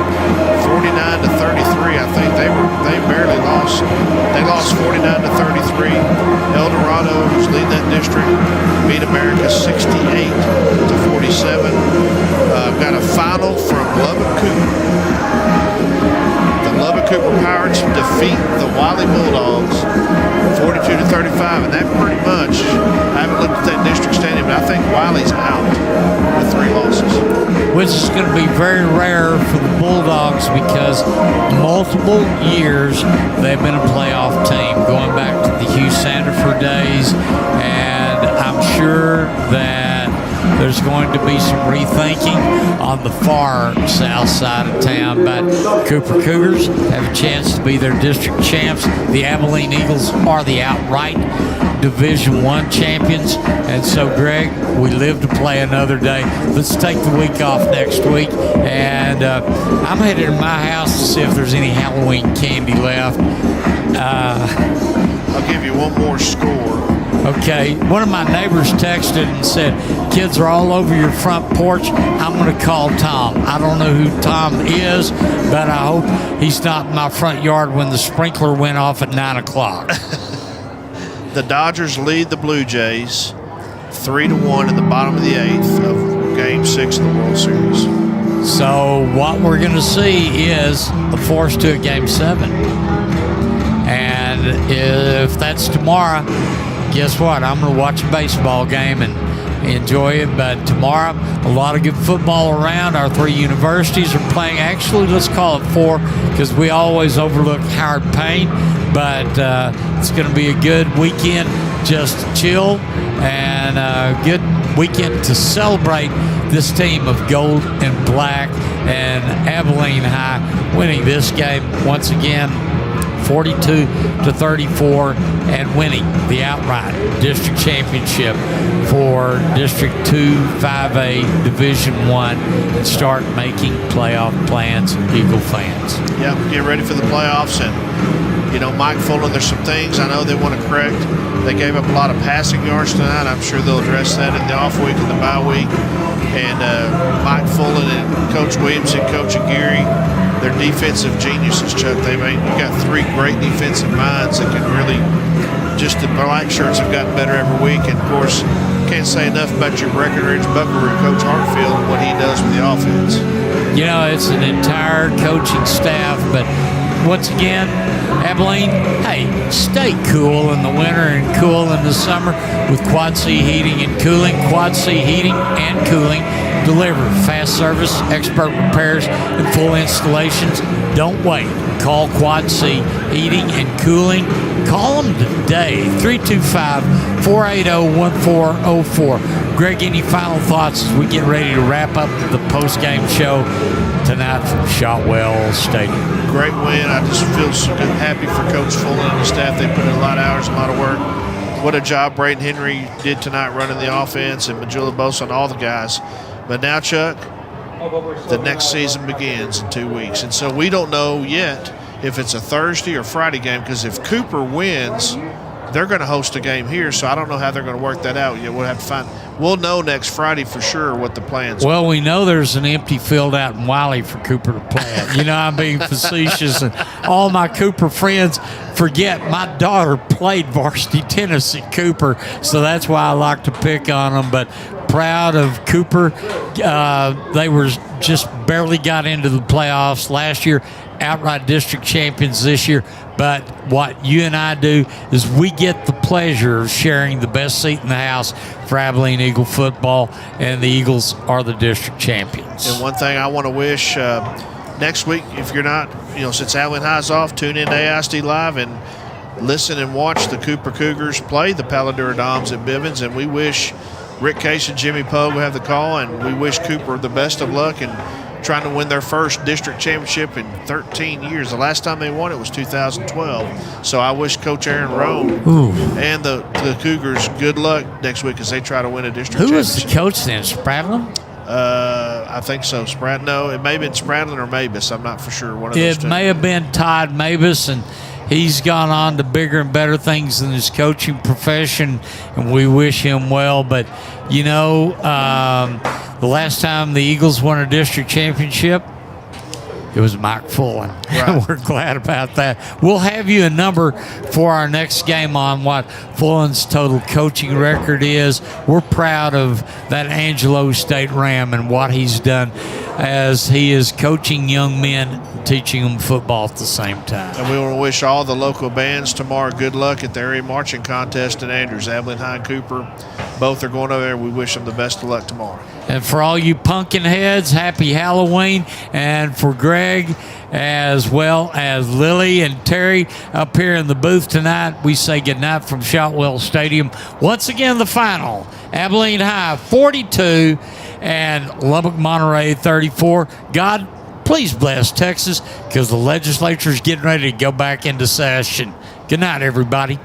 49-33. I think they barely lost. They lost 49-33. El Dorado, who's leading that district, beat America 68-47. Got a final from Lubbock Cooper. The Lubbock Cooper Pirates defeat the Wiley Bulldogs 42-35, and that pretty much, I haven't looked at that district standing, but I think Wiley's out with 3 losses. Which is going to be very rare for the Bulldogs because multiple years they've been a playoff team, going back to the Hugh Sandiford days, and I'm sure that there's going to be some rethinking on the far south side of town, but Cooper Cougars have a chance to be their district champs. The Abilene Eagles are the outright Division I champions, and so, Greg, we live to play another day. Let's take the week off next week, and I'm headed to my house to see if there's any Halloween candy left. I'll give you one more score. Okay, one of my neighbors texted and said, kids are all over your front porch. I'm going to call Tom. I don't know who Tom is, but I hope he's not in my front yard when the sprinkler went off at 9 o'clock. The Dodgers lead the Blue Jays 3-1 in the bottom of the 8th of Game 6 of the World Series. So what we're going to see is a force to a Game 7. And if that's tomorrow, guess what? I'm going to watch a baseball game and enjoy it. But tomorrow, a lot of good football around. Our 3 universities are playing. Actually, let's call it 4 because we always overlook Howard Payne. But it's going to be a good weekend, just chill, and a good weekend to celebrate this team of gold and black, and Abilene High winning this game once again 42-34 and winning the outright district championship for District 2 5A Division I and start making playoff plans, Eagle fans. Yeah, get ready for the playoffs. And, you know, Mike Fullen, there's some things I know they want to correct. They gave up a lot of passing yards tonight. I'm sure they'll address that in the off week and the bye week. And Mike Fullen and Coach Williamson, Coach Aguirre, they're defensive geniuses, Chuck. You got 3 great defensive minds that can really just, the black shirts have gotten better every week. And, of course, can't say enough about your Breckenridge Buckaroo, Coach Hartfield, and what he does with the offense. You know, it's an entire coaching staff, but once again, Abilene, hey, stay cool in the winter and cool in the summer with Quad C Heating and Cooling. Quad C Heating and Cooling deliver fast service, expert repairs, and full installations. Don't wait. Call Quad C Heating and Cooling. Call them today, 325-480-1404. Greg, any final thoughts as we get ready to wrap up the post-game show tonight from Shotwell Stadium? Great win. I just feel so good, happy for Coach Fullen and the staff. They put in a lot of hours, a lot of work. What a job Braden Henry did tonight running the offense, and Majula Bosa and all the guys. But now, Chuck, the next season begins in 2 weeks. And so we don't know yet if it's a Thursday or Friday game, because if Cooper wins, they're going to host a game here. So I don't know how they're going to work that out yet. We'll have to find. We'll know next Friday for sure what the plans are. Well, we know there's an empty field out in Wiley for Cooper to play at. You know, I'm being facetious, and all my Cooper friends forget my daughter played varsity tennis at Cooper, so that's why I like to pick on them. But proud of Cooper. They were just barely got into the playoffs last year, outright district champions this year. But what you and I do is we get the pleasure of sharing the best seat in the house for Abilene Eagle football, and the Eagles are the district champions. And one thing I want to wish next week, if you're not, since Abilene High's off, tune in to AISD Live and listen and watch the Cooper Cougars play the Paladura Doms at Bivens, and we wish Rick Case and Jimmy Pogue have the call, and we wish Cooper the best of luck in trying to win their first district championship in 13 years. The last time they won it was 2012. So I wish Coach Aaron Rowe and the Cougars good luck next week as they try to win a district championship. Who was the coach then, Spradlin? I think so. No, it may have been Spradlin or Mabus. I'm not for sure. One of those two. It may have been Todd Mabus, and he's gone on to bigger and better things in his coaching profession, and we wish him well. But, you know, the last time the Eagles won a district championship, it was Mike Fullen. Right. We're glad about that. We'll have you a number for our next game on what Fullen's total coaching record is. We're proud of that Angelo State Ram and what he's done as he is coaching young men, teaching them football at the same time. And we want to wish all the local bands tomorrow good luck at the area marching contest in Andrews. Abilene High and Cooper, both are going over there. We wish them the best of luck tomorrow. And for all you pumpkin heads, happy Halloween. And for Greg, as well as Lily and Terry up here in the booth tonight, we say goodnight from Shotwell Stadium. Once again, the final, Abilene High 42 and Lubbock Monterey 34. God, please bless Texas, because the legislature is getting ready to go back into session. Good night, everybody.